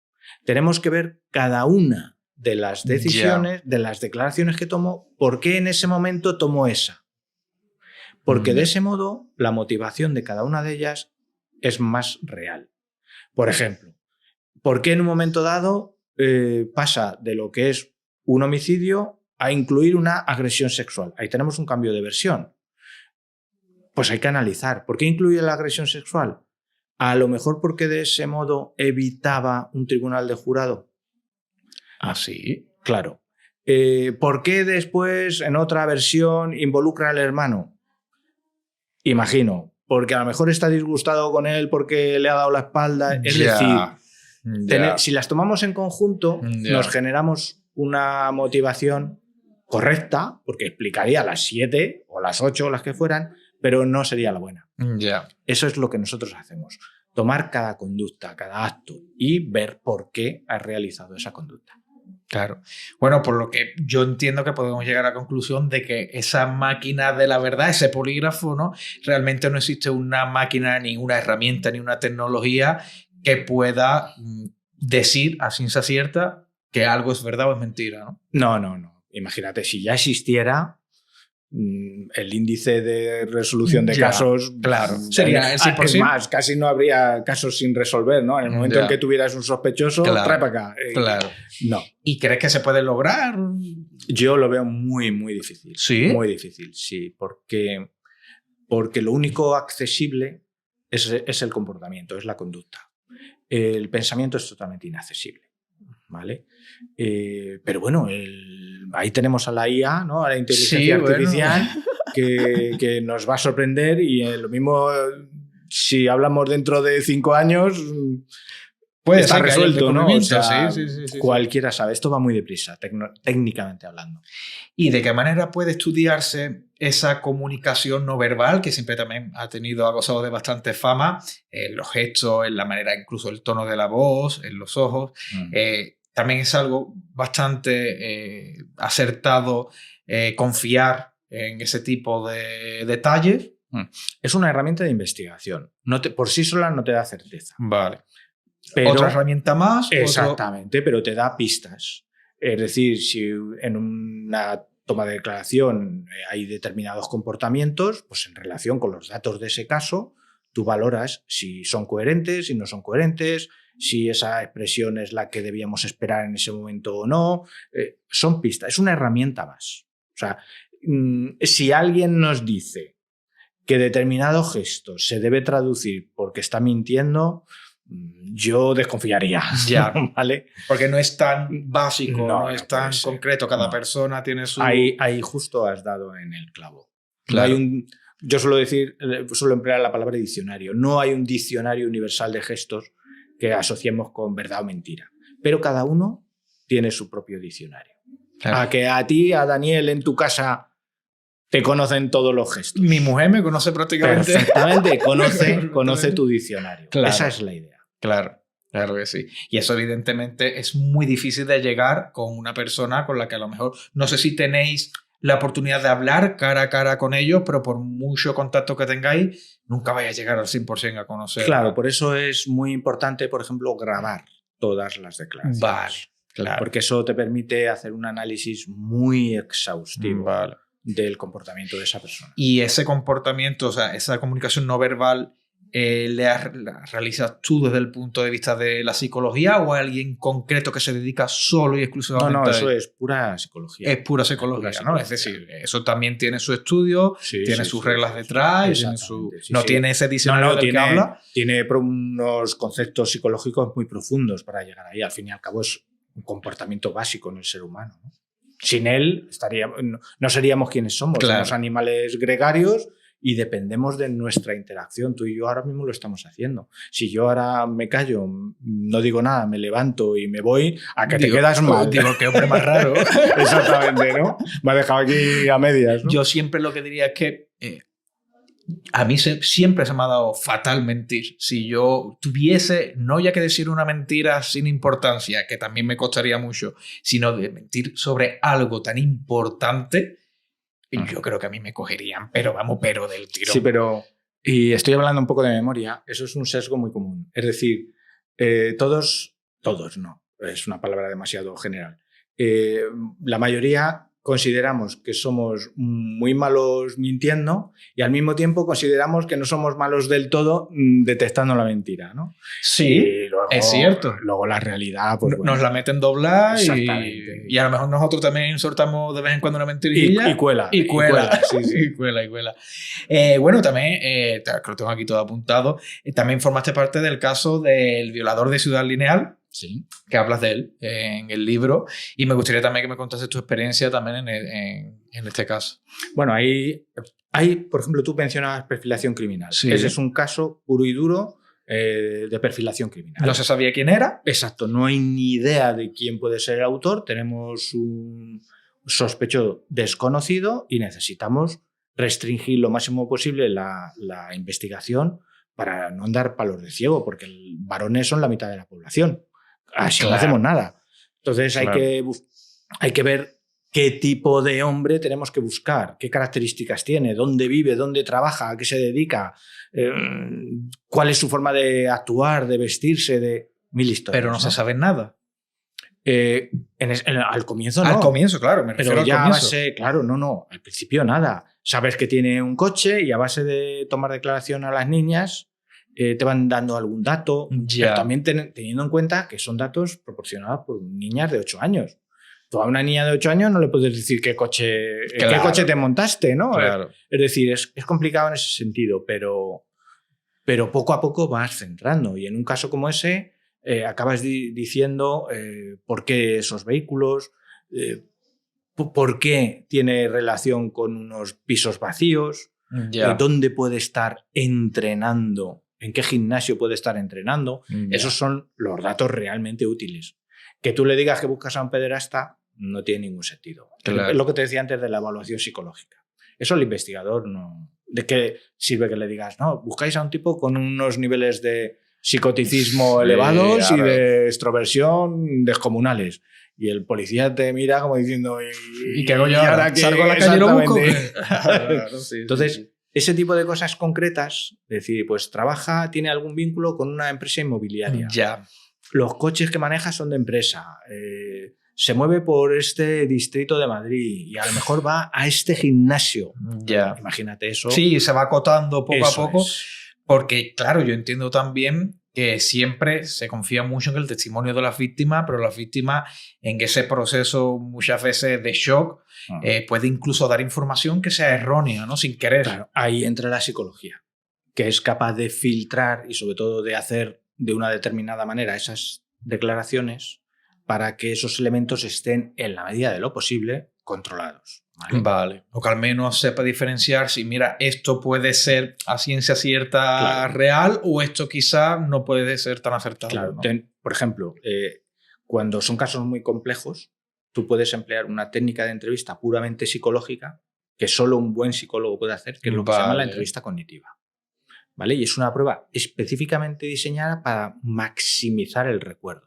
Tenemos que ver cada una de las decisiones, de las declaraciones que tomó, por qué en ese momento tomó esa. Porque de ese modo la motivación de cada una de ellas es más real. Por ejemplo, ¿por qué en un momento dado pasa de lo que es un homicidio a incluir una agresión sexual? Ahí tenemos un cambio de versión. Pues hay que analizar. ¿Por qué incluye la agresión sexual? A lo mejor porque de ese modo evitaba un tribunal de jurado. ¿Ah, sí? Claro. ¿Por qué después en otra versión involucra al hermano? Imagino, porque a lo mejor está disgustado con él porque le ha dado la espalda. Es decir, si las tomamos en conjunto, nos generamos una motivación correcta, porque explicaría las 7 o las 8 o las que fueran, pero no sería la buena. Eso es lo que nosotros hacemos. Tomar cada conducta, cada acto y ver por qué has realizado esa conducta. Claro. Bueno, por lo que yo entiendo que podemos llegar a la conclusión de que esa máquina de la verdad, ese polígrafo, ¿no? Realmente no existe una máquina, ni una herramienta, ni una tecnología que pueda decir a ciencia cierta que algo es verdad o es mentira, ¿no? No. Imagínate, si ya existiera el índice de resolución de casos, claro, sería el 100%. Es más, casi no habría casos sin resolver, ¿no? En el momento en que tuvieras un sospechoso, trae para acá. Claro. No. ¿Y crees que se puede lograr? Yo lo veo muy, muy difícil. ¿Sí? Muy difícil, sí. Porque lo único accesible es el comportamiento, es la conducta. El pensamiento es totalmente inaccesible, ¿vale? Pero bueno, ahí tenemos a la IA, ¿no? A la inteligencia artificial, bueno, que nos va a sorprender y lo mismo si hablamos dentro de 5 años puede estar resuelto, ¿no? O sea, sí. Cualquiera sabe. Esto va muy deprisa, técnicamente hablando. ¿Y de qué manera puede estudiarse esa comunicación no verbal, que siempre también ha gozado de bastante fama, en los gestos, en la manera, incluso el tono de la voz, en los ojos? También es algo bastante acertado confiar en ese tipo de detalles. Es una herramienta de investigación. Por sí sola no te da certeza. Vale. Pero, otra herramienta más. Exactamente, pero te da pistas. Es decir, si en una toma de declaración hay determinados comportamientos, pues en relación con los datos de ese caso, tú valoras si son coherentes, si no son coherentes, si esa expresión es la que debíamos esperar en ese momento o no. Son pistas, es una herramienta más. O sea, si alguien nos dice que determinado gesto se debe traducir porque está mintiendo, yo desconfiaría. Ya, ¿vale? Porque no es tan básico, no es tan concreto. Cada persona tiene su... Ahí justo has dado en el clavo. Claro. No hay yo suelo emplear la palabra diccionario. No hay un diccionario universal de gestos que asociemos con verdad o mentira. Pero cada uno tiene su propio diccionario. Claro. A que a ti, a Daniel, en tu casa te conocen todos los gestos. Mi mujer me conoce prácticamente. Perfectamente, conoce tu diccionario. Claro. Esa es la idea. Claro que sí. Y eso evidentemente es muy difícil de llegar con una persona con la que a lo mejor, no sé si tenéis la oportunidad de hablar cara a cara con ellos, pero por mucho contacto que tengáis, nunca vais a llegar al 100% a conocer. Claro, por eso es muy importante, por ejemplo, grabar todas las declaraciones. Vale, claro. Porque eso te permite hacer un análisis muy exhaustivo del comportamiento de esa persona. Y ese comportamiento, o sea, esa comunicación no verbal, realizas tú desde el punto de vista de la psicología o alguien concreto que se dedica solo y exclusivamente No, eso es pura psicología. Es pura psicología, Es pura ¿no? psicología. Es decir, eso también tiene su estudio, Sí, tiene sí, sus sí, reglas sí, detrás, y sí. tiene su, Exactamente, sí, no sí. tiene ese diccionario del que habla. Tiene unos conceptos psicológicos muy profundos para llegar ahí. Al fin y al cabo es un comportamiento básico en el ser humano, ¿no? Sin él no seríamos quienes somos. Claro. Somos animales gregarios y dependemos de nuestra interacción. Tú y yo ahora mismo lo estamos haciendo. Si yo ahora me callo, no digo nada, me levanto y me voy, a que te quedas mal. Digo, qué hombre más raro. Exactamente, ¿no? Me ha dejado aquí a medias, ¿no? Yo siempre lo que diría es que a mí siempre se me ha dado fatal mentir. Si yo tuviese, no ya que decir una mentira sin importancia, que también me costaría mucho, sino de mentir sobre algo tan importante, yo creo que a mí me cogerían, pero del tirón. Sí, pero... Y estoy hablando un poco de memoria. Eso es un sesgo muy común. Es decir, todos no, es una palabra demasiado general. La mayoría consideramos que somos muy malos mintiendo y al mismo tiempo consideramos que no somos malos del todo detectando la mentira, ¿no? Sí, y luego, es cierto. Luego la realidad... Pues, bueno, nos la meten doblar Exactamente. y a lo mejor nosotros también soltamos de vez en cuando una mentirilla. Y cuela. Y cuela. Sí, sí. Y cuela. Bueno, también, que lo tengo aquí todo apuntado, también formaste parte del caso del violador de Ciudad Lineal, Sí. que hablas de él en el libro, y me gustaría también que me contases tu experiencia también en este caso. Bueno, hay, por ejemplo, tú mencionabas perfilación criminal. Sí. Ese es un caso puro y duro de perfilación criminal. No se sabía quién era. Exacto, no hay ni idea de quién puede ser el autor, tenemos un sospechoso desconocido y necesitamos restringir lo máximo posible la investigación para no andar palos de ciego, porque los varones son la mitad de la población. Así Claro. no hacemos nada. Entonces Claro. hay que ver qué tipo de hombre tenemos que buscar, qué características tiene, dónde vive, dónde trabaja, a qué se dedica, cuál es su forma de actuar, de vestirse, de mil historias. Pero no se sabe nada. Al comienzo no. Al comienzo, claro, me refiero Pero al ya a comienzo. base, claro, no, al principio nada. Sabes que tiene un coche y a base de tomar declaración a las niñas te van dando algún dato, Ya. pero también teniendo en cuenta que son datos proporcionados por niñas de 8 años. Tú a una niña de 8 años no le puedes decir qué coche te montaste, ¿no? Claro. Es decir, es complicado en ese sentido, pero poco a poco vas centrando. Y en un caso como ese, acabas diciendo por qué esos vehículos, por qué tiene relación con unos pisos vacíos, Ya. dónde puede estar entrenando, en qué gimnasio puede estar entrenando. Ya. Esos son los datos realmente útiles. Que tú le digas que buscas a un pederasta no tiene ningún sentido. Claro. Es lo que te decía antes de la evaluación psicológica. Eso el investigador no... ¿De qué sirve que le digas? No, buscáis a un tipo con unos niveles de psicoticismo Sí, elevados y claro. de extroversión descomunales. Y el policía te mira como diciendo... ¿Y qué hago yo ahora? qué? ¿Salgo a la calle y lo busco? Exactamente. Claro, sí, Entonces, sí. ese tipo de cosas concretas, es decir, pues tiene algún vínculo con una empresa inmobiliaria. Ya. Los coches que maneja son de empresa. Se mueve por este distrito de Madrid y a lo mejor va a este gimnasio. Ya. Imagínate eso. Sí, se va acotando poco a Eso poco. es. Porque, claro, yo entiendo también que siempre se confía mucho en el testimonio de las víctimas, pero las víctimas en ese proceso muchas veces de shock puede incluso dar información que sea errónea, ¿no? Sin querer. Claro, ahí entra la psicología, que es capaz de filtrar y sobre todo de hacer de una determinada manera esas declaraciones para que esos elementos estén, en la medida de lo posible, controlados. Vale. O que al menos sepa diferenciar si, mira, esto puede ser a ciencia cierta Claro. real o esto quizá no puede ser tan acertado. Claro, ¿no? por ejemplo, cuando son casos muy complejos, tú puedes emplear una técnica de entrevista puramente psicológica que solo un buen psicólogo puede hacer, que es lo que se llama la entrevista cognitiva. ¿Vale? Y es una prueba específicamente diseñada para maximizar el recuerdo.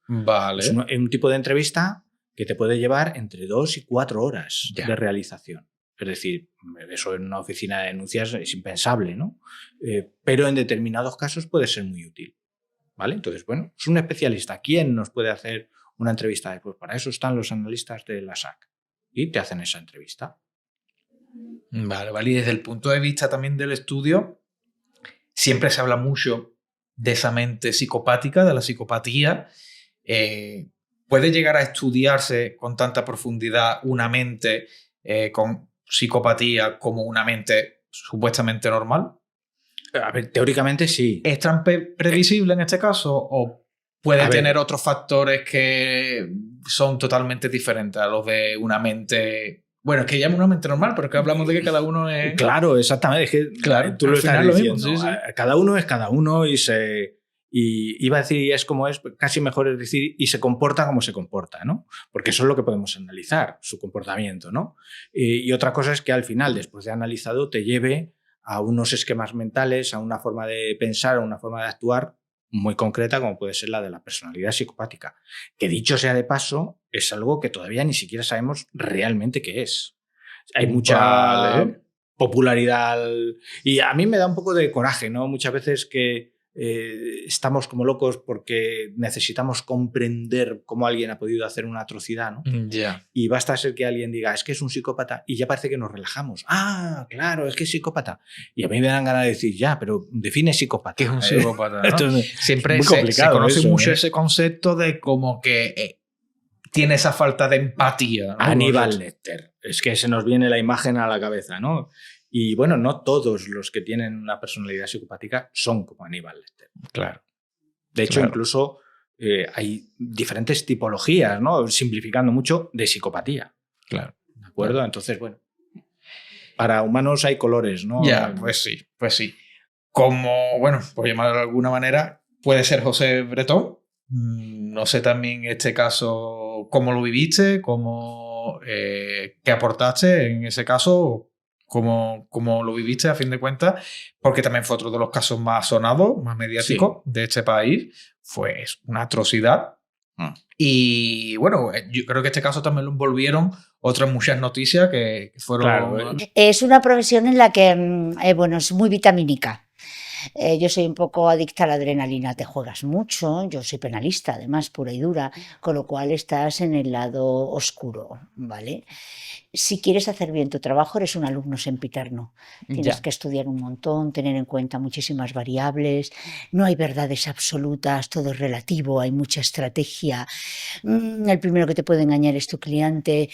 Vale. Es un tipo de entrevista que te puede llevar entre 2 y 4 horas Ya. de realización. Es decir, eso en una oficina de denuncias es impensable, ¿no? Pero en determinados casos puede ser muy útil. ¿Vale? Entonces, bueno, es un especialista. ¿Quién nos puede hacer una entrevista? Pues para eso están los analistas de la SAC y te hacen esa entrevista. Vale. Y desde el punto de vista también del estudio, siempre se habla mucho de esa mente psicopática, de la psicopatía. ¿Puede llegar a estudiarse con tanta profundidad una mente con psicopatía como una mente supuestamente normal? A ver, teóricamente sí. ¿Es tan previsible en este caso o puede A ver. tener otros factores que son totalmente diferentes a los de una mente? Bueno, es que llamo una mente normal, pero es que hablamos de que cada uno es... Claro, exactamente. Es que Claro, tú al lo estás final lo diciendo. mismo, sí, sí. Cada uno es cada uno y iba a decir es como es, casi mejor es decir, y se comporta como se comporta, ¿no? Porque eso es lo que podemos analizar, su comportamiento, ¿no? Y otra cosa es que al final, después de analizado, te lleve a unos esquemas mentales, a una forma de pensar, a una forma de actuar muy concreta, como puede ser la de la personalidad psicopática. Que dicho sea de paso, es algo que todavía ni siquiera sabemos realmente qué es. Hay mucha Vale. popularidad y a mí me da un poco de coraje, ¿no? Muchas veces que estamos como locos porque necesitamos comprender cómo alguien ha podido hacer una atrocidad, ¿no? Ya. Y basta ser que alguien diga, es que es un psicópata, y ya parece que nos relajamos. Ah, claro, es que es psicópata. Y a mí me dan ganas de decir, ya, pero define psicópata. ¿Qué es un psicópata? ¿no? Entonces, Siempre muy se complicado conoce eso, mucho ¿eh? ese concepto de como que tiene esa falta de empatía, ¿no? Aníbal Lecter. Es que se nos viene la imagen a la cabeza, ¿no? Y bueno, no todos los que tienen una personalidad psicopática son como Aníbal Lecter. Claro. De hecho, Claro. incluso hay diferentes tipologías, ¿no? Simplificando mucho, de psicopatía. Claro. ¿De acuerdo? Entonces, bueno, para humanos hay colores, ¿no? Ya, pues sí, pues sí. Como, bueno, por llamarlo de alguna manera, puede ser José Bretón. No sé también en este caso cómo lo viviste, qué aportaste en ese caso, cómo lo viviste a fin de cuentas, porque también fue otro de los casos más sonados, más mediáticos de este país. Fue una atrocidad. Y bueno, yo creo que este caso también lo envolvieron otras muchas noticias que fueron... Claro, Es una profesión en la que, bueno, es muy vitamínica. Yo soy un poco adicta a la adrenalina, te juegas mucho, yo soy penalista, además, pura y dura, con lo cual estás en el lado oscuro, ¿vale? Si quieres hacer bien tu trabajo, eres un alumno sempiterno. Tienes que estudiar un montón, tener en cuenta muchísimas variables, no hay verdades absolutas, todo es relativo, hay mucha estrategia. El primero que te puede engañar es tu cliente.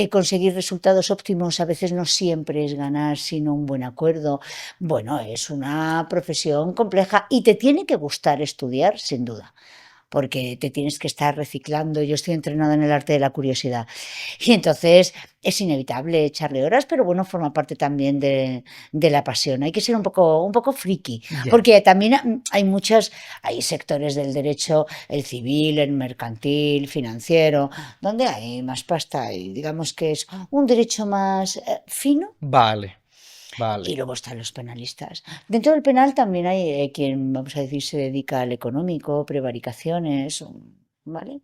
Conseguir resultados óptimos a veces no siempre es ganar, sino un buen acuerdo. Bueno, es una profesión compleja y te tiene que gustar estudiar, sin duda, porque te tienes que estar reciclando. Yo estoy entrenada en el arte de la curiosidad y entonces es inevitable echarle horas, pero bueno, forma parte también de la pasión. Hay que ser un poco friki, porque también hay sectores del derecho, el civil, el mercantil, financiero, donde hay más pasta y digamos que es un derecho más fino. Vale. Y luego están los penalistas. Dentro del penal también hay quien, vamos a decir, se dedica al económico, prevaricaciones, ¿vale?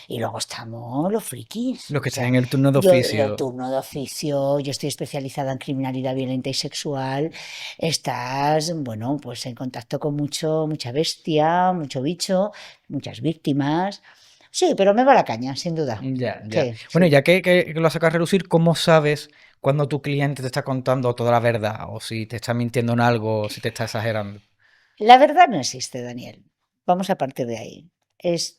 Y luego estamos los frikis. Los que están en el turno de Yo, oficio. el turno de oficio, yo estoy especializada en criminalidad violenta y sexual. Estás, bueno, pues en contacto con mucha bestia, mucho bicho, muchas víctimas. Sí, pero me va la caña, sin duda. Ya. Sí, Bueno, sí. ya que lo sacas a relucir, ¿cómo sabes cuando tu cliente te está contando toda la verdad? O si te está mintiendo en algo, o si te está exagerando. La verdad no existe, Daniel. Vamos a partir de ahí.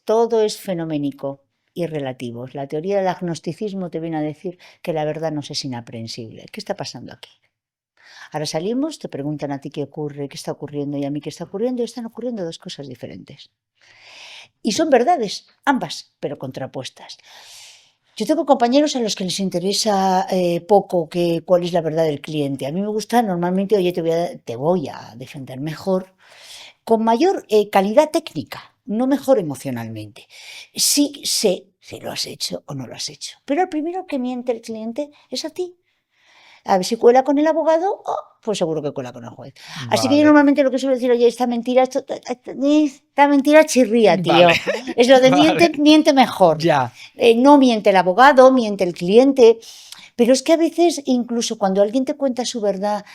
Todo es fenoménico y relativo. La teoría del agnosticismo te viene a decir que la verdad nos es inaprehensible. ¿Qué está pasando aquí? Ahora salimos, te preguntan a ti qué ocurre, qué está ocurriendo y a mí qué está ocurriendo, y están ocurriendo dos cosas diferentes. Y son verdades, ambas, pero contrapuestas. Yo tengo compañeros a los que les interesa poco cuál es la verdad del cliente. A mí me gusta normalmente, oye, te voy a defender mejor, con mayor calidad técnica, no mejor emocionalmente. Sí sé si lo has hecho o no lo has hecho. Pero el primero que miente el cliente es a ti. A ver si cuela con el abogado, pues seguro que cuela con el juez. Así que yo normalmente lo que suelo decir, oye, esta mentira chirría, tío. Vale. Es lo de Vale. miente mejor. Ya. No miente el abogado, miente el cliente. Pero es que a veces, incluso cuando alguien te cuenta su verdad,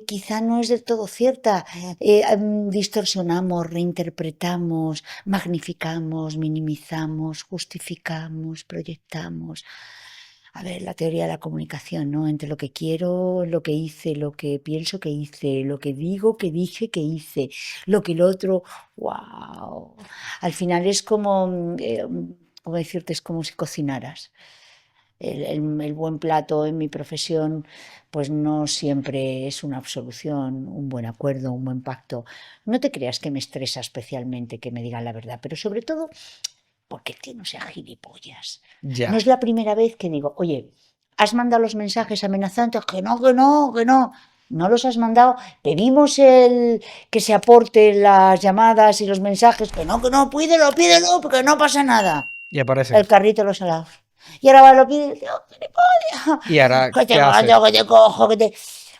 quizá no es del todo cierta. Distorsionamos, reinterpretamos, magnificamos, minimizamos, justificamos, proyectamos. A ver, la teoría de la comunicación, ¿no? Entre lo que quiero, lo que hice, lo que pienso que hice, lo que digo que dije que hice, lo que el otro, wow. Al final es como, ¿cómo decirte? Es como si cocinaras. El buen plato en mi profesión, pues no siempre es una absolución, un buen acuerdo, un buen pacto. No te creas que me estresa especialmente que me digan la verdad, pero sobre todo porque el tío no sea gilipollas. Ya. No es la primera vez que digo, oye, ¿has mandado los mensajes amenazantes? Que no, que no, que no. No los has mandado. Pedimos que se aporten las llamadas y los mensajes. Que no, pídelo, porque no pasa nada. Y aparece. El carrito de los helados. Y ahora va, lo pide, oh, gilipollas. Y ahora, Que te ¿qué hace? mato, que te cojo, que te...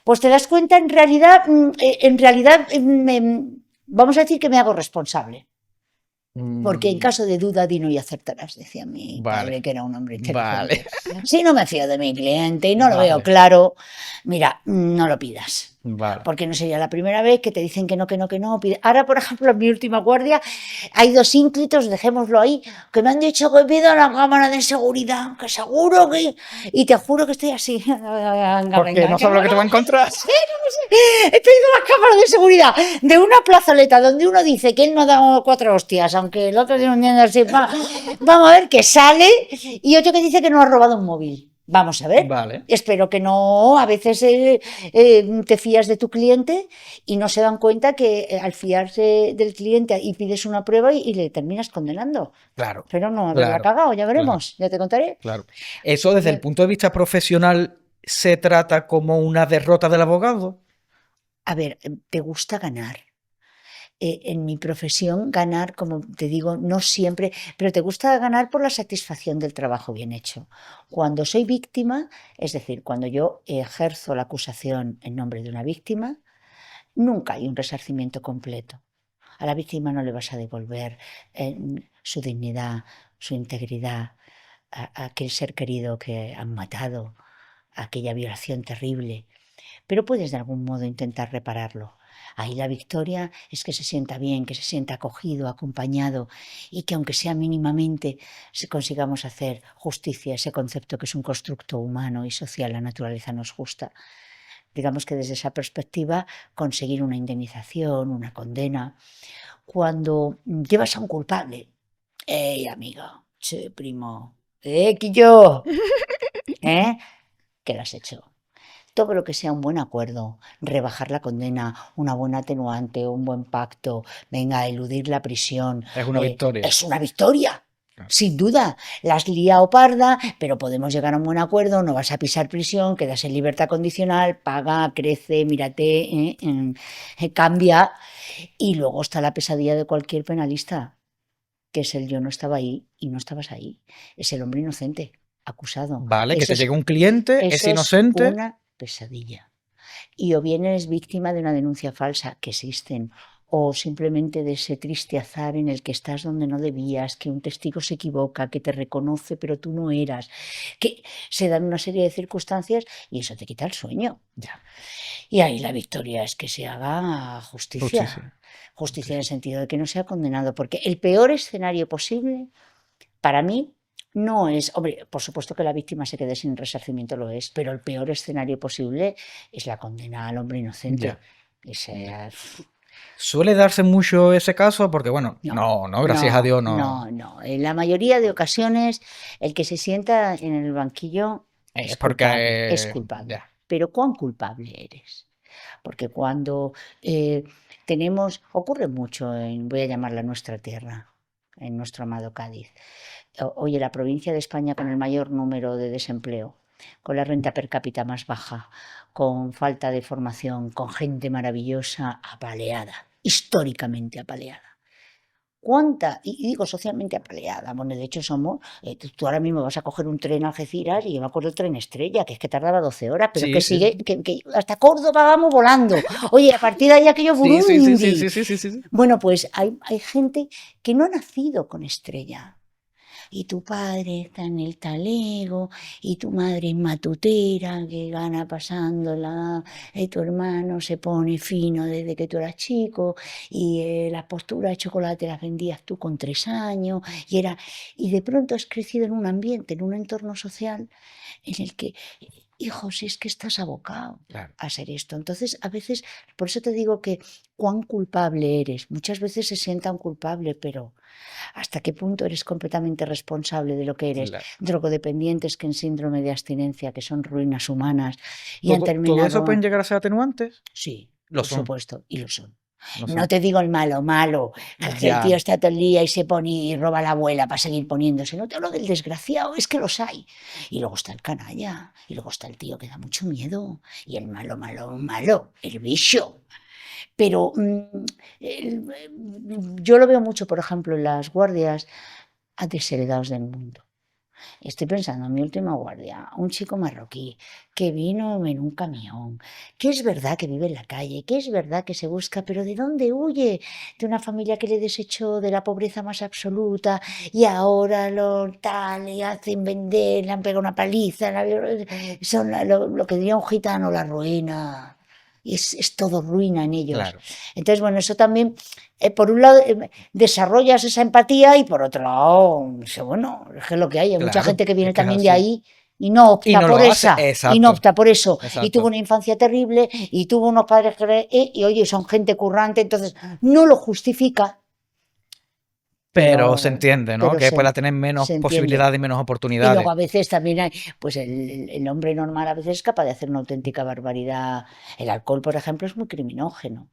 Pues te das cuenta, en realidad, vamos a decir que me hago responsable. Porque en caso de duda, dino y acertarás, decía mi padre, que era un hombre inteligente. Vale. Si no me fío de mi cliente y no lo Vale. veo claro, mira, no lo pidas. Vale. Porque no sería la primera vez que te dicen que no. Ahora, por ejemplo, en mi última guardia hay 2 ínclitos, dejémoslo ahí, que me han dicho que pido la cámara de seguridad, que seguro que... Y te juro que estoy así. Porque no sabes lo que te va a encontrar. He pedido la cámara de seguridad de una plazoleta donde uno dice que él no da 4 hostias, aunque el otro tiene un día así. Vamos a ver que sale, y otro que dice que no ha robado un móvil. Vamos a ver. Vale. Espero que no. A veces te fías de tu cliente y no se dan cuenta que al fiarse del cliente y pides una prueba y le terminas condenando. Claro. Pero no haberla Claro, cagado, ya veremos. Ya te contaré. Claro. Eso desde el punto de vista profesional se trata como una derrota del abogado. A ver, ¿te gusta ganar? En mi profesión, ganar, como te digo, no siempre, pero te gusta ganar por la satisfacción del trabajo bien hecho. Cuando soy víctima, es decir, cuando yo ejerzo la acusación en nombre de una víctima, nunca hay un resarcimiento completo. A la víctima no le vas a devolver su dignidad, su integridad, a aquel ser querido que han matado, a aquella violación terrible, pero puedes de algún modo intentar repararlo. Ahí la victoria es que se sienta bien, que se sienta acogido, acompañado, y que aunque sea mínimamente consigamos hacer justicia, ese concepto que es un constructo humano y social, la naturaleza nos justa. Digamos que desde esa perspectiva conseguir una indemnización, una condena. Cuando llevas a un culpable, ¡ey, amiga! Che, primo, quillo! ¿Qué lo has hecho? Todo lo que sea un buen acuerdo, rebajar la condena, una buena atenuante, un buen pacto, venga, eludir la prisión. Es una victoria. Es una victoria. Claro. Sin duda, la has liado parda, pero podemos llegar a un buen acuerdo, no vas a pisar prisión, quedas en libertad condicional, paga, crece, mírate, cambia. Y luego está la pesadilla de cualquier penalista, que es el yo no estaba ahí y no estabas ahí. Es el hombre inocente, acusado. Vale, que Eso te es- llegue un cliente, es eso inocente. una pesadilla. Y o bien eres víctima de una denuncia falsa, que existen, o simplemente de ese triste azar en el que estás donde no debías, que un testigo se equivoca, que te reconoce pero tú no eras, que se dan una serie de circunstancias y eso te quita el sueño. Ya. Y ahí la victoria es que se haga justicia. Justicia. Justicia en el sentido de que no sea condenado, porque el peor escenario posible para mí no es, hombre, por supuesto que la víctima se quede sin resarcimiento, lo es, pero el peor escenario posible es la condena al hombre inocente. Ya. Ese, Suele darse mucho ese caso porque, bueno, no, gracias a Dios no. No. En la mayoría de ocasiones, el que se sienta en el banquillo Es culpable, porque... es culpable. Ya. Pero ¿cuán culpable eres? Porque cuando ocurre mucho voy a llamarla nuestra tierra, en nuestro amado Cádiz. Oye, la provincia de España con el mayor número de desempleo, con la renta per cápita más baja, con falta de formación, con gente maravillosa, apaleada, históricamente apaleada. ¿Cuánta? Y digo socialmente apaleada. Bueno, de hecho somos... tú ahora mismo vas a coger un tren a Algeciras y yo me acuerdo del tren Estrella, que es que tardaba 12 horas, pero Sí, que sí. sigue... Que hasta Córdoba vamos volando. Oye, a partir de ahí aquello Burundi. Sí. Bueno, pues hay gente que no ha nacido con estrella. y tu padre está en el talego, y tu madre es matutera, que gana pasándola, y tu hermano se pone fino desde que tú eras chico, y las posturas de chocolate las vendías tú con 3 años, y de pronto has crecido en un ambiente, en un entorno social en el que, hijo, si es que estás abocado Claro. a ser esto. Entonces, a veces, por eso te digo que cuán culpable eres. Muchas veces se sientan culpable, pero ¿hasta qué punto eres completamente responsable de lo que eres? Claro. Drogodependientes que en síndrome de abstinencia, que son ruinas humanas y han ¿Todo eso terminado... pueden llegar a ser atenuantes? Sí, Lo por son. supuesto, y lo son. No No sé. te digo el malo, que el Ya. tío está todo el día y se pone y roba a la abuela para seguir poniéndose. No te hablo del desgraciado, es que los hay. Y luego está el canalla, y luego está el tío que da mucho miedo, y el malo, el bicho. Pero yo lo veo mucho, por ejemplo, en las guardias desheredados del mundo. Estoy pensando en mi última guardia, un chico marroquí que vino en un camión, que es verdad que vive en la calle, que es verdad que se busca, pero ¿de dónde huye? De una familia que le desechó de la pobreza más absoluta y ahora lo tal, le hacen vender, le han pegado una paliza, son lo que diría un gitano, la ruina. Y es todo ruina en ellos. Claro. Entonces, bueno, eso también, por un lado, desarrollas esa empatía y por otro lado, bueno, es que es lo que hay. Hay mucha Claro, gente que viene es que es también de así. ahí y no opta Y no por lo hace, esa. Y exacto. no opta por eso. Y Exacto. tuvo una infancia terrible y tuvo unos padres que... Y oye, son gente currante, entonces no lo justifica. Pero se entiende, ¿no? pero Que pueda tener menos se entiende. posibilidades y menos Y oportunidades. luego a veces también hay, pues el hombre normal a veces es capaz de hacer una auténtica barbaridad. El alcohol, por ejemplo, es muy criminógeno.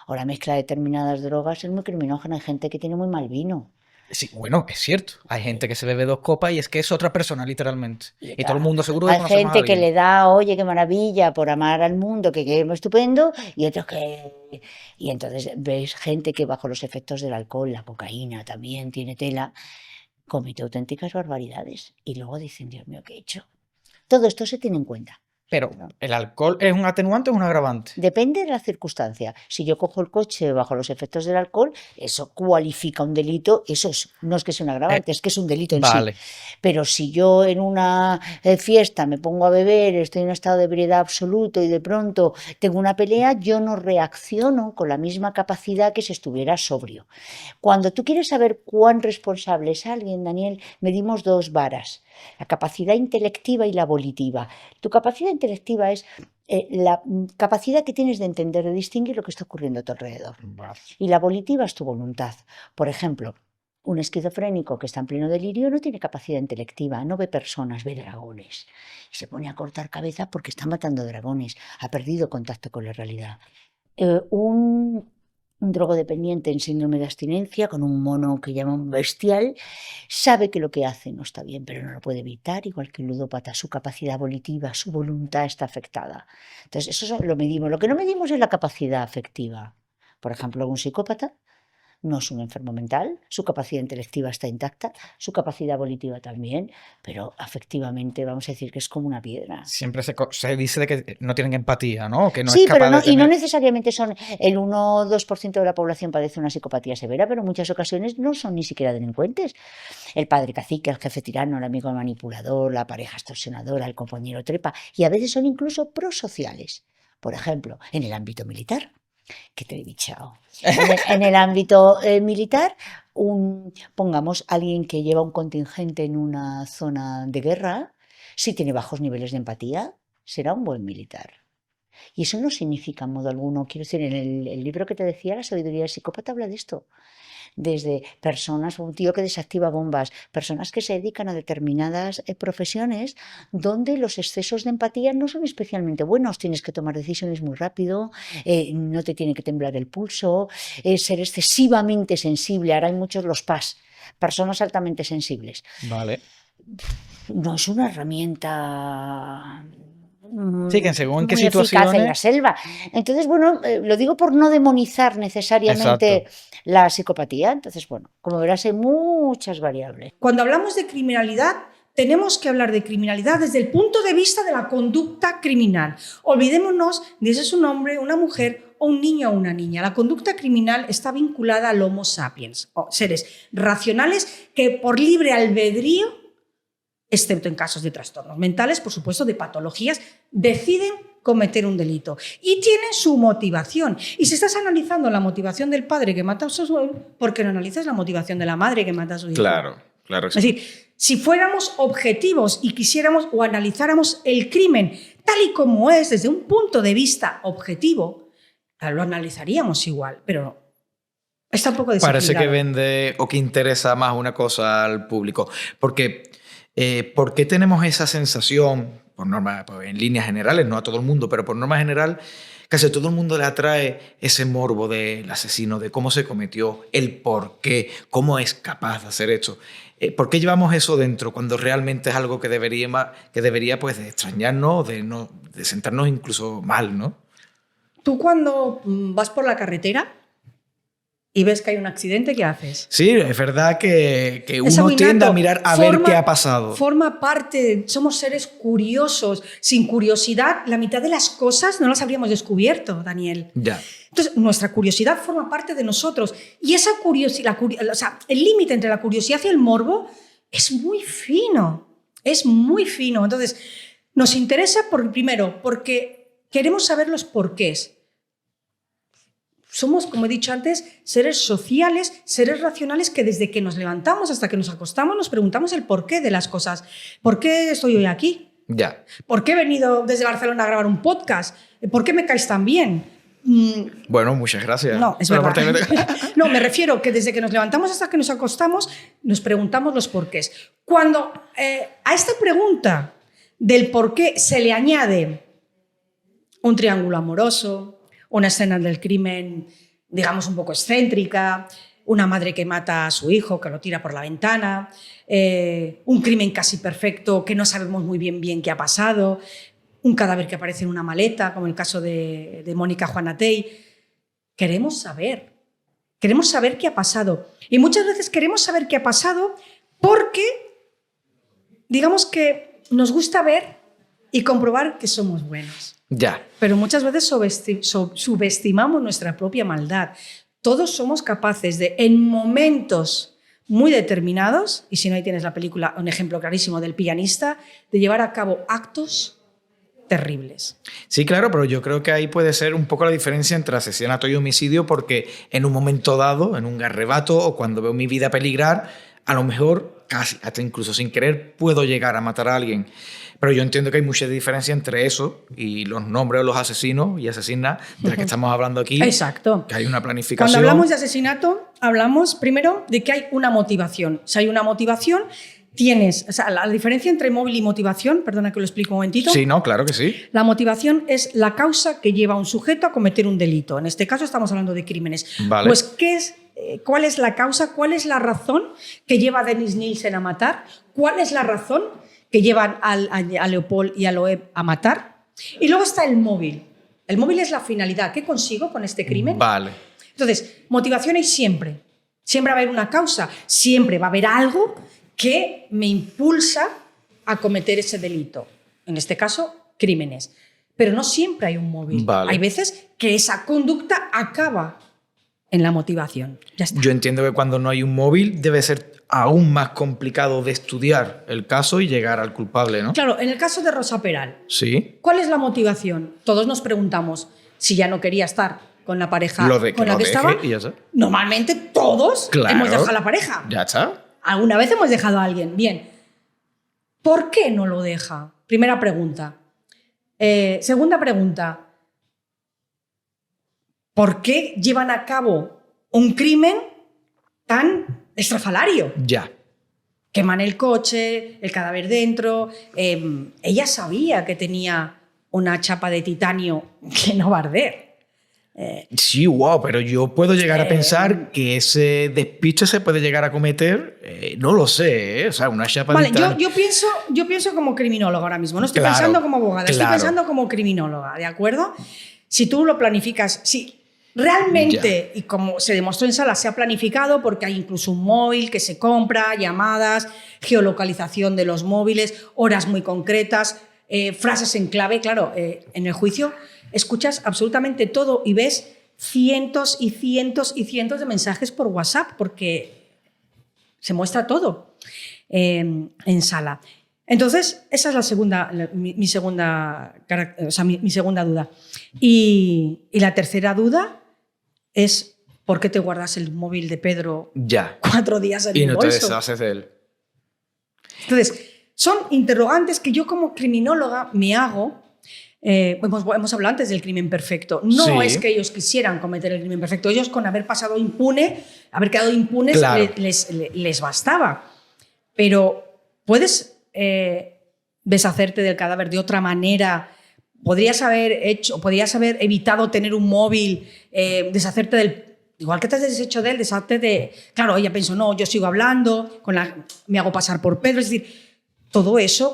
O la mezcla de determinadas drogas es muy criminógena. Hay gente que tiene muy mal vino. Sí, bueno, es cierto. Hay gente que se bebe 2 copas y es que es otra persona, literalmente. Y Y todo el mundo seguro que hay conocemos a gente que alguien. le da, oye, qué maravilla, por amar al mundo, que es estupendo, y otros que... Y entonces ves gente que bajo los efectos del alcohol, la cocaína también tiene tela, comete auténticas barbaridades. Y luego dicen, Dios mío, ¿qué he hecho? Todo esto se tiene en cuenta. Pero, ¿el alcohol es un atenuante o un agravante? Depende de la circunstancia. Si yo cojo el coche bajo los efectos del alcohol, eso cualifica un delito. Eso no es que sea un agravante, es que es un delito en Vale. sí. Pero si yo en una fiesta me pongo a beber, estoy en un estado de ebriedad absoluto y de pronto tengo una pelea, yo no reacciono con la misma capacidad que si estuviera sobrio. Cuando tú quieres saber cuán responsable es alguien, Daniel, medimos 2 varas: la capacidad intelectiva y la volitiva. Tu capacidad intelectiva es la capacidad que tienes de entender, de distinguir lo que está ocurriendo a tu alrededor. Vale. Y la volitiva es tu voluntad. Por ejemplo, un esquizofrénico que está en pleno delirio no tiene capacidad intelectiva, no ve personas, ve dragones. Y se pone a cortar cabeza porque está matando dragones, ha perdido contacto con la realidad. Un drogodependiente en síndrome de abstinencia, con un mono que llaman bestial, sabe que lo que hace no está bien, pero no lo puede evitar, igual que un ludópata. Su capacidad volitiva, su voluntad está afectada. Entonces, eso lo medimos. Lo que no medimos es la capacidad afectiva. Por ejemplo, un psicópata no es un enfermo mental, su capacidad intelectiva está intacta, su capacidad volitiva también, pero afectivamente vamos a decir que es como una piedra. Siempre se dice de que no tienen empatía, ¿no? Que no Sí, es capaz pero no, de y no tener... necesariamente son el 1 o 2% de la población padece una psicopatía severa, pero en muchas ocasiones no son ni siquiera delincuentes. El padre cacique, el jefe tirano, el amigo manipulador, la pareja extorsionadora, el compañero trepa, y a veces son incluso prosociales. Por ejemplo, en el ámbito militar. ¿Qué te he dicho? En el ámbito militar, pongamos alguien que lleva un contingente en una zona de guerra, si tiene bajos niveles de empatía, será un buen militar. Y eso no significa en modo alguno, quiero decir, en el libro que te decía, La sabiduría del psicópata, habla de esto. Desde personas, un tío que desactiva bombas, personas que se dedican a determinadas profesiones donde los excesos de empatía no son especialmente buenos. Tienes que tomar decisiones muy rápido, no te tiene que temblar el pulso, ser excesivamente sensible. Ahora hay muchos los PAS, personas altamente sensibles. Vale. No es una herramienta... Sí, que según qué muy eficaz en la situaciones... selva. Entonces, bueno, lo digo por no demonizar necesariamente Exacto. la psicopatía. Entonces, bueno, como verás, hay muchas variables. Cuando hablamos de criminalidad, tenemos que hablar de criminalidad desde el punto de vista de la conducta criminal. Olvidémonos de si es un hombre, una mujer o un niño o una niña. La conducta criminal está vinculada al Homo sapiens, o seres racionales que por libre albedrío, excepto en casos de trastornos mentales, por supuesto, de patologías, deciden cometer un delito y tienen su motivación. Y si estás analizando la motivación del padre que mata a su hijo, ¿por qué no analizas la motivación de la madre que mata a su hijo? Claro, claro. Es decir, si fuéramos objetivos y quisiéramos o analizáramos el crimen tal y como es desde un punto de vista objetivo, lo analizaríamos igual, pero está un poco desequilibrado. Parece que vende o que interesa más una cosa al público. Porque, ¿por qué tenemos esa sensación, por norma, pues en líneas generales, no a todo el mundo, pero por norma general, casi a todo el mundo le atrae ese morbo del asesino, de cómo se cometió, el por qué, cómo es capaz de hacer esto? ¿Por qué llevamos eso dentro cuando realmente es algo que debería pues, de extrañarnos, de sentarnos incluso mal, ¿no? Tú cuando vas por la carretera y ves que hay un accidente, ¿qué haces? Sí, es verdad que Es uno muy tiende nato. a mirar a ver qué ha pasado. Forma parte, somos seres curiosos. Sin curiosidad, la mitad de las cosas no las habríamos descubierto, Daniel. Ya. Entonces, nuestra curiosidad forma parte de nosotros. Y esa curiosidad, o sea, el límite entre la curiosidad y el morbo es muy fino. Es muy fino. Entonces, nos interesa, primero, porque queremos saber los porqués. Somos, como he dicho antes, seres sociales, seres racionales que desde que nos levantamos hasta que nos acostamos nos preguntamos el porqué de las cosas. ¿Por qué estoy hoy aquí? Ya. ¿Por qué he venido desde Barcelona a grabar un podcast? ¿Por qué me caes tan bien? Bueno, muchas gracias. No, es verdad. No, me refiero que desde que nos levantamos hasta que nos acostamos nos preguntamos los porqués. Cuando a esta pregunta del por qué se le añade un triángulo amoroso, una escena del crimen, digamos, un poco excéntrica, una madre que mata a su hijo, que lo tira por la ventana, un crimen casi perfecto que no sabemos muy bien qué ha pasado, un cadáver que aparece en una maleta, como el caso de Mónica Juanatey. Queremos saber qué ha pasado. Y muchas veces queremos saber qué ha pasado porque, digamos que nos gusta ver y comprobar que somos buenos. Ya. Pero muchas veces subestimamos nuestra propia maldad. Todos somos capaces de, en momentos muy determinados, y si no, ahí tienes la película, un ejemplo clarísimo del pianista, de llevar a cabo actos terribles. Sí, claro, pero yo creo que ahí puede ser un poco la diferencia entre asesinato y homicidio, porque en un momento dado, en un arrebato o cuando veo mi vida peligrar, a lo mejor, casi, hasta incluso sin querer, puedo llegar a matar a alguien. Pero yo entiendo que hay mucha diferencia entre eso y los nombres de los asesinos y asesinas de los que estamos hablando aquí. Exacto. Que hay una planificación. Cuando hablamos de asesinato, hablamos primero de que hay una motivación. Si hay una motivación, tienes... O sea, la diferencia entre móvil y motivación, perdona que lo explico un momentito. Sí, no, claro que sí. La motivación es la causa que lleva a un sujeto a cometer un delito. En este caso estamos hablando de crímenes. Vale. Pues, ¿cuál es la causa? ¿Cuál es la razón que lleva a Dennis Nielsen a matar? ¿Cuál es la razón que llevan a Leopold y a Loeb a matar? Y luego está el móvil. El móvil es la finalidad. ¿Qué consigo con este crimen? Vale. Entonces, motivación hay siempre. Siempre va a haber una causa. Siempre va a haber algo que me impulsa a cometer ese delito. En este caso, crímenes. Pero no siempre hay un móvil. Vale. Hay veces que esa conducta acaba en la motivación. Ya está. Yo entiendo que cuando no hay un móvil debe ser aún más complicado de estudiar el caso y llegar al culpable, ¿no? Claro, en el caso de Rosa Peral, Sí. ¿cuál es la motivación? Todos nos preguntamos si ya no quería estar con la pareja con la que estaba. Y ya está. Normalmente todos Claro. hemos dejado a la pareja. Ya está. Alguna vez hemos dejado a alguien. Bien. ¿Por qué no lo deja? Primera pregunta. Segunda pregunta. ¿Por qué llevan a cabo un crimen tan estrafalario? Ya. Queman el coche, el cadáver dentro. Ella sabía que tenía una chapa de titanio que no va a arder. Sí, wow, pero yo puedo llegar a pensar que ese despiste se puede llegar a cometer, no lo sé, ¿eh? O sea, una chapa Vale, de titanio. yo pienso como criminóloga ahora mismo, no estoy Claro, pensando como abogada, estoy claro. pensando como criminóloga, ¿de acuerdo? Si tú lo planificas, si realmente, y como se demostró en sala, se ha planificado porque hay incluso un móvil que se compra, llamadas, geolocalización de los móviles, horas muy concretas, frases en clave, claro, en el juicio escuchas absolutamente todo y ves cientos y cientos y cientos de mensajes por WhatsApp, porque se muestra todo en sala. Entonces, esa es mi segunda duda. Y la tercera duda es, ¿por qué te guardas el móvil de Pedro Ya. 4 días en Y el no te bolso? deshaces de él. Entonces, son interrogantes que yo como criminóloga me hago. Hemos hablado antes del crimen perfecto. No Sí. es que ellos quisieran cometer el crimen perfecto. Ellos, con haber pasado impune, haber quedado impunes, Claro. les bastaba. Pero puedes deshacerte del cadáver de otra manera. Podrías haber evitado tener un móvil, deshacerte del... Igual que te has deshecho de él, deshacerte de... Claro, ella pensó, no, yo sigo hablando, me hago pasar por Pedro. Es decir, todo eso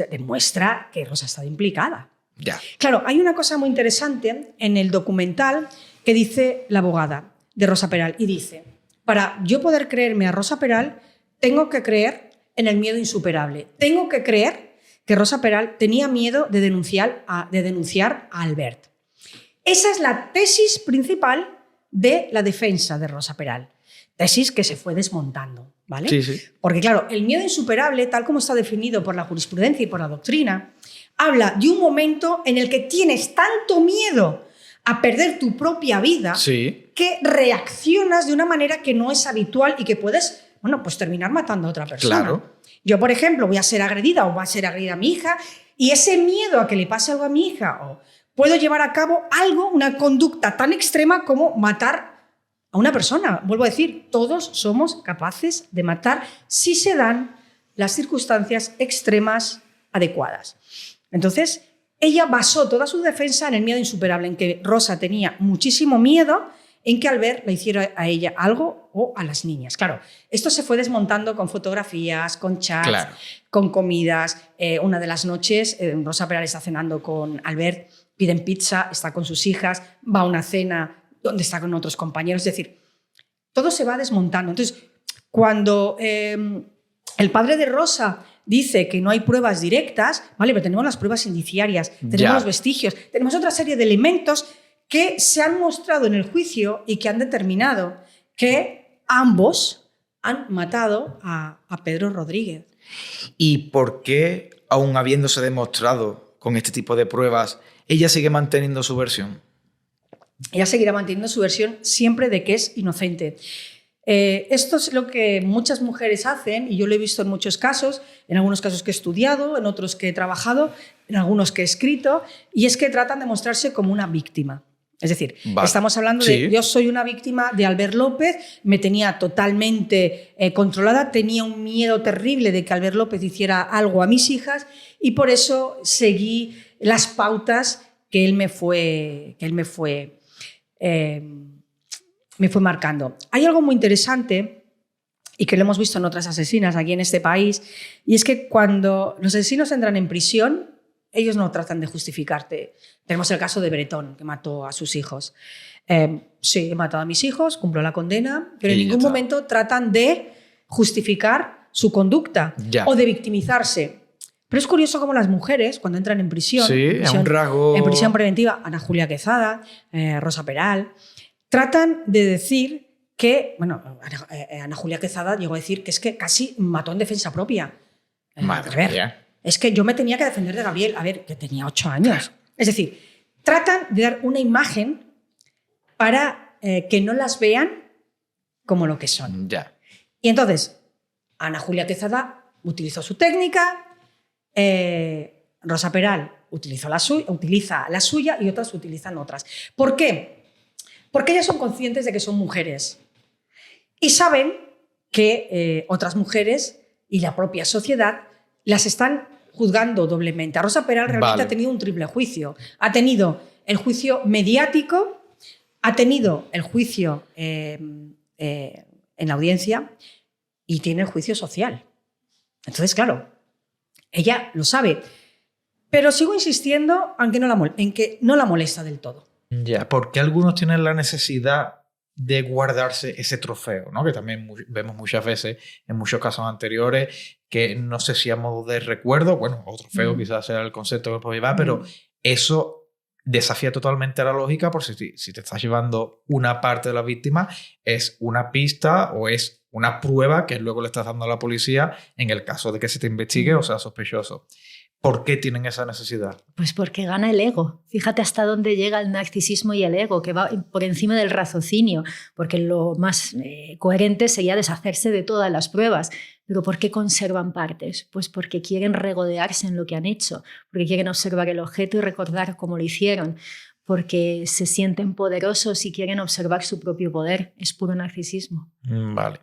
demuestra que Rosa ha estado implicada. Ya. Claro, hay una cosa muy interesante en el documental que dice la abogada de Rosa Peral, y dice, para yo poder creerme a Rosa Peral, tengo que creer en el miedo insuperable. Tengo que creer que Rosa Peral tenía miedo de denunciar a Albert. Esa es la tesis principal de la defensa de Rosa Peral. Tesis que se fue desmontando, ¿vale? Sí, sí. Porque claro, el miedo insuperable, tal como está definido por la jurisprudencia y por la doctrina, habla de un momento en el que tienes tanto miedo a perder tu propia vida, Sí. que reaccionas de una manera que no es habitual y que puedes, pues terminar matando a otra persona. Claro. Yo, por ejemplo, voy a ser agredida o va a ser agredida mi hija, y ese miedo a que le pase algo a mi hija, o puedo llevar a cabo una conducta tan extrema como matar a una persona. Vuelvo a decir, todos somos capaces de matar si se dan las circunstancias extremas adecuadas. Entonces, ella basó toda su defensa en el miedo insuperable, en que Rosa tenía muchísimo miedo en que Albert le hiciera a ella algo o a las niñas. Claro, esto se fue desmontando con fotografías, con chats, Claro. con comidas. Una de las noches, Rosa Peral está cenando con Albert, piden pizza, está con sus hijas, va a una cena donde está con otros compañeros. Es decir, todo se va desmontando. Entonces, cuando el padre de Rosa dice que no hay pruebas directas, vale, pero tenemos las pruebas indiciarias, tenemos Ya. los vestigios, tenemos otra serie de elementos que se han mostrado en el juicio y que han determinado que ambos han matado a Pedro Rodríguez. ¿Y por qué, aun habiéndose demostrado con este tipo de pruebas, ella sigue manteniendo su versión? Ella seguirá manteniendo su versión siempre de que es inocente. Esto es lo que muchas mujeres hacen, y yo lo he visto en muchos casos, en algunos casos que he estudiado, en otros que he trabajado, en algunos que he escrito, y es que tratan de mostrarse como una víctima. Es decir, Vale. estamos hablando Sí. de yo soy una víctima de Albert López, me tenía totalmente controlada, tenía un miedo terrible de que Albert López hiciera algo a mis hijas, y por eso seguí las pautas que él me fue marcando. Hay algo muy interesante y que lo hemos visto en otras asesinas aquí en este país, y es que cuando los asesinos entran en prisión, ellos no tratan de justificarte. Tenemos el caso de Bretón, que mató a sus hijos. Sí, he matado a mis hijos, cumplo la condena, pero en Y ya ningún está. momento tratan de justificar su conducta Ya. o de victimizarse. Pero es curioso cómo las mujeres, cuando entran en prisión, Sí, es un rasgo... en prisión preventiva, Ana Julia Quezada, Rosa Peral, tratan de decir que, Ana Julia Quezada llegó a decir que es que casi mató en defensa propia. Madre A ver, mía. es que yo me tenía que defender de Gabriel, que tenía 8 años. Es decir, tratan de dar una imagen para que no las vean como lo que son. Ya. Y entonces, Ana Julia Quezada utilizó su técnica, Rosa Peral utiliza la suya y otras utilizan otras. ¿Por qué? Porque ellas son conscientes de que son mujeres y saben que otras mujeres y la propia sociedad las están juzgando doblemente. A Rosa Peral realmente Vale. ha tenido un triple juicio. Ha tenido el juicio mediático, ha tenido el juicio en la audiencia y tiene el juicio social. Entonces, claro, ella lo sabe. Pero sigo insistiendo en que no la molesta del todo. Ya, porque algunos tienen la necesidad de guardarse ese trofeo, ¿no? Que también vemos muchas veces en muchos casos anteriores, que no sé si a modo de recuerdo, bueno, o trofeo quizás sea el concepto que puedo llevar, pero eso desafía totalmente la lógica, por si te estás llevando una parte de la víctima, es una pista o es una prueba que luego le estás dando a la policía en el caso de que se te investigue o sea sospechoso. ¿Por qué tienen esa necesidad? Pues porque gana el ego. Fíjate hasta dónde llega el narcisismo y el ego, que va por encima del raciocinio, porque lo más coherente sería deshacerse de todas las pruebas. ¿Pero por qué conservan partes? Pues porque quieren regodearse en lo que han hecho, porque quieren observar el objeto y recordar cómo lo hicieron, porque se sienten poderosos y quieren observar su propio poder. Es puro narcisismo. Vale.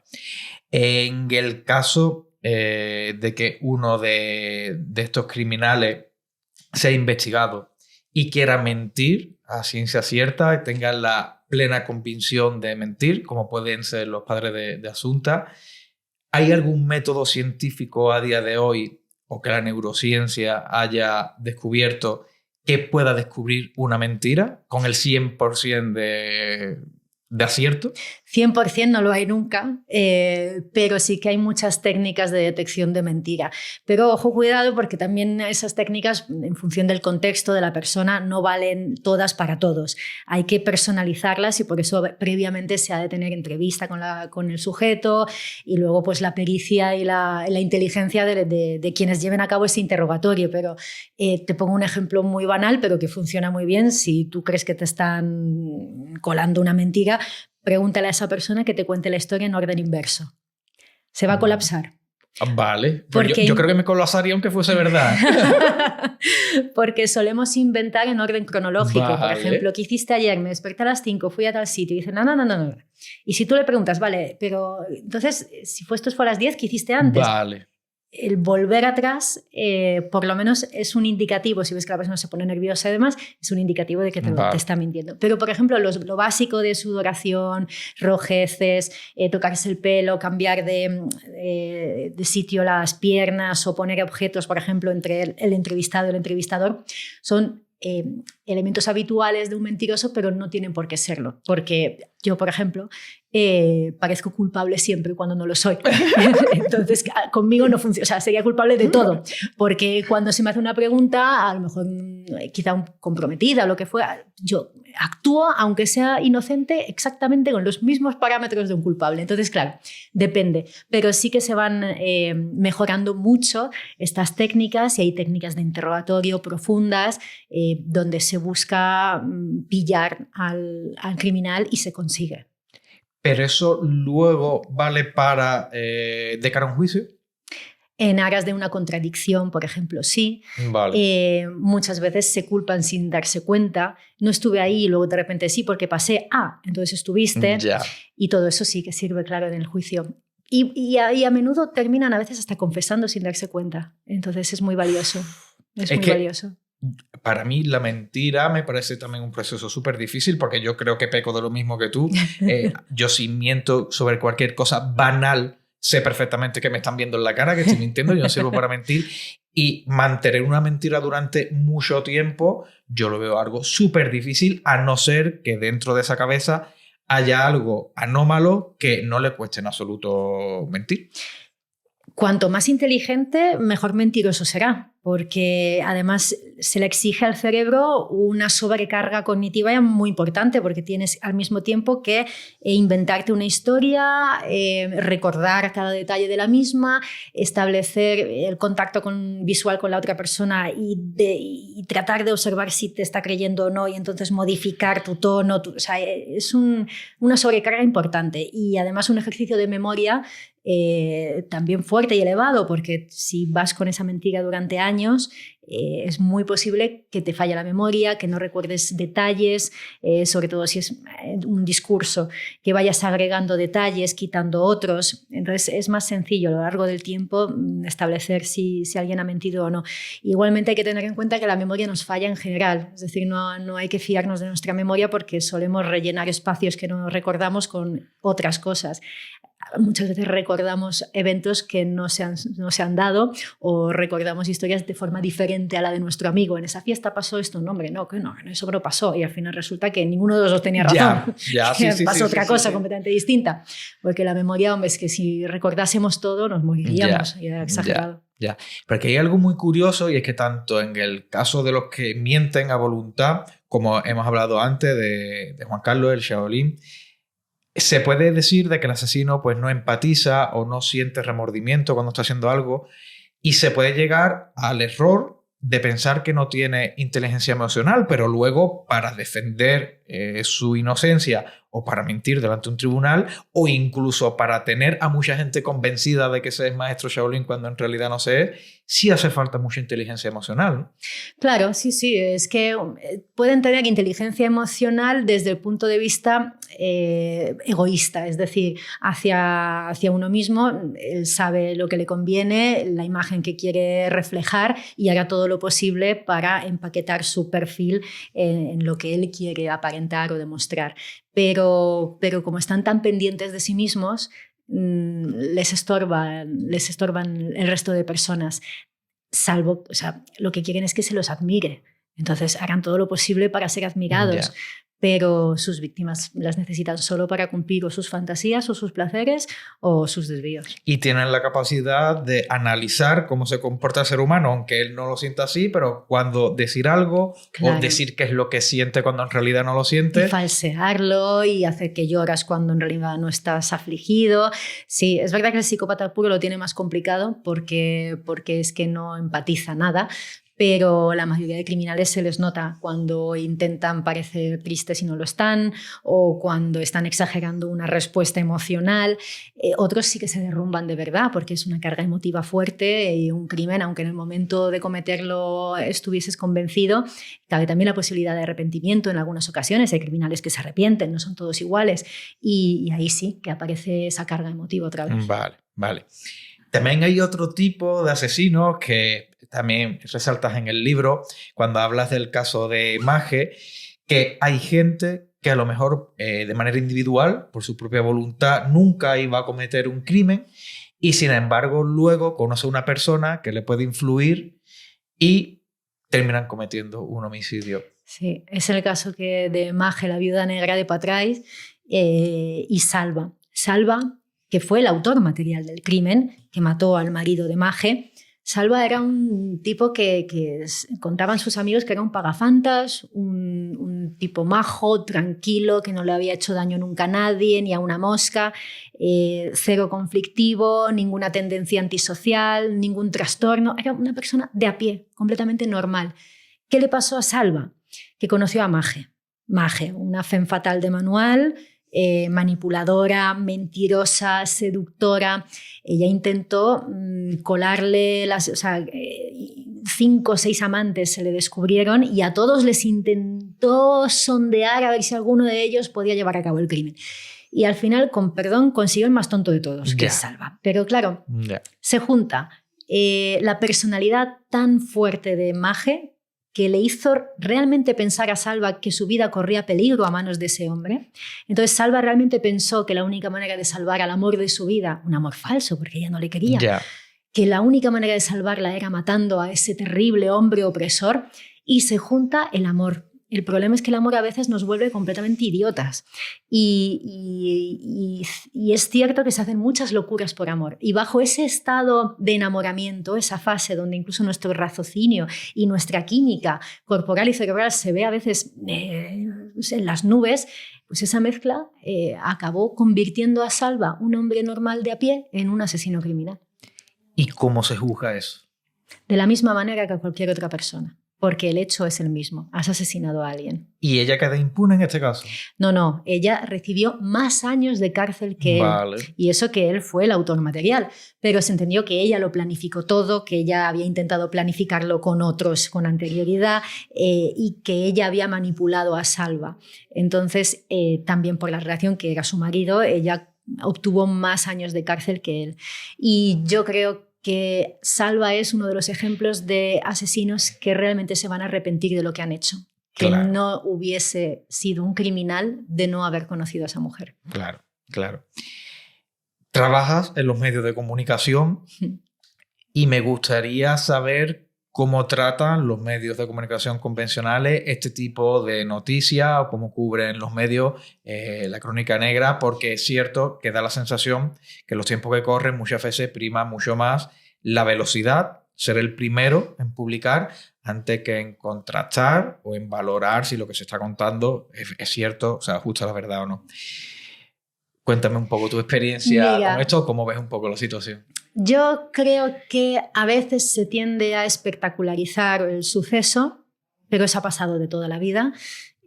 En el caso de que uno de estos criminales sea investigado y quiera mentir a ciencia cierta y tenga la plena convicción de mentir, como pueden ser los padres de Asunta, ¿hay algún método científico a día de hoy o que la neurociencia haya descubierto que pueda descubrir una mentira con el 100% de acierto? 100% no lo hay nunca, pero sí que hay muchas técnicas de detección de mentira. Pero ojo, cuidado, porque también esas técnicas, en función del contexto de la persona, no valen todas para todos. Hay que personalizarlas y por eso previamente se ha de tener entrevista con el sujeto y luego pues la pericia y la inteligencia de quienes lleven a cabo ese interrogatorio. Pero te pongo un ejemplo muy banal, pero que funciona muy bien. Si tú crees que te están colando una mentira, pregúntale a esa persona que te cuente la historia en orden inverso. Se va a colapsar. Vale, porque yo creo que me colapsaría aunque fuese verdad. Porque solemos inventar en orden cronológico. Vale. Por ejemplo, ¿qué hiciste ayer? Me desperté a las 5, fui a tal sitio. Y dice, no. Y si tú le preguntas, vale, pero entonces, si esto fue a las 10, ¿qué hiciste antes? Vale. El volver atrás, por lo menos es un indicativo, si ves que la persona se pone nerviosa y demás, es un indicativo de que te está mintiendo. Pero, por ejemplo, lo básico de sudoración, rojeces, tocarse el pelo, cambiar de sitio las piernas o poner objetos, por ejemplo, entre el entrevistado y el entrevistador, son elementos habituales de un mentiroso, pero no tienen por qué serlo. Porque yo, por ejemplo, parezco culpable siempre cuando no lo soy. Entonces, conmigo no funciona. O sea, sería culpable de todo. Porque cuando se me hace una pregunta, a lo mejor quizá comprometida o lo que fuera, yo actúo, aunque sea inocente, exactamente con los mismos parámetros de un culpable. Entonces, claro, depende. Pero sí que se van mejorando mucho estas técnicas y hay técnicas de interrogatorio profundas donde se busca pillar al criminal y se consigue. ¿Pero eso luego vale para de cara a un juicio? En aras de una contradicción, por ejemplo, sí. Vale. Muchas veces se culpan sin darse cuenta. No estuve ahí y luego de repente sí, porque pasé. Entonces estuviste. Ya. Y todo eso sí que sirve, claro, en el juicio. Y a menudo terminan a veces hasta confesando sin darse cuenta. Entonces es muy valioso. Es muy valioso. Para mí la mentira me parece también un proceso súper difícil porque yo creo que peco de lo mismo que tú. Yo si miento sobre cualquier cosa banal, sé perfectamente que me están viendo en la cara, que estoy mintiendo, yo no sirvo para mentir. Y mantener una mentira durante mucho tiempo, yo lo veo algo súper difícil, a no ser que dentro de esa cabeza haya algo anómalo que no le cueste en absoluto mentir. Cuanto más inteligente, mejor mentiroso será, porque además se le exige al cerebro una sobrecarga cognitiva muy importante, porque tienes al mismo tiempo que inventarte una historia, recordar cada detalle de la misma, establecer el contacto visual con la otra persona y tratar de observar si te está creyendo o no y entonces modificar tu tono. O sea, es una sobrecarga importante y además un ejercicio de memoria también fuerte y elevado, porque si vas con esa mentira durante años, es muy posible que te falle la memoria, que no recuerdes detalles, sobre todo si es un discurso, que vayas agregando detalles, quitando otros. Entonces es más sencillo a lo largo del tiempo establecer si alguien ha mentido o no. Igualmente hay que tener en cuenta que la memoria nos falla en general, es decir, no hay que fiarnos de nuestra memoria porque solemos rellenar espacios que no recordamos con otras cosas. muchas veces recordamos eventos que no se han dado, o recordamos historias de forma diferente a la de nuestro amigo. En esa fiesta pasó esto, no, hombre, no, eso no pasó. Y al final resulta que ninguno de los dos tenía razón. Pasó otra cosa completamente distinta. Porque la memoria, hombre, es que si recordásemos todo nos moriríamos. Y era exagerado. Ya, porque hay algo muy curioso, y es que tanto en el caso de los que mienten a voluntad, como hemos hablado antes de Juan Carlos, el Shaolin, se puede decir de que el asesino pues no empatiza o no siente remordimiento cuando está haciendo algo, y se puede llegar al error de pensar que no tiene inteligencia emocional, pero luego para defender su inocencia o para mentir delante de un tribunal, o incluso para tener a mucha gente convencida de que ese es maestro Shaolin cuando en realidad no se es, sí hace falta mucha inteligencia emocional, ¿no? Claro, sí, es que pueden tener inteligencia emocional desde el punto de vista egoísta, es decir, hacia uno mismo. Él sabe lo que le conviene, la imagen que quiere reflejar, y hará todo lo posible para empaquetar su perfil en lo que él quiere aparentar o demostrar. Pero como están tan pendientes de sí mismos, les estorban el resto de personas. Salvo, lo que quieren es que se los admire. Entonces harán todo lo posible para ser admirados. Pero sus víctimas las necesitan solo para cumplir o sus fantasías o sus placeres o sus desvíos. Y tienen la capacidad de analizar cómo se comporta el ser humano, aunque él no lo sienta así, pero cuando decir algo, claro, o decir qué es lo que siente cuando en realidad no lo siente. Y falsearlo y hacer que lloras cuando en realidad no estás afligido. Sí, es verdad que el psicópata puro lo tiene más complicado porque es que no empatiza nada. Pero la mayoría de criminales se les nota cuando intentan parecer tristes y no lo están, o cuando están exagerando una respuesta emocional. Otros sí que se derrumban de verdad porque es una carga emotiva fuerte y un crimen, aunque en el momento de cometerlo estuvieses convencido, cabe también la posibilidad de arrepentimiento en algunas ocasiones. Hay criminales que se arrepienten, no son todos iguales, y ahí sí que aparece esa carga emotiva otra vez. Vale. También hay otro tipo de asesinos que también resaltas en el libro cuando hablas del caso de Mage, que hay gente que a lo mejor de manera individual, por su propia voluntad, nunca iba a cometer un crimen, y sin embargo luego conoce a una persona que le puede influir y terminan cometiendo un homicidio. Sí, es el caso de Mage, la viuda negra de Patrais, y Salva. Salva, que fue el autor material del crimen, que mató al marido de Mage. Salva era un tipo que contaban sus amigos que era un pagafantas, un tipo majo, tranquilo, que no le había hecho daño nunca a nadie, ni a una mosca, cero conflictivo, ninguna tendencia antisocial, ningún trastorno. Era una persona de a pie, completamente normal. ¿Qué le pasó a Salva? Que conoció a Mage. Mage, una femme fatale de manual, manipuladora, mentirosa, seductora. Ella intentó colarle 5 o 6 amantes se le descubrieron, y a todos les intentó sondear a ver si alguno de ellos podía llevar a cabo el crimen. Y al final, con perdón, consiguió el más tonto de todos, que es Salva. Pero claro, se junta la personalidad tan fuerte de Mage, que le hizo realmente pensar a Salva que su vida corría peligro a manos de ese hombre. Entonces Salva realmente pensó que la única manera de salvar al amor de su vida, un amor falso porque ella no le quería, que la única manera de salvarla era matando a ese terrible hombre opresor, y se junta el amor. El problema es que el amor a veces nos vuelve completamente idiotas, y es cierto que se hacen muchas locuras por amor, y bajo ese estado de enamoramiento, esa fase donde incluso nuestro raciocinio y nuestra química corporal y cerebral se ve a veces en las nubes, pues esa mezcla acabó convirtiendo a Salva, un hombre normal de a pie, en un asesino criminal. ¿Y cómo se juzga eso? De la misma manera que a cualquier otra persona. Porque el hecho es el mismo. Has asesinado a alguien. ¿Y ella queda impune en este caso? No. Ella recibió más años de cárcel que él. Y eso que él fue el autor material. Pero se entendió que ella lo planificó todo, que ella había intentado planificarlo con otros con anterioridad, y que ella había manipulado a Salva. Entonces, también por la relación que era su marido, ella obtuvo más años de cárcel que él. Y yo creo que Salva es uno de los ejemplos de asesinos que realmente se van a arrepentir de lo que han hecho. Que no hubiese sido un criminal de no haber conocido a esa mujer. Claro. trabajas en los medios de comunicación y me gustaría saber cómo tratan los medios de comunicación convencionales este tipo de noticias o cómo cubren los medios la crónica negra, porque es cierto que da la sensación que en los tiempos que corren muchas veces prima mucho más la velocidad, ser el primero en publicar, antes que en contrastar o en valorar si lo que se está contando es cierto, o sea, ajusta a la verdad o no. Cuéntame un poco tu experiencia con esto, cómo ves un poco la situación. Yo creo que a veces se tiende a espectacularizar el suceso, pero eso ha pasado de toda la vida.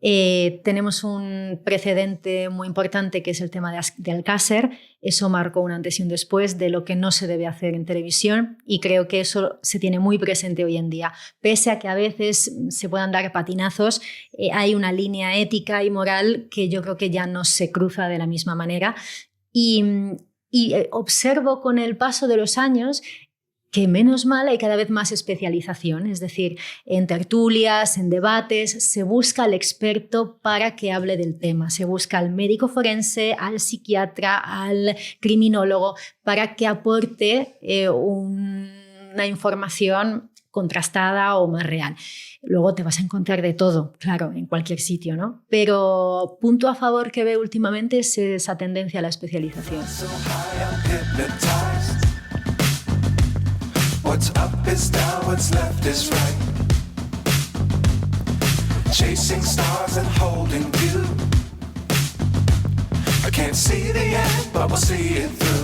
Tenemos un precedente muy importante que es el tema de Alcácer. Eso marcó un antes y un después de lo que no se debe hacer en televisión y creo que eso se tiene muy presente hoy en día. Pese a que a veces se puedan dar patinazos, hay una línea ética y moral que yo creo que ya no se cruza de la misma manera y observo con el paso de los años que menos mal hay cada vez más especialización, es decir, en tertulias, en debates, se busca al experto para que hable del tema, se busca al médico forense, al psiquiatra, al criminólogo, para que aporte una información contrastada o más real. Luego te vas a encontrar de todo, claro, en cualquier sitio, ¿no? Pero punto a favor que veo últimamente es esa tendencia a la especialización. What's up is down, what's left is right. Chasing stars and holding you. I can't see the end, but we'll see it through.